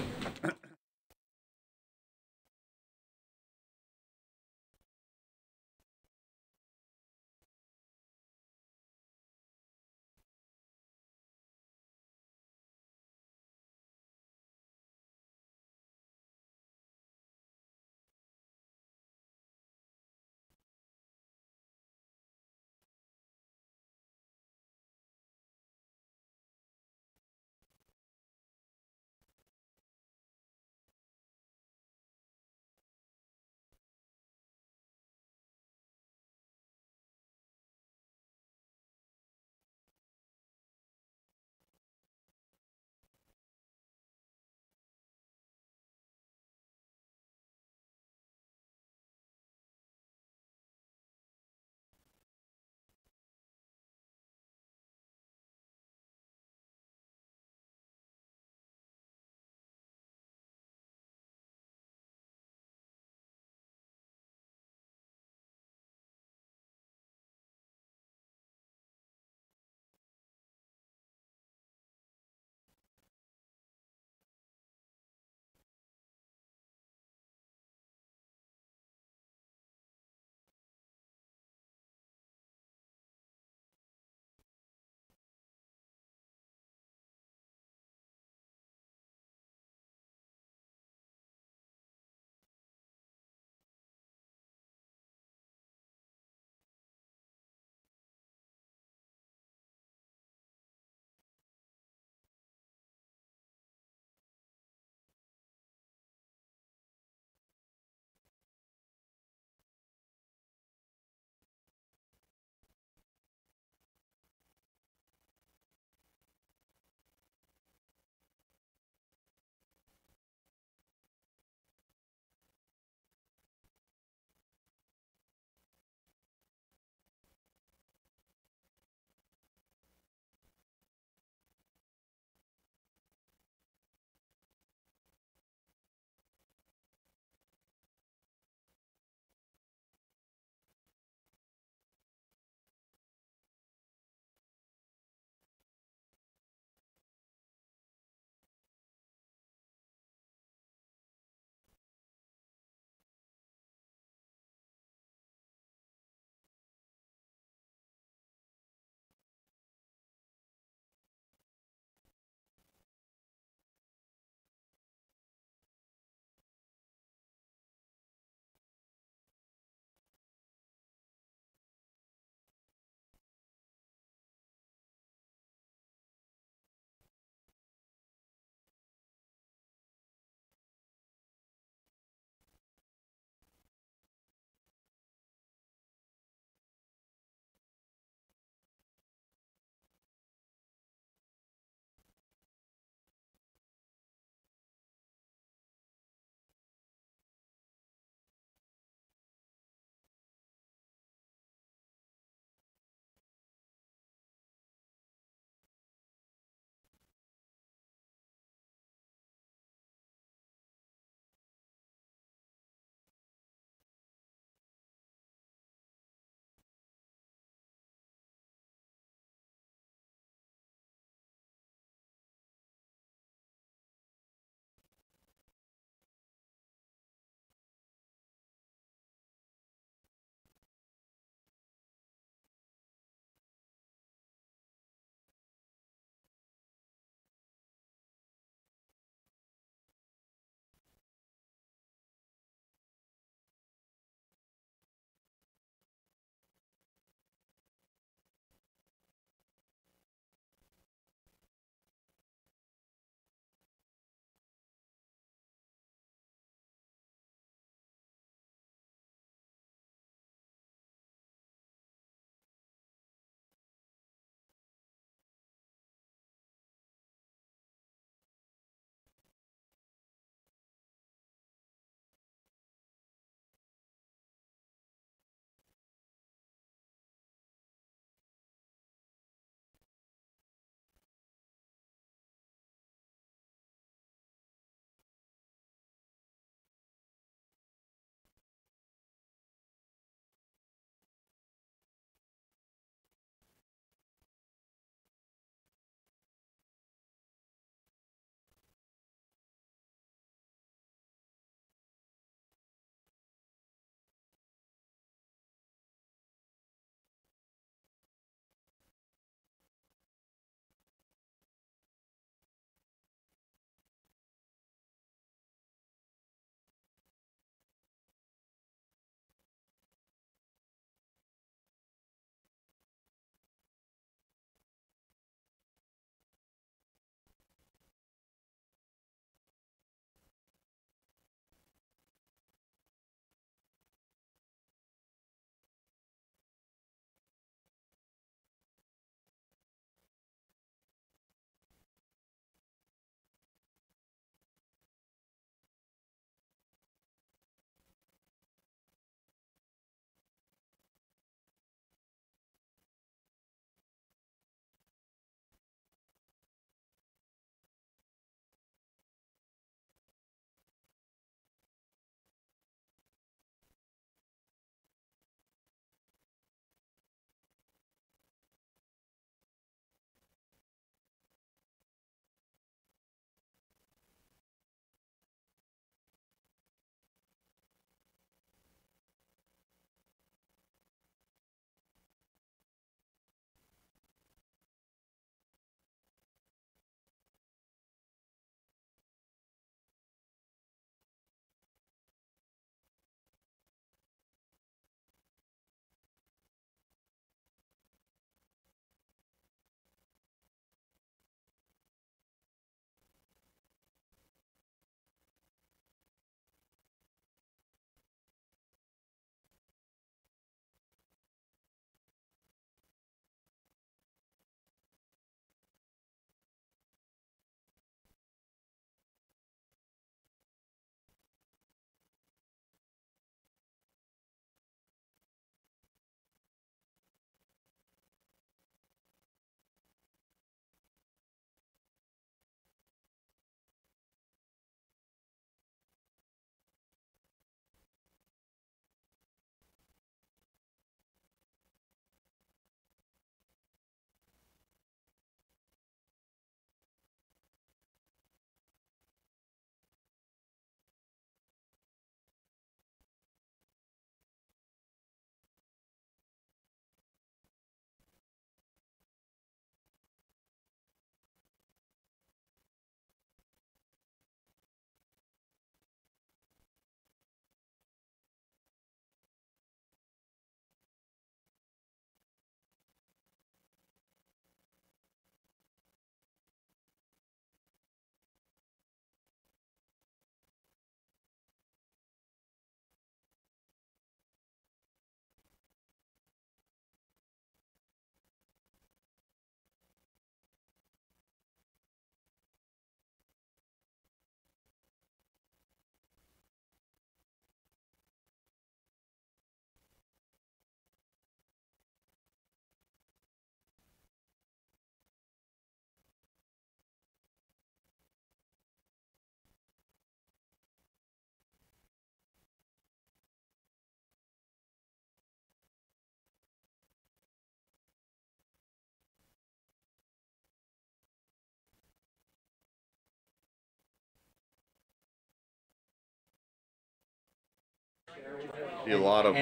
See a lot of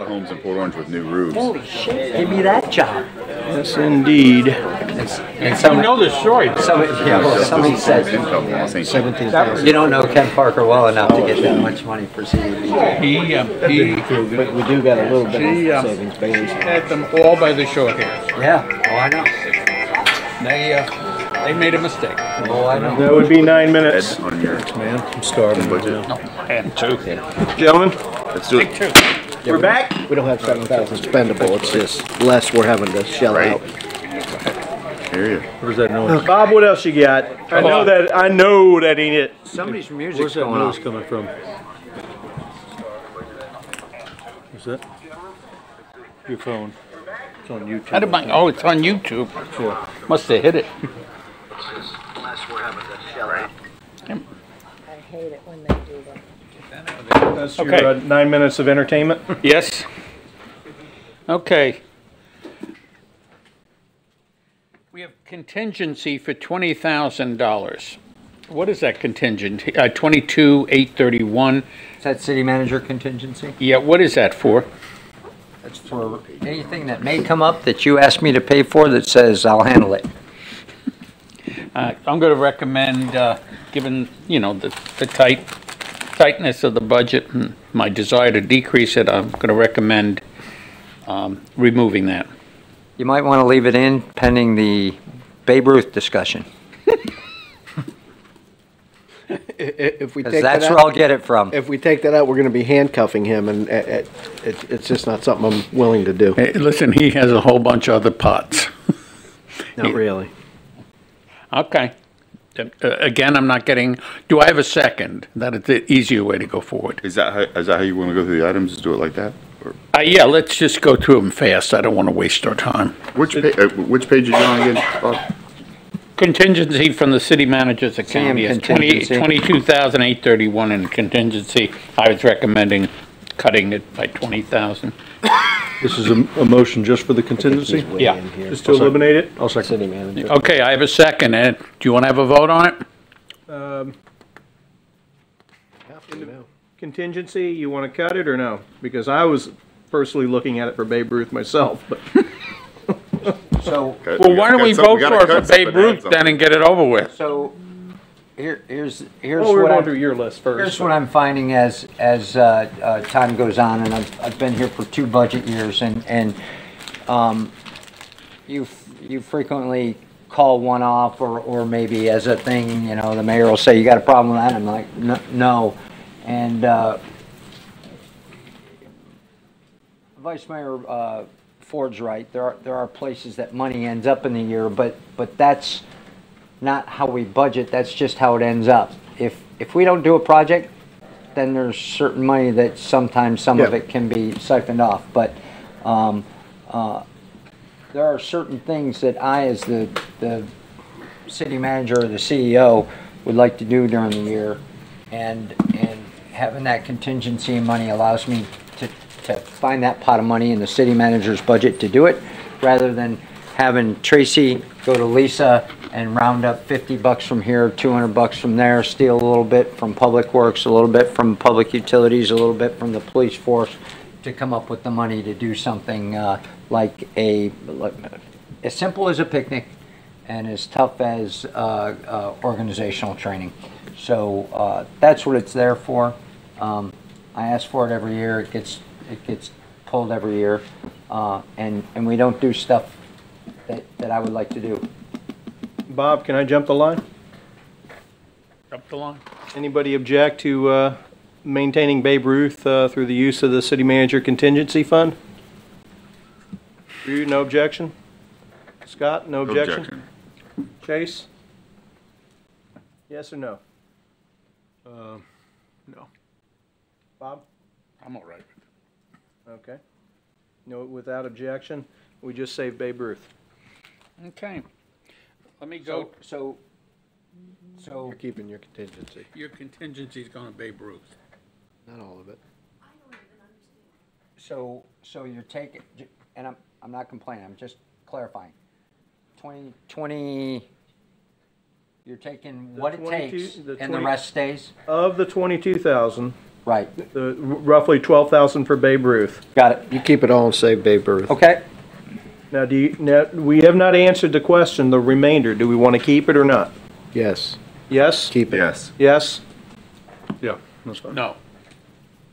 homes in Port Orange with new roofs. Holy shit, give me that job. Yes, indeed. And You know the story. Somebody said, you don't know Ken Parker well enough to get that much money for CDBG. We do got a little bit of savings. Bailey's Had them all by the short hairs. Yeah, oh, I know. They made a mistake. Oh, I know. That would be 9 minutes. On your Man, I'm starving. budget. And two. Gentlemen, Let's do it. we're back. We don't have 7,000 spendable, it's just less we're having to shell Right. out. Hear you. Where's that noise? Bob, what else you got? I know that ain't it. Somebody's music's Where's that going noise on. coming from? Is that? Your phone. It's on YouTube. How did my, oh, it's on YouTube. Must have hit it. I hate it when they do that. That's Okay. your 9 minutes of entertainment. Yes. Okay. We have contingency for $20,000. What is that contingency? 22,831. Is that city manager contingency? Yeah, what is that for? That's for anything that may come up that you ask me to pay for that says I'll handle it. I'm going to recommend, given, you know, the tightness of the budget and my desire to decrease it, I'm going to recommend removing that. You might want to leave it in pending the Babe Ruth discussion. If we 'Cause take that's that where out, I'll get it from. if we take that out, we're going to be handcuffing him, and it's just not something I'm willing to do. Hey, listen, he has a whole bunch of other pots. Not really. Okay. Again, I'm not getting, do I have a second? That is the easier way to go forward. Is that how you want to go through the items? Just do it like that? Or Yeah, let's just go through them fast. I don't want to waste our time. which page are you on again, Bob? Contingency from the city manager's account is contingency. 22,831 in contingency. I was recommending cutting it by 20,000. This is a motion just for the contingency? Way Yeah. in here. Just to eliminate it. I'll second. City manager. Okay, I have a second. Ed, do you want to have a vote on it? Contingency, you want to cut it or no? Because I was personally looking at it for Babe Ruth myself, but So, Well, why don't we vote for it for Babe Ruth then and get it over with? so here's well, we're what going I'm, through your list first. here's what I'm finding as time goes on, and I've been here for 2 budget years, and you frequently call one off, or maybe as a thing, you know, the mayor will say, you got a problem with that? I'm like, no. And Vice Mayor Ford's right. There are places that money ends up in the year, but that's not how we budget. That's just how it ends up. If we don't do a project, then there's certain money that sometimes some of it can be siphoned off. But there are certain things that I, as the city manager or the CEO, would like to do during the year, and having that contingency money allows me to find that pot of money in the city manager's budget to do it, rather than having Tracy go to Lisa and round up $50 from here, $200 from there, steal a little bit from Public Works, a little bit from Public Utilities, a little bit from the police force, to come up with the money to do something like as simple as a picnic and as tough as organizational training. So that's what it's there for. I ask for it every year. It gets pulled every year, and we don't do stuff that I would like to do. Bob, can I jump the line? Up the line. Anybody object to maintaining Babe Ruth through the use of the city manager contingency fund? You, no objection? Scott, no objection? Chase? Yes or no? No. Bob? I'm all right. Okay. No, without objection, we just save Babe Ruth. Okay. Let me go. So You're keeping your contingency. Your contingency's going to Babe Ruth. Not all of it. So you're taking, and I'm not complaining, I'm just clarifying. 20, you're taking what it takes, and the rest stays? Of the 22,000, Right. The roughly 12,000 for Babe Ruth. Got it. You keep it all and say Babe Ruth. Okay. Now, we have not answered the question, the remainder. Do we want to keep it or not? Yes. Yes? Keep it. Yes. Yes? Yeah, that's fine. No.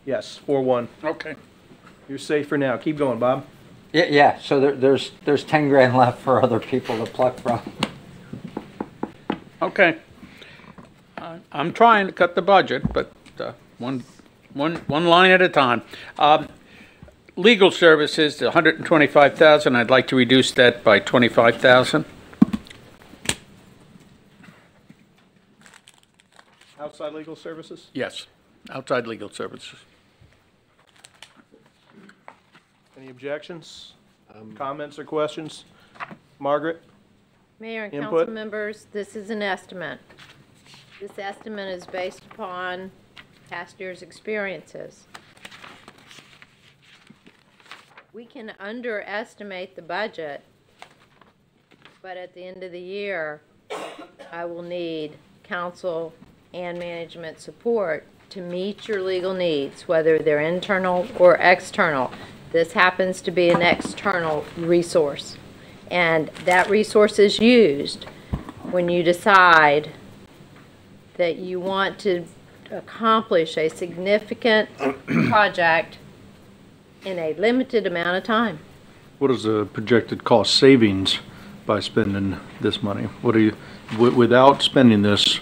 Yes, 4-1. Okay. You're safe for now. Keep going, Bob. Yeah, so there's 10 grand left for other people to pluck from. Okay. I'm trying to cut the budget, but one line at a time. Legal services, the 125,000. I'd like to reduce that by 25,000. Outside legal services? Yes, outside legal services. Any objections? Comments or questions? Margaret? Mayor and Input? council members, this is an estimate. This estimate is based upon past year's experiences. We can underestimate the budget, but at the end of the year, I will need council and management support to meet your legal needs, whether they're internal or external. This happens to be an external resource, and that resource is used when you decide that you want to accomplish a significant project in a limited amount of time. What is the projected cost savings by spending this money? What do you, without spending this,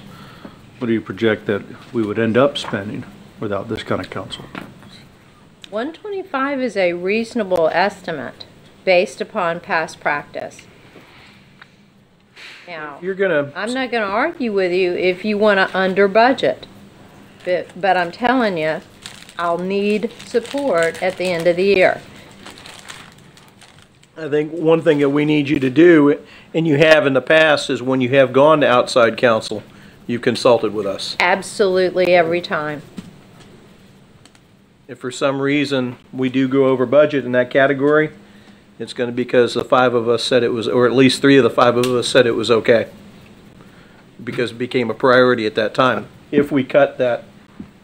what do you project that we would end up spending without this kind of counsel? 125 is a reasonable estimate based upon past practice. Now, I'm not going to argue with you if you want to under budget, but I'm telling you, I'll need support at the end of the year. I think one thing that we need you to do, and you have in the past, is when you have gone to outside counsel, you've consulted with us. Absolutely every time. If for some reason we do go over budget in that category, it's going to be because the 5 of us said it was, or at least 3 of the 5 of us said it was okay. Because it became a priority at that time. If we cut that.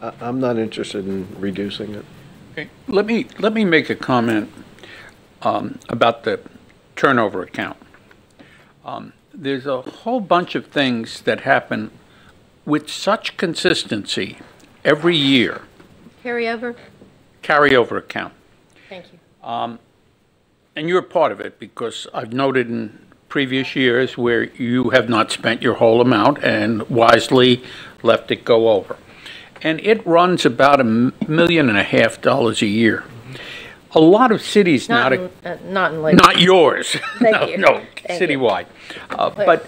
I'm not interested in reducing it. Okay. Let me make a comment about the turnover account. There's a whole bunch of things that happen with such consistency every year. Carryover account. Thank you. And you're part of it because I've noted in previous years where you have not spent your whole amount and wisely left it go over. And it runs about $1.5 million a year. A lot of cities not in Lake. Not yours. Thank you. No, Thank citywide. But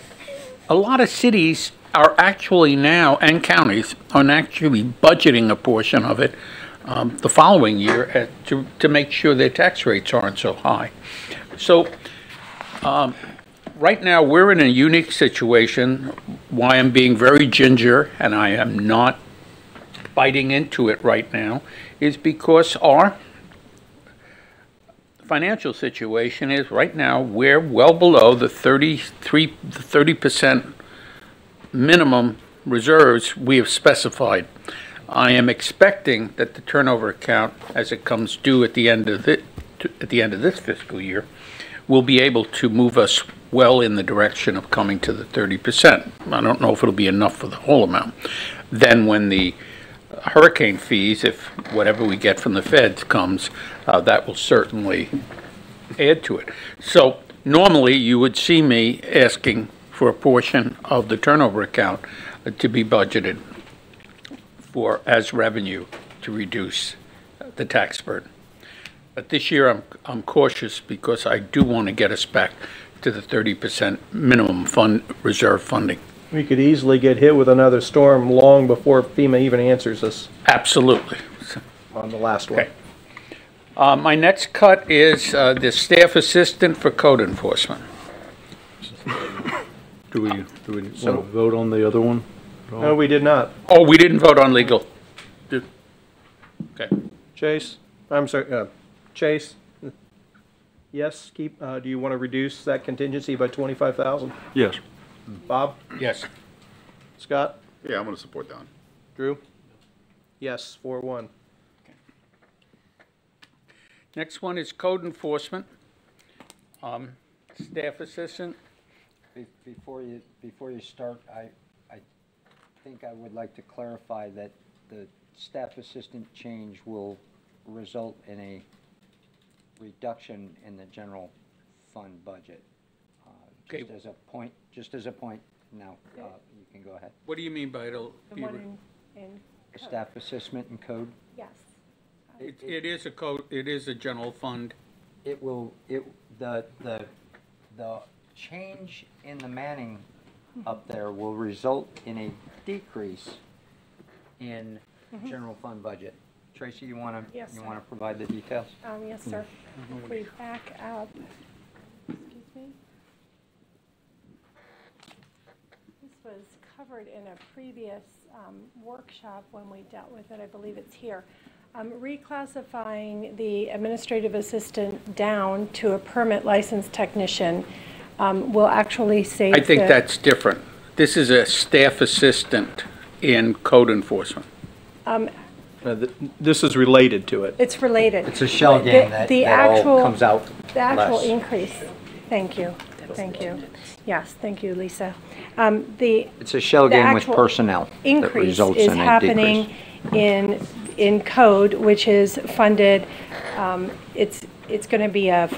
a lot of cities are actually now, and counties, are actually budgeting a portion of it the following year to make sure their tax rates aren't so high. So right now we're in a unique situation. Why I'm being very ginger and I am not biting into it right now is because our financial situation is right now we're well below the 30% minimum reserves we have specified. I am expecting that the turnover account, as it comes due at the end of this fiscal year, will be able to move us well in the direction of coming to the 30%. I don't know if it'll be enough for the whole amount. Then when the hurricane fees, if whatever we get from the feds comes, that will certainly add to it. So normally you would see me asking for a portion of the turnover account to be budgeted for as revenue to reduce the tax burden. But this year I'm cautious because I do want to get us back to the 30% minimum fund reserve funding. We could easily get hit with another storm long before FEMA even answers us. Absolutely. On the last one. Okay. My next cut is the staff assistant for code enforcement. Do we want to vote on the other one? No, we did not. Oh, we didn't vote on legal. Okay. Chase? I'm sorry, Chase? Yes, do you want to reduce that contingency by 25,000? Yes. Bob? Yes. Scott? Yeah, I'm going to support that one. Drew? Yes, 4-1. Next one is code enforcement. Staff assistant. Before you start, I think I would like to clarify that the staff assistant change will result in a reduction in the general fund budget. Okay. Just as a point, now you can go ahead. What do you mean by it'll The be? one in The code. staff assessment and code, Yes. It is a code, it is a general fund. the change in the manning up there will result in a decrease in general fund budget. Tracy, you want to Yes, sir. provide the details? Yes, sir. If we back up, excuse me. This was covered in a previous workshop when we dealt with it. I believe it's here. Reclassifying the administrative assistant down to a permit licensed technician will actually save. I think that's different. This is a staff assistant in code enforcement. This is related to it. It's related. It's a shell But game that all comes out The actual less. increase, thank you. Yes, thank you, Lisa. It's a shell the game with actual personnel that increase results is in a happening decrease. in code, which is funded, it's going to be a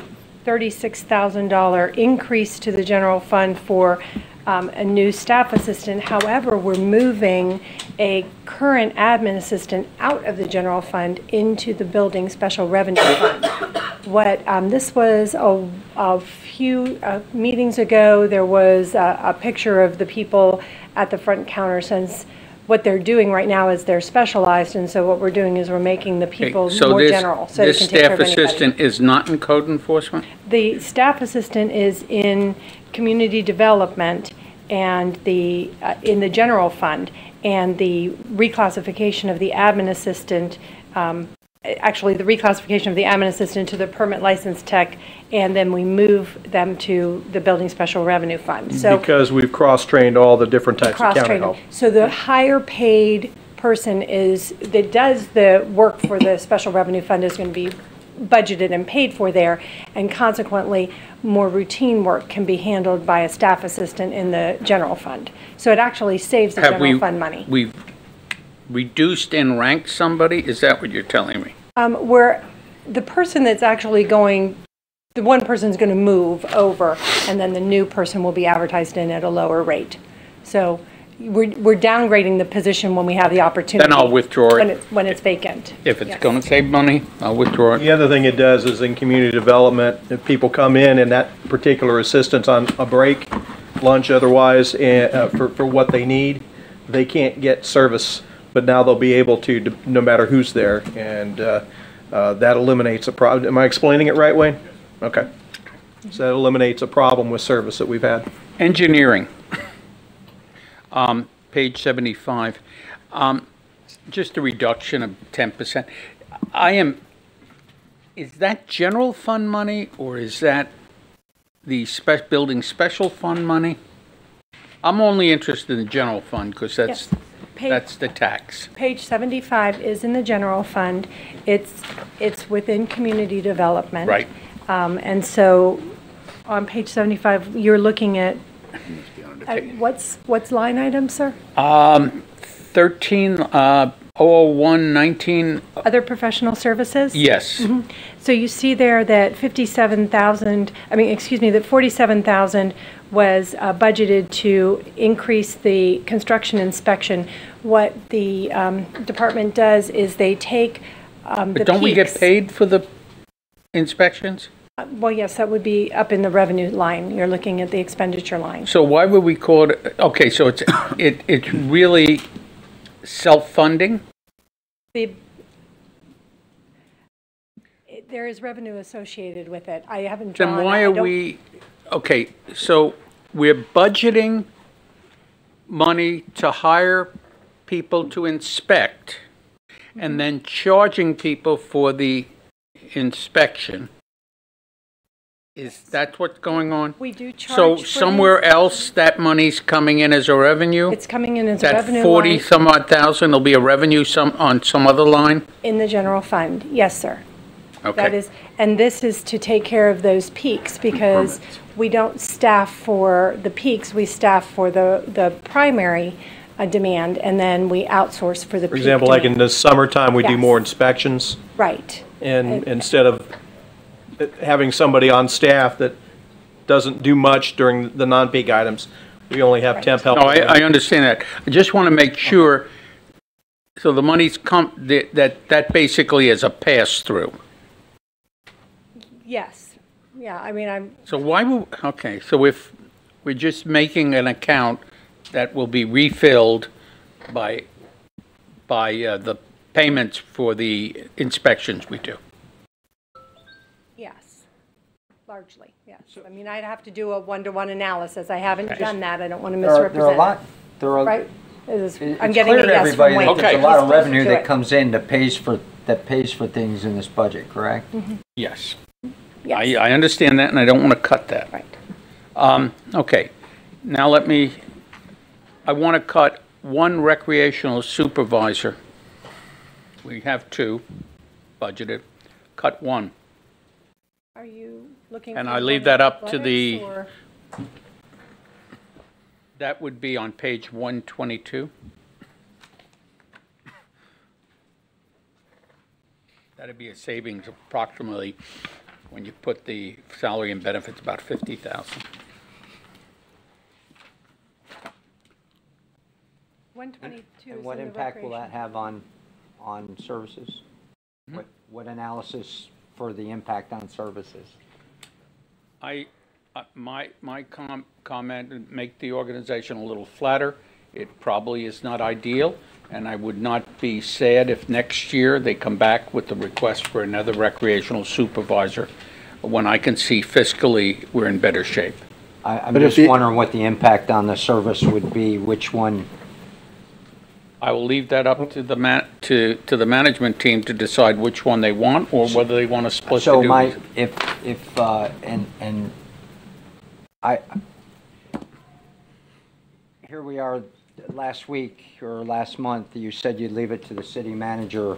$36,000 increase to the general fund for a new staff assistant. However, we're moving a current admin assistant out of the general fund into the building special revenue fund. This was a few meetings ago. There was a picture of the people at the front counter, since what they're doing right now is they're specialized, and so what we're doing is we're making the people more general, so they can take care of This staff anybody. assistant is not in code enforcement? The staff assistant is in community development and in the general fund, and the reclassification of the admin assistant, actually the reclassification of the admin assistant to the permit licensed tech, and then we move them to the building special revenue fund. So Because we've cross-trained all the different types of county cross-training. help. So the higher paid person that does the work for the special revenue fund is going to be budgeted and paid for there, and consequently more routine work can be handled by a staff assistant in the general fund. So it actually saves the general fund money. We've reduced and ranked somebody? Is that what you're telling me? Where the person that's actually going, the one person's going to move over, and then the new person will be advertised in at a lower rate. So we're downgrading the position when we have the opportunity. Then I'll withdraw it. When it's vacant. If it's Yes. going to save money, I'll withdraw it. The other thing it does is in community development, if people come in and that particular assistant's on a break, lunch otherwise, for what they need, they can't get service, but now they'll be able to, no matter who's there, and that eliminates a problem. Am I explaining it right, Wayne? Okay. So that eliminates a problem with service that we've had. Engineering. Page 75. Just a reduction of 10%. Is that general fund money, or is that the building special fund money? I'm only interested in the general fund because that's the tax. Page 75 is in the general fund. It's within community development. Right. And so on page 75, you're looking at what's line item, sir? 13/001/19. Other professional services? Yes. Mhm. So you see there that 47,000 was budgeted to increase the construction inspection. What the department does is they take the But don't we get peaks. paid for the inspections? Well, yes, that would be up in the revenue line. You're looking at the expenditure line. So why would we call it, okay, so it's really self-funding? There is revenue associated with it. I haven't drawn. Then why I are don't- we, okay, so we're budgeting money to hire people to inspect and then charging people for the inspection. Is that what's going on? We do charge So for somewhere these. else, that money's coming in as a revenue? It's coming in as a That revenue 40 line some odd thousand will be a revenue on some other line? in the general fund. Yes, sir. Okay. That is, and this is to take care of those peaks because we don't staff for the peaks, we staff for the primary demand, and then we outsource for the For peak example, like in demand. the summertime, we do Yes. more inspections. Right. And instead of having somebody on staff that doesn't do much during the non-peak items, we only have temp help. No, I understand that. I just want to make sure, so the money's that basically is a pass-through. Yes. Yeah, I mean, I'm, So why would, okay, so if we're just making an account that will be refilled by the payments for the inspections we do? yes, largely, yes. I mean, I'd have to do a one-to-one analysis. I haven't done that. I don't want to misrepresent. There are a lot, there are. Right? I'm It's getting clear a to yes everybody from that Wayne. there's a lot of He's closer revenue to that it. comes in that pays for things in this budget, correct? Yes. Yes. I understand that, and I don't want to cut that. Right. Okay, now I want to cut one recreational supervisor. We have two budgeted, cut one. Are you looking? And for I leave one that up to athletics, the- or- That would be on page 122. That'd be a savings of approximately, when you put the salary and benefits, about 50,000. 122 And is what in the impact will that recreation. have on services? What analysis for the impact on services? My comment would make the organization a little flatter. It probably is not ideal, and I would not be sad if next year they come back with the request for another recreational supervisor, when I can see fiscally we're in better shape. I'm But if just you- wondering what the impact on the service would be, which one. I will leave that up to the to the management team to decide which one they want, or whether they want to split the So duties. and I, here we are, last week or last month, you said you'd leave it to the city manager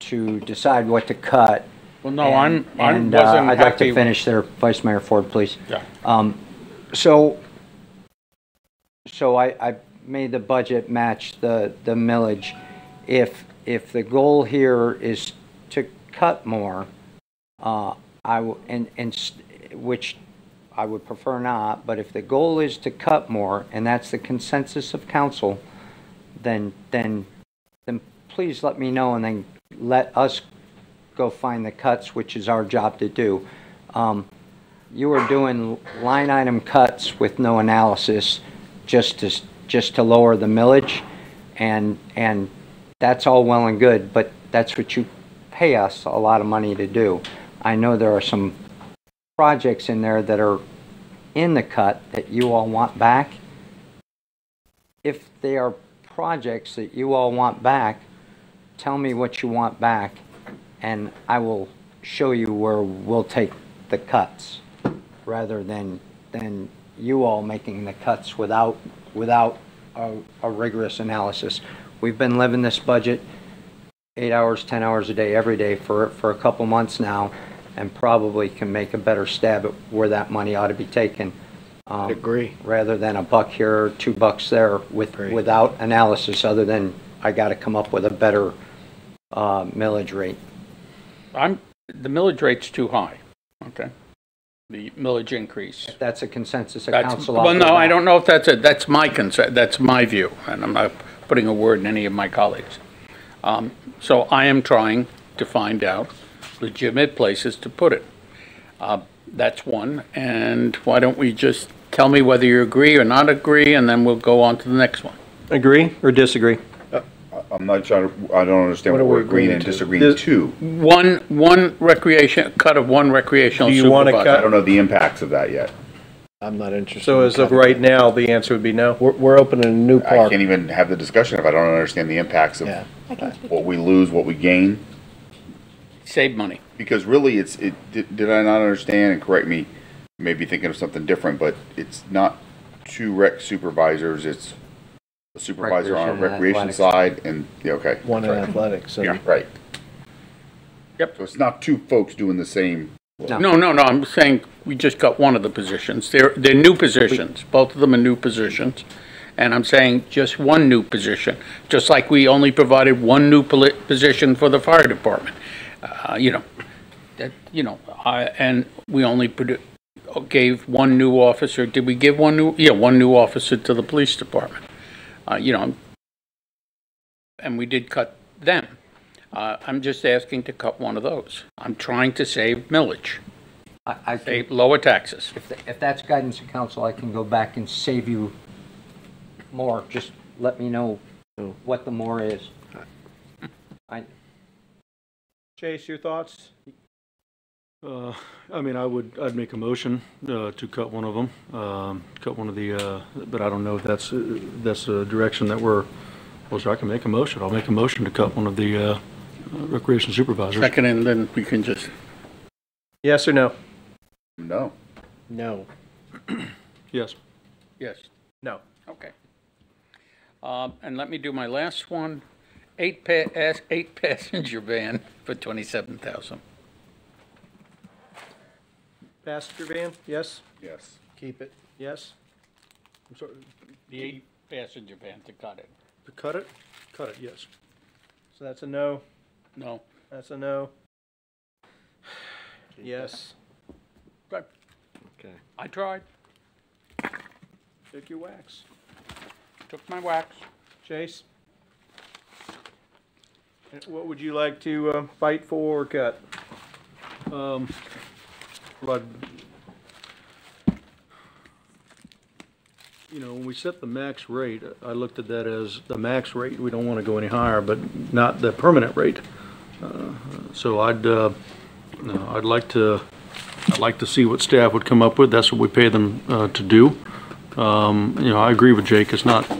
to decide what to cut. Well, no, And- I and, wasn't I'd like to happy- finish there, Vice Mayor Ford, please. Yeah. So I made the budget match the millage. If the goal here is to cut more, which I would prefer not, but if the goal is to cut more, and that's the consensus of council, then please let me know, and then let us go find the cuts, which is our job to do. You are doing line item cuts with no analysis, just to lower the millage, and that's all well and good, but that's what you pay us a lot of money to do. I know there are some projects in there that are in the cut that you all want back. If they are projects that you all want back, tell me what you want back, and I will show you where we'll take the cuts, rather than you all making the cuts without a rigorous analysis. We've been living this budget 8 hours, 10 hours a day, every day for a couple months now, and probably can make a better stab at where that money ought to be taken. I agree. Rather than a buck here or $2 there without analysis, other than I got to come up with a better millage rate. The millage rate's too high, okay? The millage increase. That's a consensus of council. Well, no, I don't know if that's my concern, that's my view, and I'm not putting a word in any of my colleagues. So I am trying to find out legitimate places to put it. That's one, and why don't we just tell me whether you agree or not agree, and then we'll go on to the next one. Agree or disagree? I'm not trying to, I don't understand What what are we're we agreeing agreeing and to? disagreeing to. One recreation, cut of one recreational Do you wanna supervisor. cut- I don't know the impacts of that yet. I'm not interested. So in as of cutting. right now, the answer would be no. We're opening a new I park. can't even have the discussion if I don't understand the impacts of Yeah. I can speak. what we lose, what we gain. Save money. Because really, did I not understand, and correct me, maybe thinking of something different, but it's not 2 rec supervisors, it's a supervisor on a recreation side and, yeah, okay. One in athletics. Yeah, right. Yep. So it's not 2 folks doing the same. No, I'm saying we just got one of the positions. They're new positions. Both of them are new positions. And I'm saying just one new position, just like we only provided one new position for the fire department. And we only gave one new officer. Did we give one new? Yeah, one new officer to the police department. And we did cut them. I'm just asking to cut one of those. I'm trying to save millage. I save lower taxes. If that's guidance of council, I can go back and save you more. Just let me know what the more is. Chase, your thoughts? I mean, I'd make a motion to cut one of them, cut one of the, but I don't know if that's the direction that we're. Well, so I can make a motion. I'll make a motion to cut one of the recreation supervisors. Second, and then we can just. Yes or no? No. No. Yes. Yes. No. Okay. And let me do my last one. 8 passenger van for $27,000. Passenger van, yes? Yes. Keep it, yes? I'm sorry. The 8 passenger van to cut it. To cut it? Cut it, yes. So that's a no? No. That's a no? Yes. Good. Okay. I tried. Took your wax. Took my wax. Chase? What would you like to fight for or cut? When we set the max rate, I looked at that as the max rate. We don't want to go any higher, but not the permanent rate. So I'd like to see what staff would come up with. That's what we pay them to do. I agree with Jake. It's not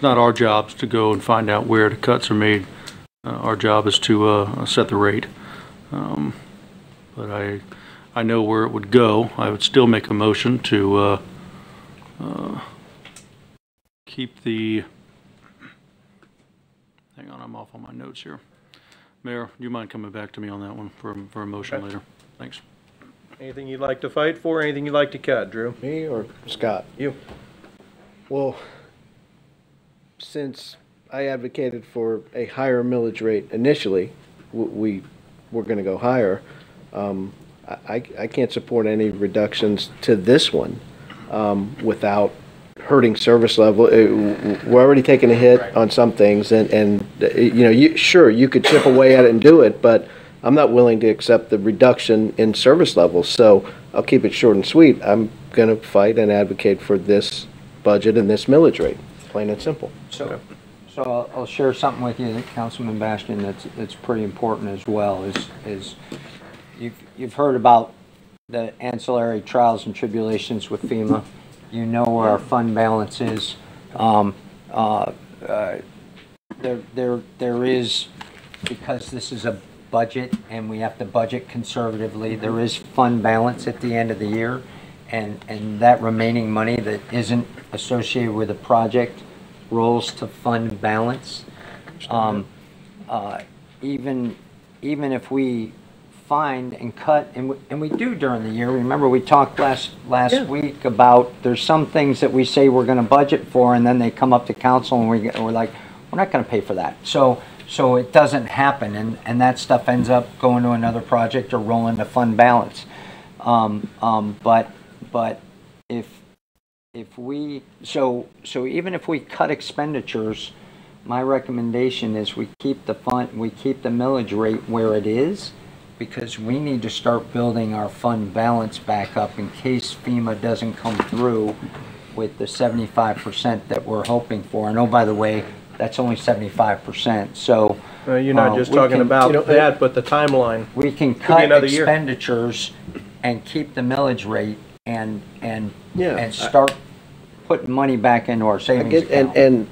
our jobs to go and find out where the cuts are made. Our job is to set the rate. But I know where it would go. I would still make a motion to keep the. Hang on, I'm off on my notes here. Mayor, do you mind coming back to me on that one for a motion later? Thanks. Anything you'd like to fight for? Anything you'd like to cut, Drew? Me or Scott? You. Well, since I advocated for a higher millage rate initially, we were going to go higher. I can't support any reductions to this one without hurting service level. We're already taking a hit on some things, and sure, you could chip away at it and do it, but I'm not willing to accept the reduction in service levels. So I'll keep it short and sweet. I'm going to fight and advocate for this budget and this millage rate, plain and simple. So I'll share something with you, Councilman Bastian, that's pretty important as well. Is you've heard about the ancillary trials and tribulations with FEMA. You know where our fund balance is. There is, because this is a budget and we have to budget conservatively, there is fund balance at the end of the year, and that remaining money that isn't associated with a project rolls to fund balance. Even if we find and cut, and we do during the year. Remember, we talked last week about there's some things that we say we're going to budget for, and then they come up to council and we're like, we're not going to pay for that. So it doesn't happen, and that stuff ends up going to another project or rolling to fund balance. But if we even if we cut expenditures, my recommendation is we keep the millage rate where it is, because we need to start building our fund balance back up in case FEMA doesn't come through with the 75% that we're hoping for. And oh, by the way, that's only 75%. So you're not just talking about that, but the timeline. We can cut expenditures and keep the millage rate and start putting money back into our savings account. And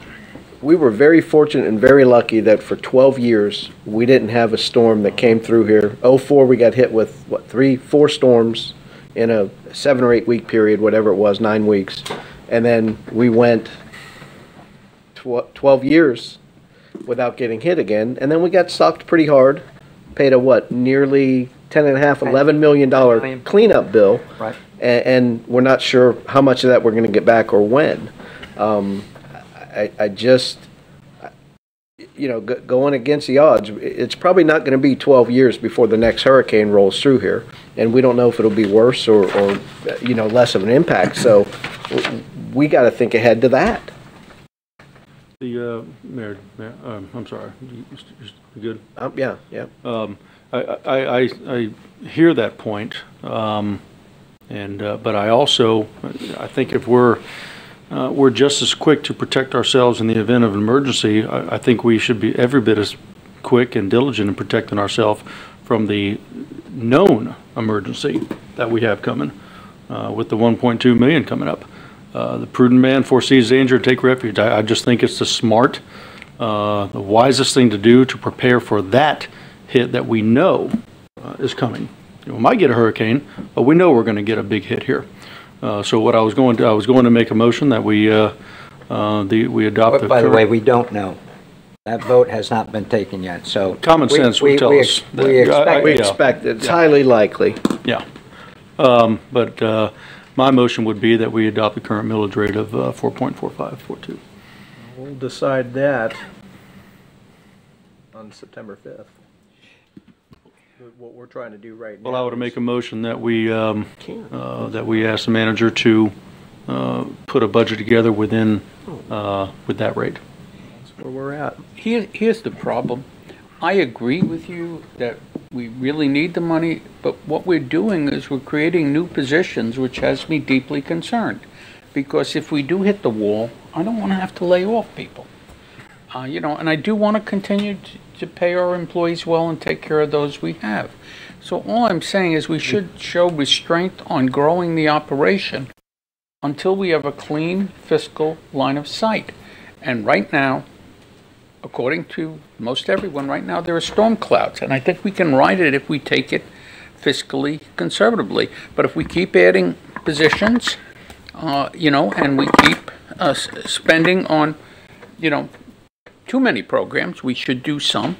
we were very fortunate and very lucky that for 12 years, we didn't have a storm that came through here. '04, we got hit with, what, 4 storms in a 7 or 8 week period, whatever it was, 9 weeks. And then we went 12 years without getting hit again. And then we got sucked pretty hard, paid a, what, nearly $10.5, $11 million cleanup bill. Right. And we're not sure how much of that we're going to get back or when. I just, you know, going against the odds, it's probably not going to be 12 years before the next hurricane rolls through here. And we don't know if it'll be worse or you know, less of an impact. So we got to think ahead to that. The Mayor, I'm sorry. You good? Yeah, yeah. I hear that point, but I also I think if we're just as quick to protect ourselves in the event of an emergency, I think we should be every bit as quick and diligent in protecting ourselves from the known emergency that we have coming with the 1.2 million coming up. The prudent man foresees danger and take refuge. I just think it's the smart, the wisest thing to do to prepare for that hit that we know is coming. You know, we might get a hurricane, but we know we're going to get a big hit here. So what I was going to make a motion that we adopt. But by the way, we don't know. That vote has not been taken yet. So common sense would tell us that. We expect it's highly likely. Yeah, but my motion would be that we adopt the current millage rate of 4.4542. We'll decide that on September 5th. What we're trying to do right now. Well, I would make a motion that we ask the manager to put a budget together within with that rate. That's where we're at. Here's the problem. I agree with you that we really need the money, but what we're doing is we're creating new positions, which has me deeply concerned. Because if we do hit the wall, I don't want to have to lay off people. You know, and I do want to continue to pay our employees well and take care of those we have. So all I'm saying is we should show restraint on growing the operation until we have a clean fiscal line of sight. And right now, according to most everyone, right now there are storm clouds, and I think we can ride it if we take it fiscally conservatively. But if we keep adding positions, you know, and we keep spending on, you know, too many programs, we should do some,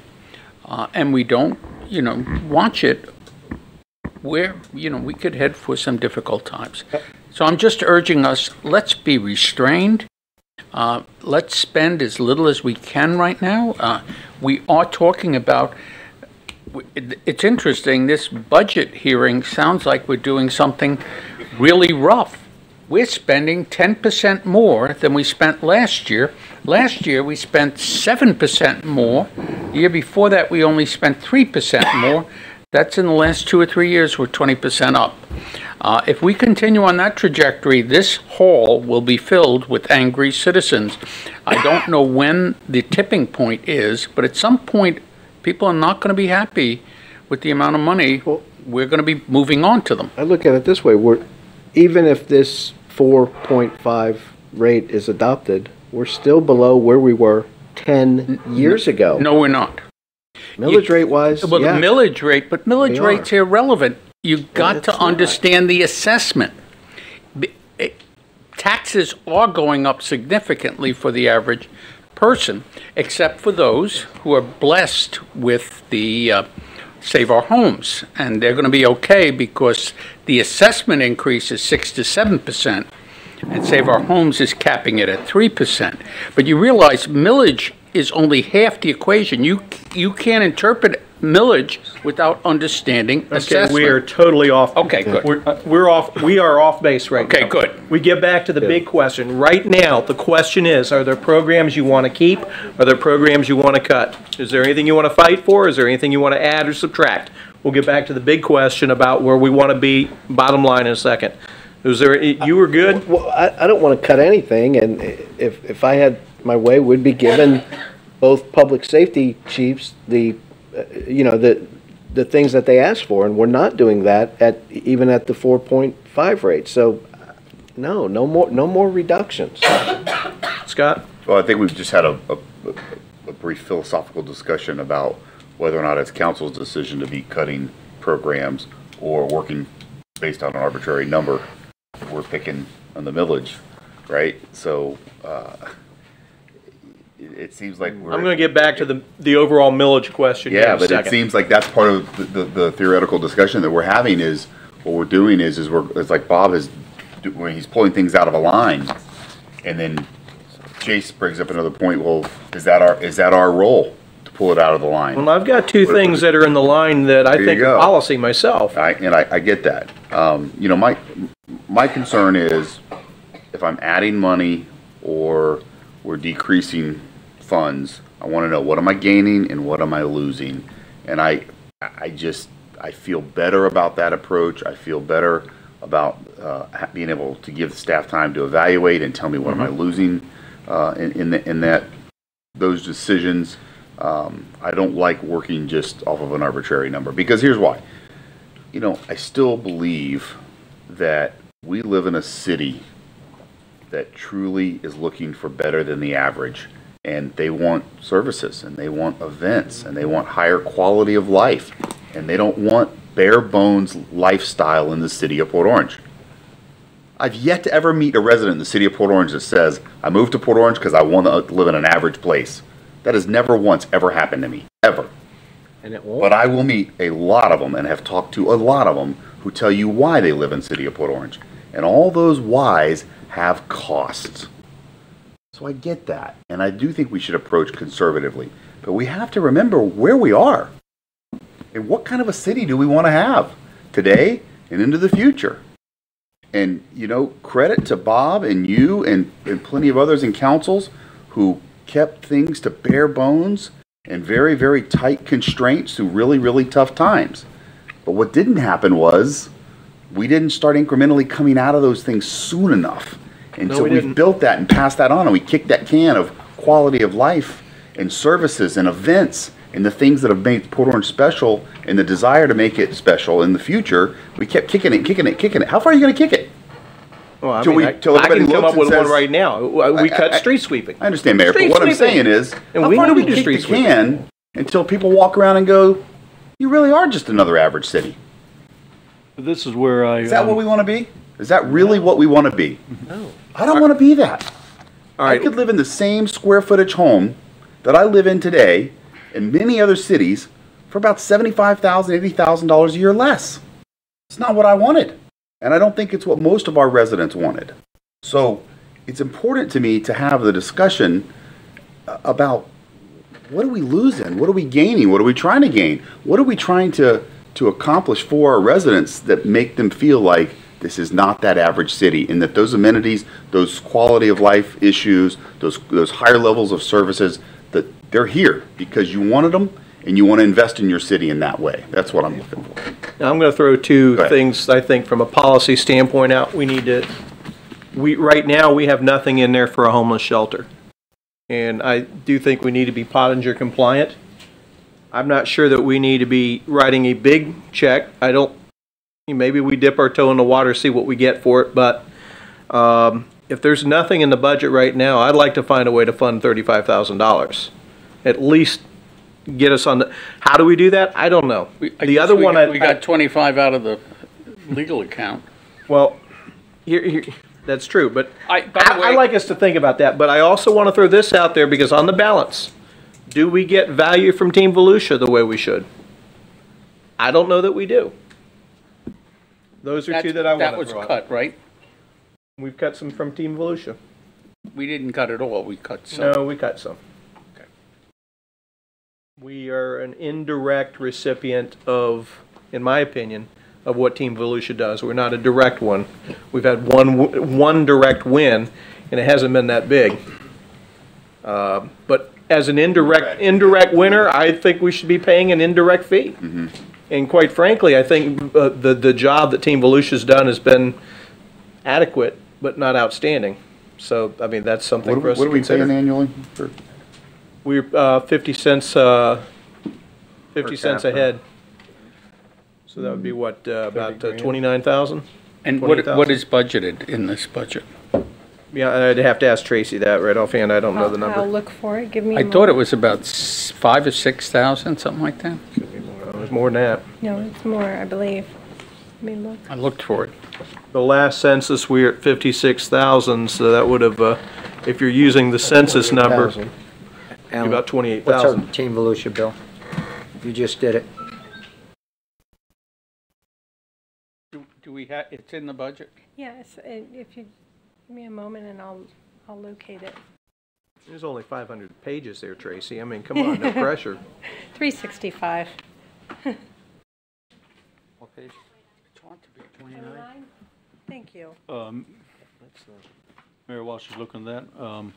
and we don't, you know, watch it, where, you know, we could head for some difficult times. So I'm just urging us, let's be restrained. Let's spend as little as we can right now. We are talking about, it's interesting, this budget hearing sounds like we're doing something really rough. We're spending 10% more than we spent last year. Last year we spent 7% more. The year before that we only spent 3% more. That's in the last 2 or 3 years we're 20% up. If we continue on that trajectory, this hall will be filled with angry citizens. I don't know when the tipping point is, but at some point people are not going to be happy with the amount of money. We're going to be moving on to them. I look at it this way. Even if this 4.5 rate is adopted, we're still below where we were 10 years ago. No, we're not. Millage rate wise, well, yeah. The millage rate, but millage rate's irrelevant. You've got to understand the assessment. Taxes are going up significantly for the average person, except for those who are blessed with the Save Our Homes, and they're going to be okay because the assessment increase is 6 to 7%, and Save Our Homes is capping it at 3%. But you realize millage is only half the equation. You can't interpret millage without understanding assessment. Okay, we are totally off. Okay, good. We're off. We are off base right now. Okay, good. We get back to the big question. Right now, the question is, are there programs you want to keep? Are there programs you want to cut? Is there anything you want to fight for? Is there anything you want to add or subtract? We'll get back to the big question about where we want to be, bottom line, in a second. Is there, you were good? Well, I don't want to cut anything, and if I had my way, we'd be giving both public safety chiefs the things that they asked for, and we're not doing that even at the 4.5 rate. So no more reductions. Scott? Well, I think we've just had a brief philosophical discussion about whether or not it's council's decision to be cutting programs or working based on an arbitrary number we're picking on the millage, right? So it seems like we're... I'm going to get back to the overall millage question. Yeah, but it seems like that's part of the theoretical discussion that we're having is what we're doing is it's like Bob is, when he's pulling things out of a line, and then Chase brings up another point, well, is that our role to pull it out of the line? Well, I've got two things that are in the line that I think are policy myself. I get that. You know, my concern is if I'm adding money or we're decreasing funds, I want to know what am I gaining and what am I losing. And I feel better about that approach. I feel better about being able to give the staff time to evaluate and tell me what am I losing in those decisions. I don't like working just off of an arbitrary number, because here's why. You know, I still believe that we live in a city that truly is looking for better than the average, and they want services and they want events and they want higher quality of life, and they don't want bare bones lifestyle in the city of Port Orange. I've yet to ever meet a resident in the city of Port Orange that says, I moved to Port Orange because I want to live in an average place. That has never once ever happened to me, ever. And it won't. But I will meet a lot of them and have talked to a lot of them who tell you why they live in the city of Port Orange. And all those whys have costs. So I get that. And I do think we should approach conservatively. But we have to remember where we are. And what kind of a city do we want to have today and into the future? And, you know, credit to Bob and you and plenty of others in councils who kept things to bare bones and very, very tight constraints through really, really tough times. But what didn't happen was we didn't start incrementally coming out of those things soon enough. And so we've built that and passed that on, and we kicked that can of quality of life and services and events and the things that have made Port Orange special and the desire to make it special in the future. We kept kicking it. How far are you going to kick it? Well, I mean, I can come up with one right now. We cut street sweeping. I understand, Mayor, but what I'm saying is, how far do we kick the can until people walk around and go, you really are just another average city? This is where Is that what we want to be? Is that really what we want to be? No. I don't want to be that. I could live in the same square footage home that I live in today in many other cities for about $75,000, $80,000 a year less. It's not what I wanted. And I don't think it's what most of our residents wanted. So it's important to me to have the discussion about what are we losing? What are we gaining? What are we trying to gain? What are we trying to accomplish for our residents that make them feel like this is not that average city, and that those amenities, those quality of life issues, those higher levels of services, that they're here because you wanted them and you want to invest in your city in that way. That's what I'm looking for. Now, I'm going to throw two things I think from a policy standpoint out. Right now we have nothing in there for a homeless shelter. And I do think we need to be Pottinger compliant. I'm not sure that we need to be writing a big check. Maybe we dip our toe in the water, see what we get for it, but if there's nothing in the budget right now, I'd like to find a way to fund $35,000. At least get us on the... How do we do that? I don't know. We got 25 out of the legal account. Well, that's true, but I like us to think about that, but I also want to throw this out there because on the balance, do we get value from Team Volusia the way we should? I don't know that we do. Those are two that I want to throw out. That was cut, right? We've cut some from Team Volusia. We didn't cut it all. We cut some. No, we cut some. Okay. We are an indirect recipient of, in my opinion, of what Team Volusia does. We're not a direct one. We've had one direct win, and it hasn't been that big. But as an indirect winner, I think we should be paying an indirect fee. Mm-hmm. And quite frankly, I think the job that Team Volusia's done has been adequate, but not outstanding. So, I mean, that's something for us to consider. What are we paying annually? We're 50 cents ahead. So that would be what, about 29,000? And what is budgeted in this budget? Yeah, I'd have to ask Tracy that right offhand. I don't know the number. I'll look for it. Give me a I moment. thought it was about 5 or 6,000, something like that. It was more than that. No, it's more, I believe. Let me look. I looked for it. The last census, we were at 56,000, so that would have, if you're using the census number, be Alan, about What's 28,000. our Team Volusia bill? You just did it. Do we have, it's in the budget? Yes, if you give me a moment and I'll locate it. There's only 500 pages there, Tracy. I mean, come on, no pressure. 365. What page? It's on to be 29. Thank you. Mayor, while she's looking at that,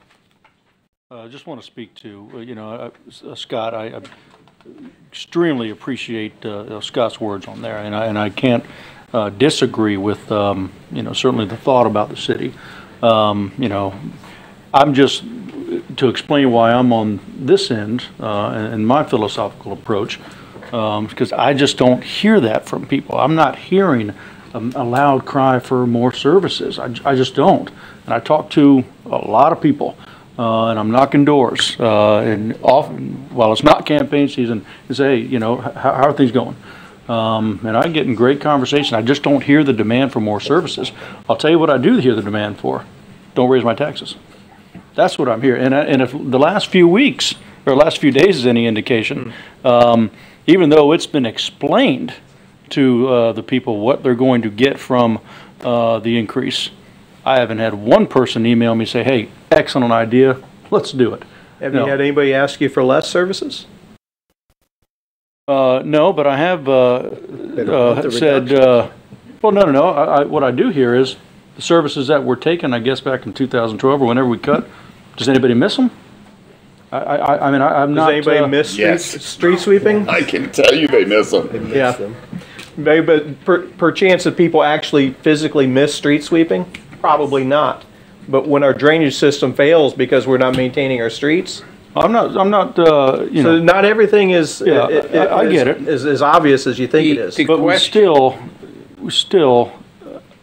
I just want to speak to, Scott, I extremely appreciate Scott's words on there, and I can't disagree with, certainly the thought about the city. I'm just, to explain why I'm on this end and my philosophical approach, because I just don't hear that from people. I'm not hearing a loud cry for more services. I just don't. And I talk to a lot of people, and I'm knocking doors, and often, while it's not campaign season, and say, hey, how are things going? And I get in great conversation. I just don't hear the demand for more services. I'll tell you what I do hear the demand for. Don't raise my taxes. That's what I'm hearing. And if the last few weeks or last few days is any indication, even though it's been explained to the people what they're going to get from the increase, I haven't had one person email me say, hey, excellent idea, let's do it. Have you had anybody ask you for less services? No, but I have said, well, no. What I do hear is the services that were taken, I guess, back in 2012 or whenever we cut, does anybody miss them? I'm not. Does anybody miss street sweeping? I can tell you they miss them. Yeah. Maybe, but per chance that people actually physically miss street sweeping? Probably not. But when our drainage system fails because we're not maintaining our streets, I'm not. So not everything is. Yeah, I get it. Is as obvious as you think it is. But we still.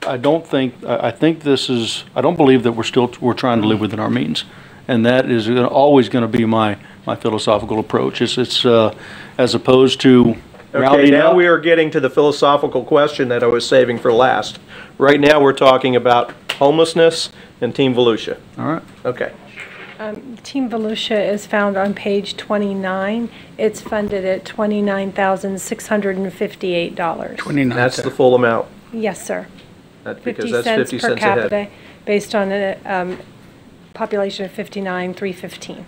I don't think. I think this is. I don't believe that we're trying to live within our means, and that is always going to be my philosophical approach. It's as opposed to. Okay, now we are getting to the philosophical question that I was saving for last. Right now, we're talking about homelessness and Team Volusia. All right. Okay. Team Volusia is found on page 29. It's funded at $29,658. 29. That's the full amount. Yes, sir. That's because that's 50 per cents capita, ahead. based on a population of 59,315.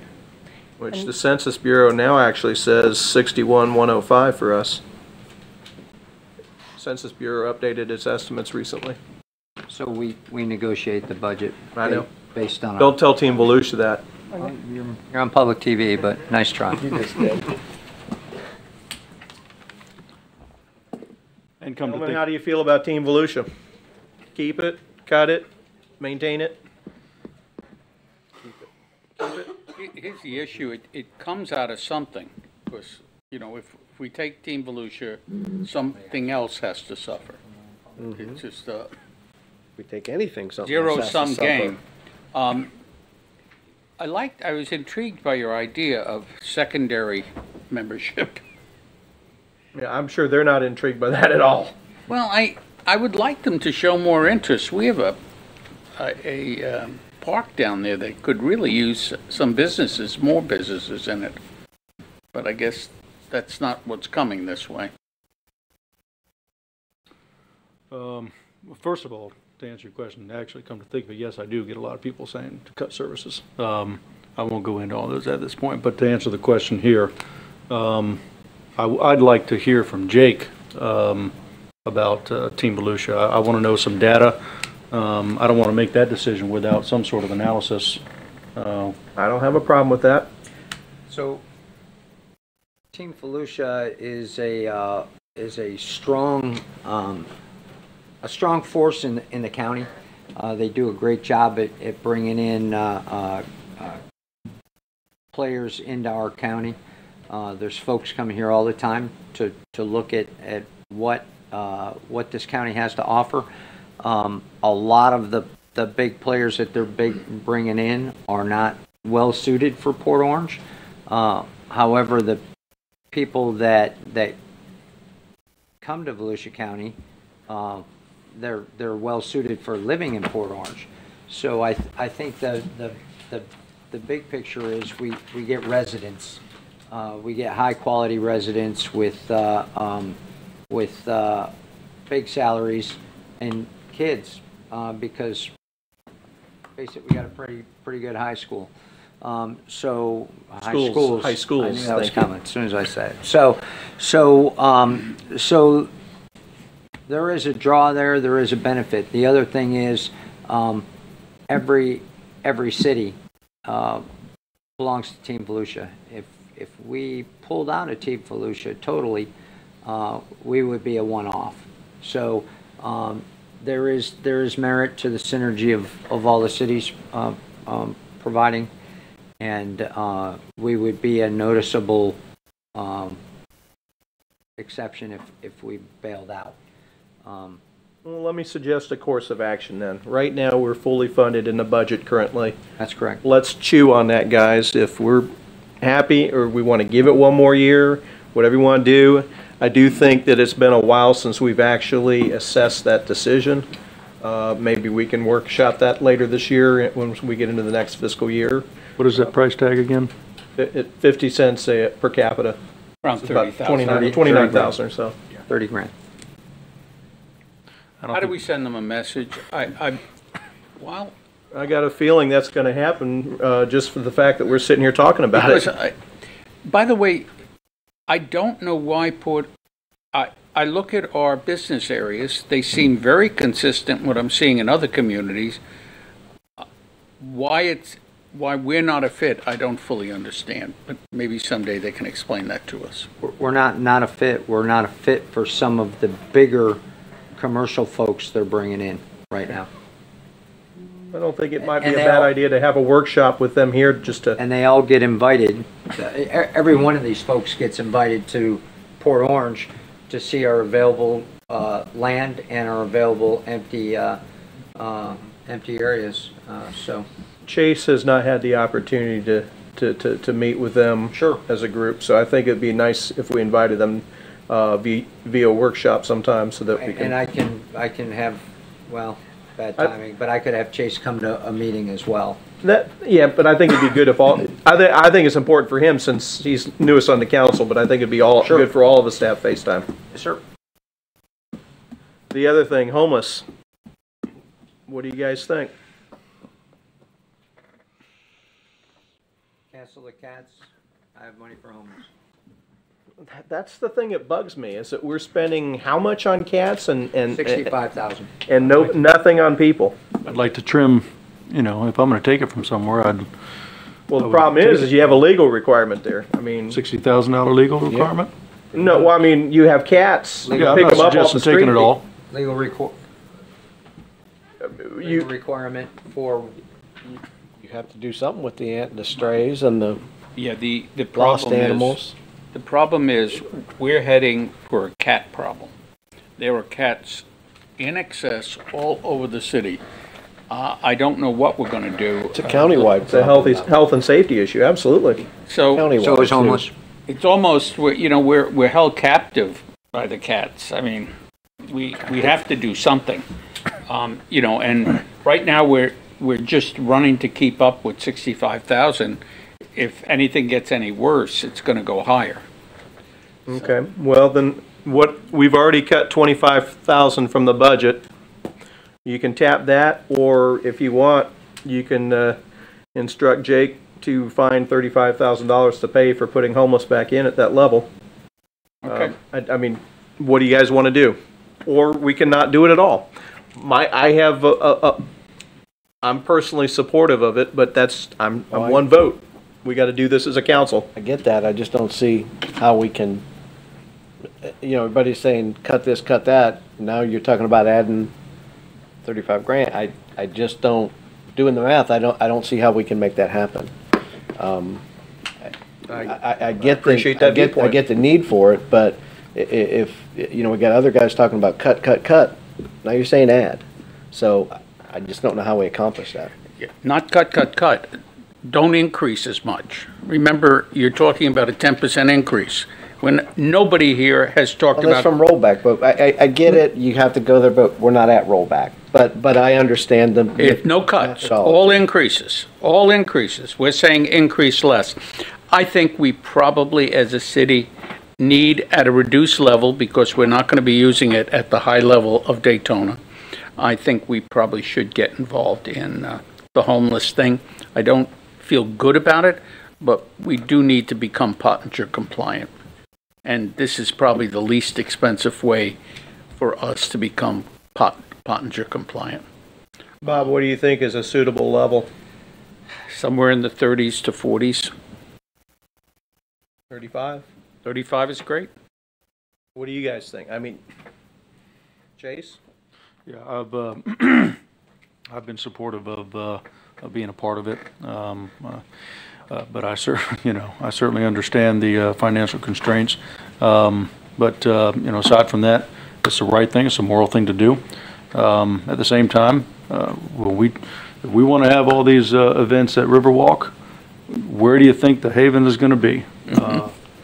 Which the Census Bureau now actually says 61,105 for us. Census Bureau updated its estimates recently. So we negotiate the budget. I know. Based on. Don't tell Team Volusia that. Well, you're on public TV, but nice try. You just did. And come to Gentlemen, think, how do you feel about Team Volusia? Keep it, cut it, maintain it? Here's the issue. It comes out of something. Because, if we take Team Volusia, something else has to suffer. It's just If we take anything, something zero-sum game. I was intrigued by your idea of secondary membership. Yeah, I'm sure they're not intrigued by that at all. Well, I would like them to show more interest. We have a park down there that could really use some more businesses in it. But I guess that's not what's coming this way. First of all, to answer your question, actually come to think of it, yes, I do get a lot of people saying to cut services. I won't go into all those at this point, but to answer the question here, I'd like to hear from Jake about Team Volusia. I want to know some data. I don't want to make that decision without some sort of analysis. I don't have a problem with that. So, Team Volusia is a strong force in the county. They do a great job at bringing in players into our county. There's folks coming here all the time to look at what this county has to offer. A lot of the the big players that they're bringing in are not well suited for Port Orange. However, the people that come to Volusia County, they're well suited for living in Port Orange. So I think the big picture is we get residents, we get high quality residents with big salaries and kids, because basically we got a pretty good high school. So high schools. High schools. I knew that was coming as soon as I said it. So there is a draw there. There is a benefit. The other thing is, every city belongs to Team Volusia. If we pulled out of Team Volusia totally, we would be a one-off. So there is merit to the synergy of all the cities providing, and we would be a noticeable exception if we bailed out. Well, let me suggest a course of action then. Right now, we're fully funded in the budget currently. That's correct. Let's chew on that, guys. If we're happy or we want to give it one more year, whatever you want to do. I do think that it's been a while since we've actually assessed that decision. Maybe we can workshop that later this year when we get into the next fiscal year. What is that price tag again? 50 cents per capita. Around 30,000. 29,000 or so. 30 grand. How do we send them a message? Well, I got a feeling that's going to happen just for the fact that we're sitting here talking about it. By the way, I don't know why I look at our business areas. They seem very consistent with what I'm seeing in other communities. Why we're not a fit, I don't fully understand. But maybe someday they can explain that to us. We're not a fit. We're not a fit for some of the bigger commercial folks they're bringing in right now. I don't think it might be a bad idea to have a workshop with them here just to... And they all get invited. Every one of these folks gets invited to Port Orange to see our available land and our available empty areas. So Chase has not had the opportunity to meet with them as a group, so I think it'd be nice if we invited them via workshop sometime so that we can... And I can have, well, bad timing, but I could have Chase come to a meeting as well. Yeah, but I think it'd be good if all... I think it's important for him since he's newest on the council, but I think it'd be good for all of us to have FaceTime. Yes, sir. The other thing, homeless. What do you guys think? Cancel the cats. I have money for homeless. That's the thing that bugs me, is that we're spending how much on cats and $65,000 and nothing on people. I'd like to trim, if I'm going to take it from somewhere, Well, the problem is you have a legal requirement there. I mean, $60,000 legal requirement. Yeah. No, well, I mean you have cats. I'm not suggesting taking it all. Legal requirement for. You have to do something with the strays and the the lost animals. The problem is we're heading for a cat problem. There are cats in excess all over the city. I don't know what we're going to do. It's a countywide. It's a health and safety issue. Absolutely. So it's homeless. It's almost we're held captive by the cats. I mean, we have to do something. And right now we're just running to keep up with 65,000. If anything gets any worse, it's going to go higher. Okay. Well, then we've already cut 25,000 from the budget. You can tap that, or if you want, you can instruct Jake to find $35,000 to pay for putting homeless back in at that level. Okay. I mean, what do you guys want to do? Or we can not do it at all. I'm personally supportive of it, but I'm one vote. We got to do this as a council. I get that. I just don't see how we can. Everybody's saying cut this, cut that. Now you're talking about adding 35 grand. I just don't, doing the math. I don't see how we can make that happen. I get the need for it, but if we got other guys talking about cut. Now you're saying add. So I just don't know how we accomplish that. Not cut. Don't increase as much. Remember, you're talking about a 10% increase, when nobody here has talked Well, that's about. from rollback, but I get it, you have to go there, but we're not at rollback. But I understand the. No cuts, methodology. all increases. We're saying increase less. I think we probably, as a city, need at a reduced level, because we're not going to be using it at the high level of Daytona. I think we probably should get involved in the homeless thing. I don't feel good about it, but we do need to become Pottinger compliant. And this is probably the least expensive way for us to become Pottinger compliant. Bob, what do you think is a suitable level? Somewhere in the 30s to 40s. 35? 35 is great. What do you guys think? I mean, Chase? Yeah, I've been supportive of being a part of it. But I certainly understand the financial constraints. But aside from that, it's the right thing. It's a moral thing to do. At the same time, if we want to have all these events at Riverwalk, where do you think the Haven is going to be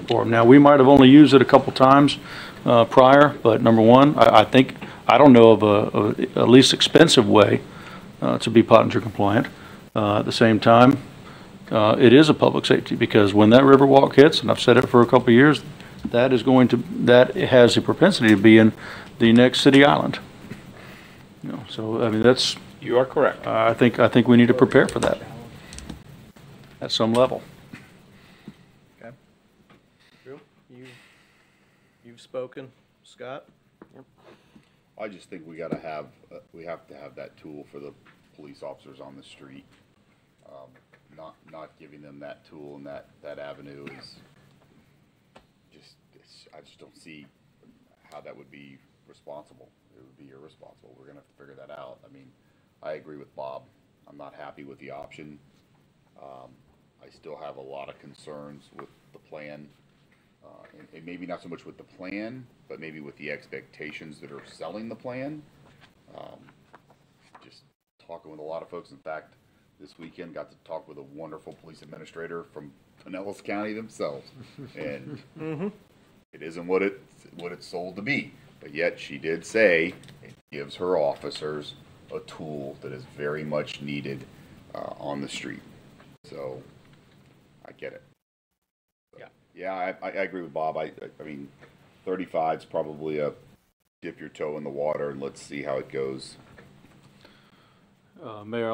for them? Now, we might have only used it a couple times prior, but number one, I don't know of a least expensive way to be Pottinger compliant. At the same time, it is a public safety, because when that Riverwalk hits, and I've said it for a couple of years, that has a propensity to be in the next city island. So I mean, you are correct. I think we need to prepare for that at some level. Okay. Drew, you've spoken. Scott? I just think we have to have that tool for the police officers on the street. Not giving them that tool and that avenue is I just don't see how that would be responsible. It would be irresponsible. We're gonna have to figure that out. I mean, I agree with Bob. I'm not happy with the option. I still have a lot of concerns with the plan, and maybe not so much with the plan, but maybe with the expectations that are selling the plan. Just talking with a lot of folks. In fact, this weekend got to talk with a wonderful police administrator from Pinellas County themselves, and it isn't what it's sold to be. But yet she did say it gives her officers a tool that is very much needed on the street. So I get it. Yeah, I agree with Bob. I mean, 35 is probably a dip your toe in the water and let's see how it goes. Mayor,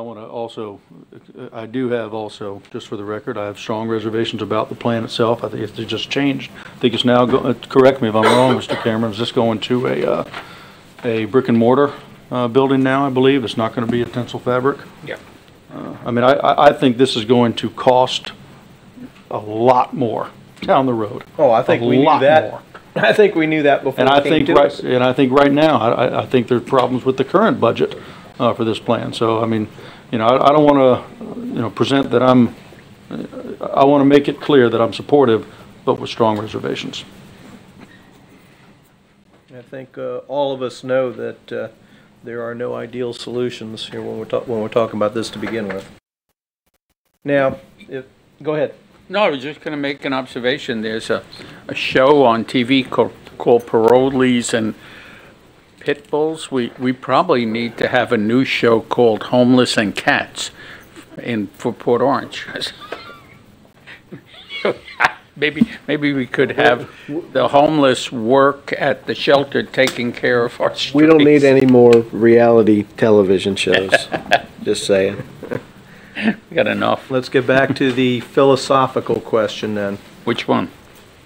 I do have also, just for the record, I have strong reservations about the plan itself. I think it's just changed. I think it's now, correct me if I'm wrong, Mr. Cameron, is this going to a brick and mortar building now, I believe? It's not going to be a tensile fabric? Yeah. I mean, I think this is going to cost a lot more down the road. Oh, I think we knew that. More. I think we knew that before. And I think right now, I think there's problems with the current budget for this plan. So I mean, I don't want to, present that I want to make it clear that I'm supportive, but with strong reservations. I think all of us know that there are no ideal solutions here when we're talking about this to begin with. Now, go ahead. No, I was just going to make an observation. There's a show on TV called Parolees and Pit Bulls. We probably need to have a new show called Homeless and Cats for Port Orange. Maybe we could have the homeless work at the shelter taking care of our streets. We don't need any more reality television shows. Just saying. We got enough. Let's get back to the philosophical question then. Which one?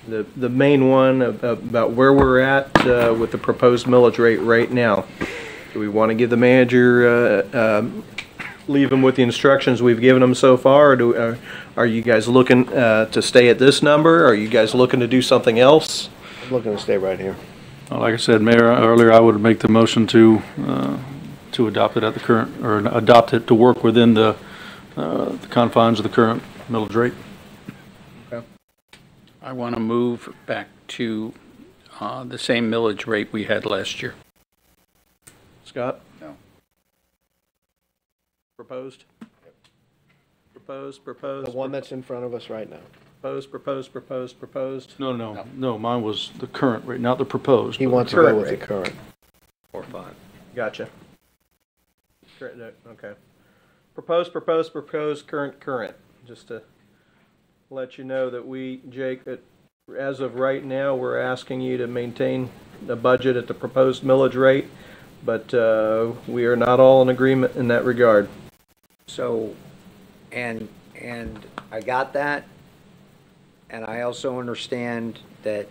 The main one about where we're at with the proposed millage rate right now. Do we want to give the manager, leave him with the instructions we've given him so far, or are you guys looking to stay at this number? Are you guys looking to do something else? I'm looking to stay right here. Well, like I said, Mayor, earlier, I would make the motion to adopt it at the current, or adopt it to work within the confines of the current millage rate. Okay. I want to move back to the same millage rate we had last year. Scott? No. Proposed? Proposed, The proposed, one that's in front of us right now. proposed. No, mine was the current rate, not the proposed. He but wants the to go current with the rate. current. 4.5. Gotcha. Current, okay. Proposed, current. Just to let you know that we, Jake, that as of right now, we're asking you to maintain the budget at the proposed millage rate, but we are not all in agreement in that regard. So, and I got that, and I also understand that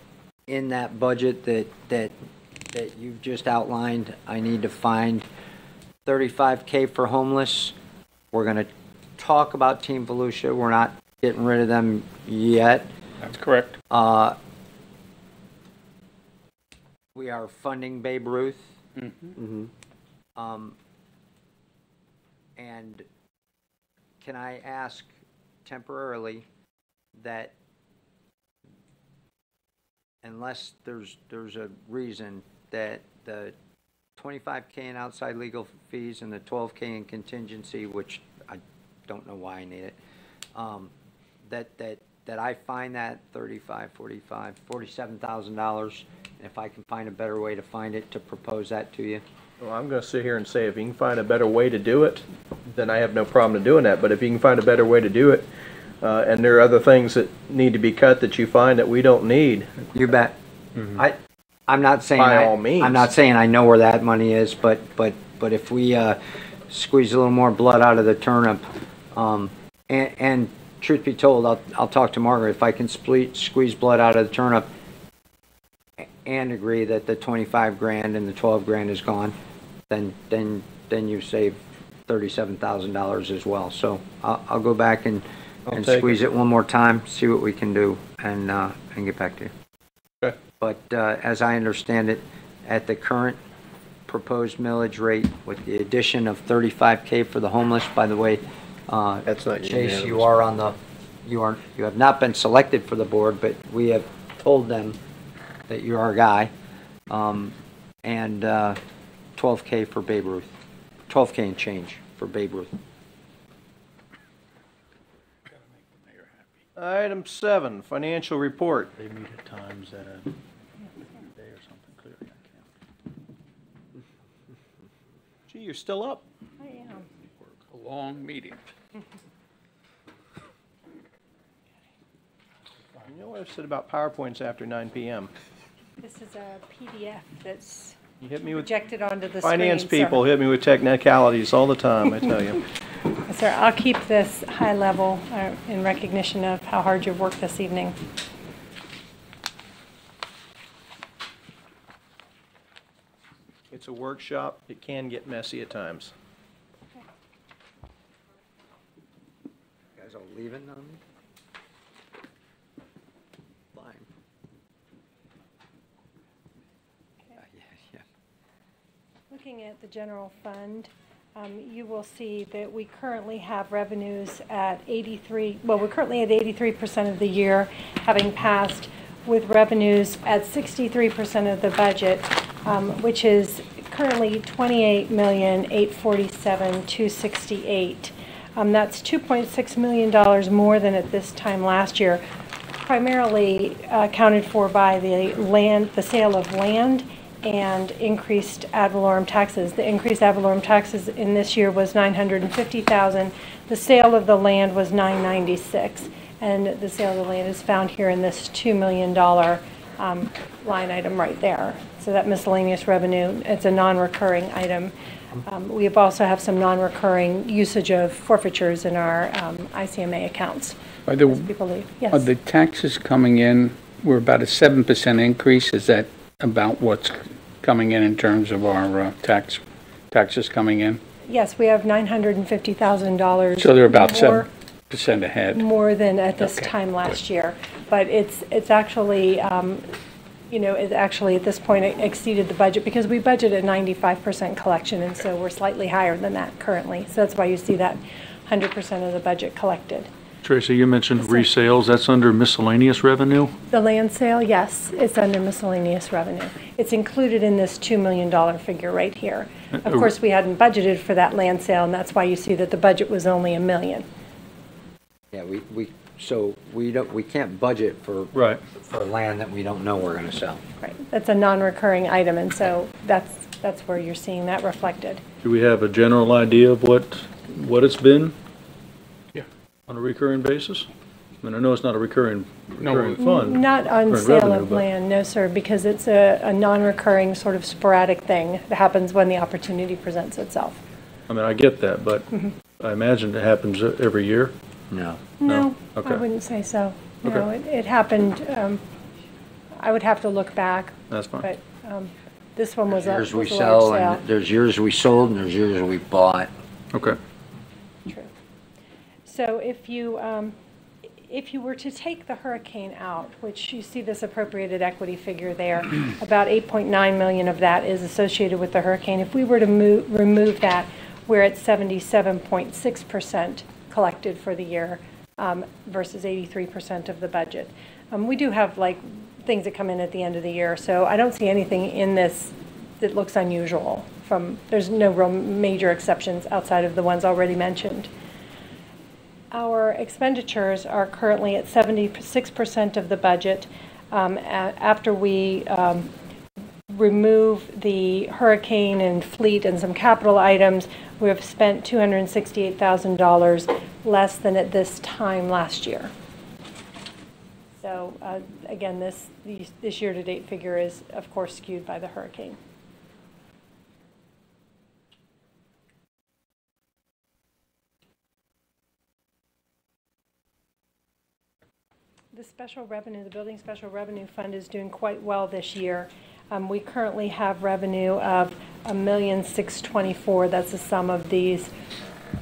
in that budget that you've just outlined, I need to find $35K for homeless. We're gonna talk about Team Volusia. We're not getting rid of them yet. That's correct. We are funding Babe Ruth. Mm-hmm. And can I ask temporarily that unless there's a reason that the $25K in outside legal fees and the $12K in contingency, which I don't know why I need it, that I find that $47,000, and if I can find a better way to find it, to propose that to you. Well, I'm going to sit here and say if you can find a better way to do it, then I have no problem in doing that. But if you can find a better way to do it, and there are other things that need to be cut that you find that we don't need. You bet. I'm not saying By all means. I'm not saying I know where that money is, but if we squeeze a little more blood out of the turnip, and truth be told, I'll talk to Margaret. If I can squeeze blood out of the turnip and agree that the 25 grand and the 12 grand is gone, then you save $37,000 as well. So I'll go back and squeeze it one more time, see what we can do, and get back to you. Okay. But as I understand it, at the current proposed millage rate, with the addition of $35K for the homeless, by the way, That's not Chase, unanimous. you have not been selected for the board, but we have told them that you're our guy, and 12K for Babe Ruth, 12K and change for Babe Ruth. Item 7, financial report. They meet at times at a day or something, clearly I can't. Gee, you're still up. I am. A long meeting. You know what I've said about PowerPoints after 9 p.m.? This is a PDF that's You hit me with projected onto the finance screen, sir. people hit me with technicalities all the time, I tell you. Sir, I'll keep this high level in recognition of how hard you've worked this evening. It's a workshop. It can get messy at times. You guys all leaving on me? Fine. Yeah. Looking at the general fund, you will see that we currently have revenues at we're currently at 83% of the year, having passed with revenues at 63% of the budget, which is currently $28,847,268. That's $2.6 million more than at this time last year, primarily accounted for by the sale of land and increased ad valorem taxes. The increased ad valorem taxes in this year was $950,000. The sale of the land was $996,000, and the sale of the land is found here in this $2 million line item right there. So that miscellaneous revenue, it's a non-recurring item. We also have some non-recurring usage of forfeitures in our ICMA accounts. Are as people leave. Yes. Are the taxes coming in, we're about a 7% increase, is that about what's coming in terms of our taxes coming in? Yes, we have $950,000. So they're about more, 7% ahead. more than at this Okay, time last year. But it's actually, it actually at this point exceeded the budget because we budgeted 95% collection, and so we're slightly higher than that currently. So that's why you see that 100% of the budget collected. Tracy, you mentioned resales. That's under miscellaneous revenue? The land sale, yes, it's under miscellaneous revenue. It's included in this $2 million figure right here. Of course, we hadn't budgeted for that land sale, and that's why you see that the budget was only $1 million. Yeah, we can't budget for land that we don't know we're going to sell. Right. That's a non-recurring item, and so that's where you're seeing that reflected. Do we have a general idea of what it's been? Yeah. On a recurring basis? I mean, I know it's not a recurring fund. Not on recurring sale revenue, of but- land, no, sir, because it's a non-recurring sort of sporadic thing that happens when the opportunity presents itself. I mean, I get that, but I imagine it happens every year. No. No, Okay. I wouldn't say so. Okay. No, it happened, I would have to look back. That's fine. But this one was a Years we was a sell, large sale. and there's years we sold, and there's years we bought. Okay. True. So if you were to take the hurricane out, which you see this appropriated equity figure there, about 8.9 million of that is associated with the hurricane. If we were to remove that, we're at 77.6% collected for the year versus 83% of the budget. We do have like things that come in at the end of the year, so I don't see anything in this that looks unusual. There's no real major exceptions outside of the ones already mentioned. Our expenditures are currently at 76% of the budget. After we remove the hurricane and fleet and some capital items, we have spent $268,000 less than at this time last year. So again, this year-to-date figure is, of course, skewed by the hurricane. The special revenue, the Building Special Revenue Fund is doing quite well this year. We currently have revenue of $1,624,000. That's the sum of these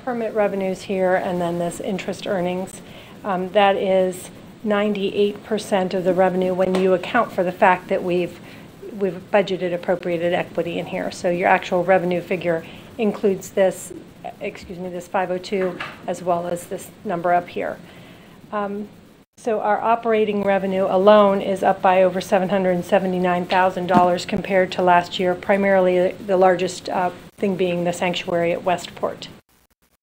permit revenues here and then this interest earnings. That is 98% of the revenue when you account for the fact that we've budgeted appropriated equity in here. So your actual revenue figure includes this, this 502 as well as this number up here. So our operating revenue alone is up by over $779,000 compared to last year, primarily the largest thing being the sanctuary at Westport.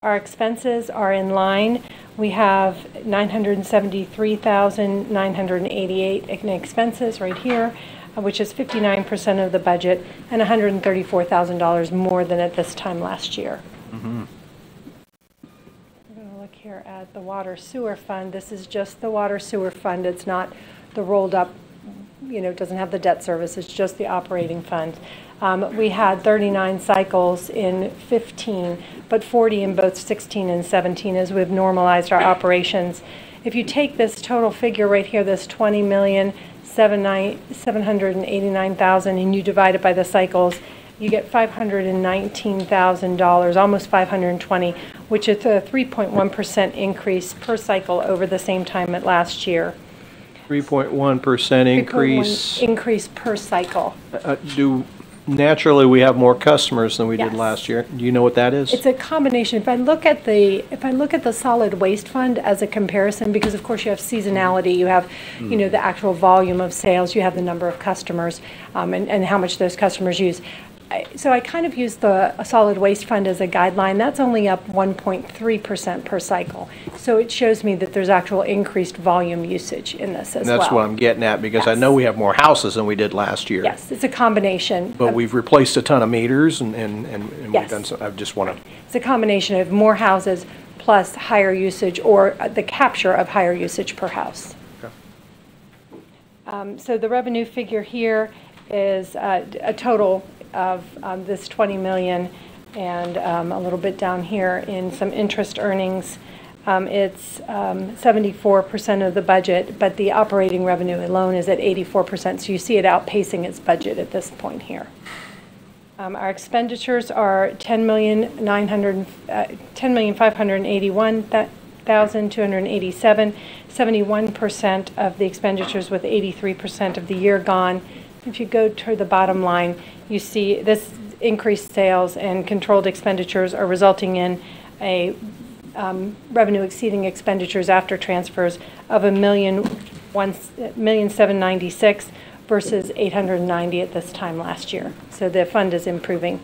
Our expenses are in line. We have $973,988 in expenses right here, which is 59% of the budget, and $134,000 more than at this time last year. Mm-hmm. Here at the Water Sewer Fund. This is just the Water Sewer Fund. It's not the rolled up, it doesn't have the debt service. It's just the operating fund. We had 39 cycles in 15, but 40 in both 16 and 17 as we've normalized our operations. If you take this total figure right here, this $20,789,000, and you divide it by the cycles, you get $519,000, almost $520,000, which is a 3.1% increase per cycle over the same time at last year. 3.1% increase. Increase per cycle. Naturally, we have more customers than we did Yes. last year. Do you know what that is? It's a combination. If I look at the solid waste fund as a comparison, because of course you have seasonality, you have the actual volume of sales, you have the number of customers, and how much those customers use. So I kind of use the solid waste fund as a guideline. That's only up 1.3% per cycle. So it shows me that there's actual increased volume usage in this as well. That's what I'm getting at, because I know we have more houses than we did last year. Yes, it's a combination. But we've replaced a ton of meters and we've Yes. done so. I just want to. It's a combination of more houses plus higher usage, or the capture of higher usage per house. Okay. So the revenue figure here is a total of this 20 million and a little bit down here in some interest earnings. It's 74% of the budget, but the operating revenue alone is at 84%, so you see it outpacing its budget at this point here. Our expenditures are $10,581,287, 71% of the expenditures with 83% of the year gone. If you go to the bottom line, you see this increased sales and controlled expenditures are resulting in a revenue exceeding expenditures after transfers of $1,796,000 versus $890,000 at this time last year. So the fund is improving.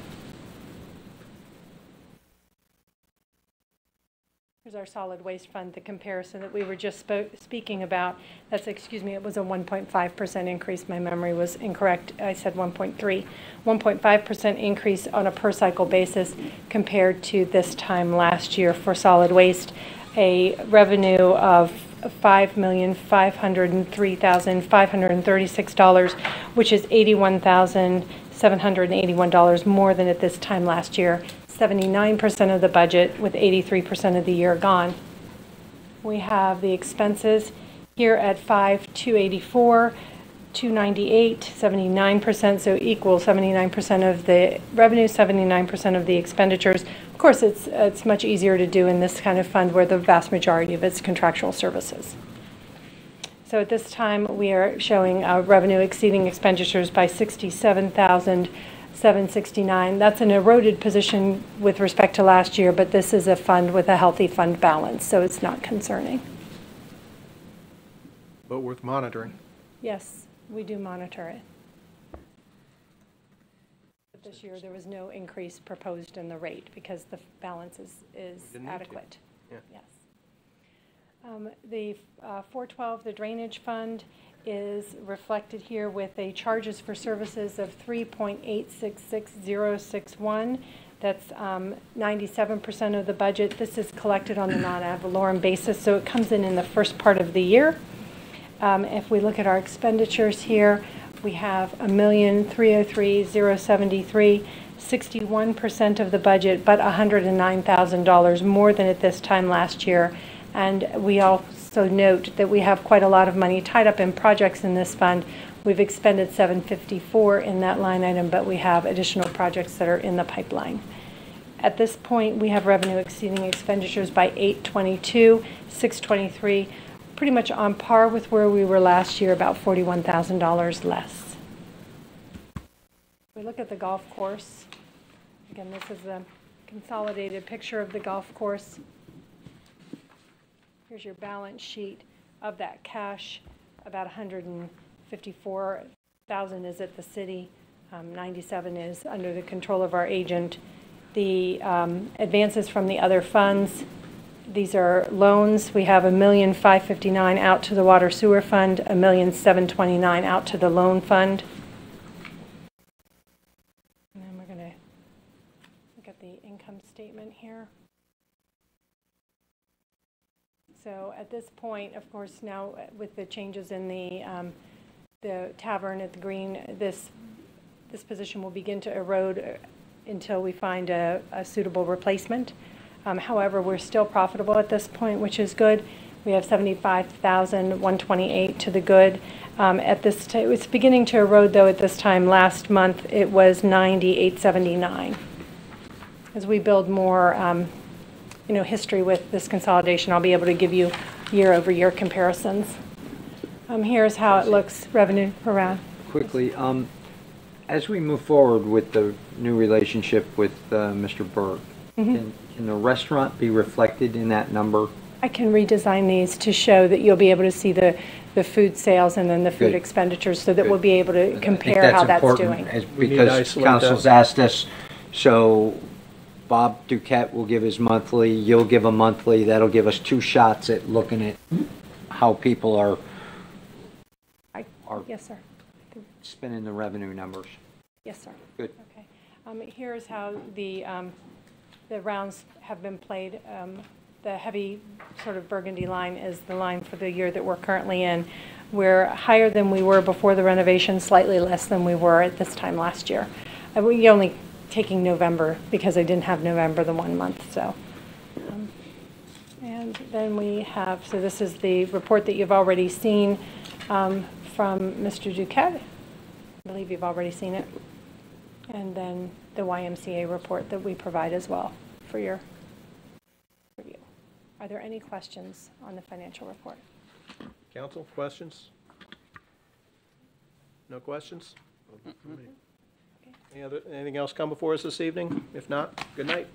Here's our solid waste fund, the comparison that we were just speaking about. That's, excuse me, it was a 1.5% increase. My memory was incorrect. I said 1.3. 1.5% increase on a per cycle basis compared to this time last year for solid waste. A revenue of $5,503,536, which is $81,781 more than at this time last year. 79% of the budget with 83% of the year gone. We have the expenses here at 5,284, 298, 79%, so equal 79% of the revenue, 79% of the expenditures. Of course, it's much easier to do in this kind of fund where the vast majority of it's contractual services. So at this time, we are showing revenue exceeding expenditures by $67,769. That's an eroded position with respect to last year, but this is a fund with a healthy fund balance, so it's not concerning. But worth monitoring. Yes, we do monitor it. But this year, there was no increase proposed in the rate because the balance is adequate. Yeah. Yes. The 412, the drainage fund, is reflected here with a charges for services of $3.866061. That's 97% of the budget. This is collected on a non-ad valorem basis, so it comes in the first part of the year. If we look at our expenditures here, we have $1,303,073, 61% of the budget, but $109,000 more than at this time last year. And we also note that we have quite a lot of money tied up in projects in this fund. We've expended $754 in that line item, but we have additional projects that are in the pipeline. At this point, we have revenue exceeding expenditures by $822, $623, pretty much on par with where we were last year, about $41,000 less. We look at the golf course. Again, this is a consolidated picture of the golf course. Here's your balance sheet of that cash. About $154,000 is at the city. 97 is under the control of our agent. The advances from the other funds, these are loans. We have $1,559,000 out to the water sewer fund, $1,729,000 out to the loan fund. And then we're going to look at the income statement here. So at this point, of course, now with the changes in the tavern at the Green, this position will begin to erode until we find a suitable replacement. However, we're still profitable at this point, which is good. We have $75,128 to the good. At this time, it's beginning to erode, though. At this time last month, it was $98,779. As we build more history with this consolidation, I'll be able to give you year-over-year comparisons. Here's how it looks, revenue around. Quickly, as we move forward with the new relationship with Mr. Berg, can the restaurant be reflected in that number? I can redesign these to show that you'll be able to see the food sales and then the food expenditures so that we'll be able to compare how that's doing. Because council's asked us, so Bob Duquette will give his monthly, you'll give a monthly, that'll give us two shots at looking at how people are yes, sir. Spending the revenue numbers. Yes, sir. Good. Okay. Here's how the rounds have been played. The heavy sort of burgundy line is the line for the year that we're currently in. We're higher than we were before the renovation, slightly less than we were at this time last year. We only taking November because I didn't have November the 1 month. So, and then we have, so this is the report that you've already seen from Mr. Duquette. I believe you've already seen it. And then the YMCA report that we provide as well for your review. Are there any questions on the financial report? Council, questions? No questions? Anything else come before us this evening? If not, good night.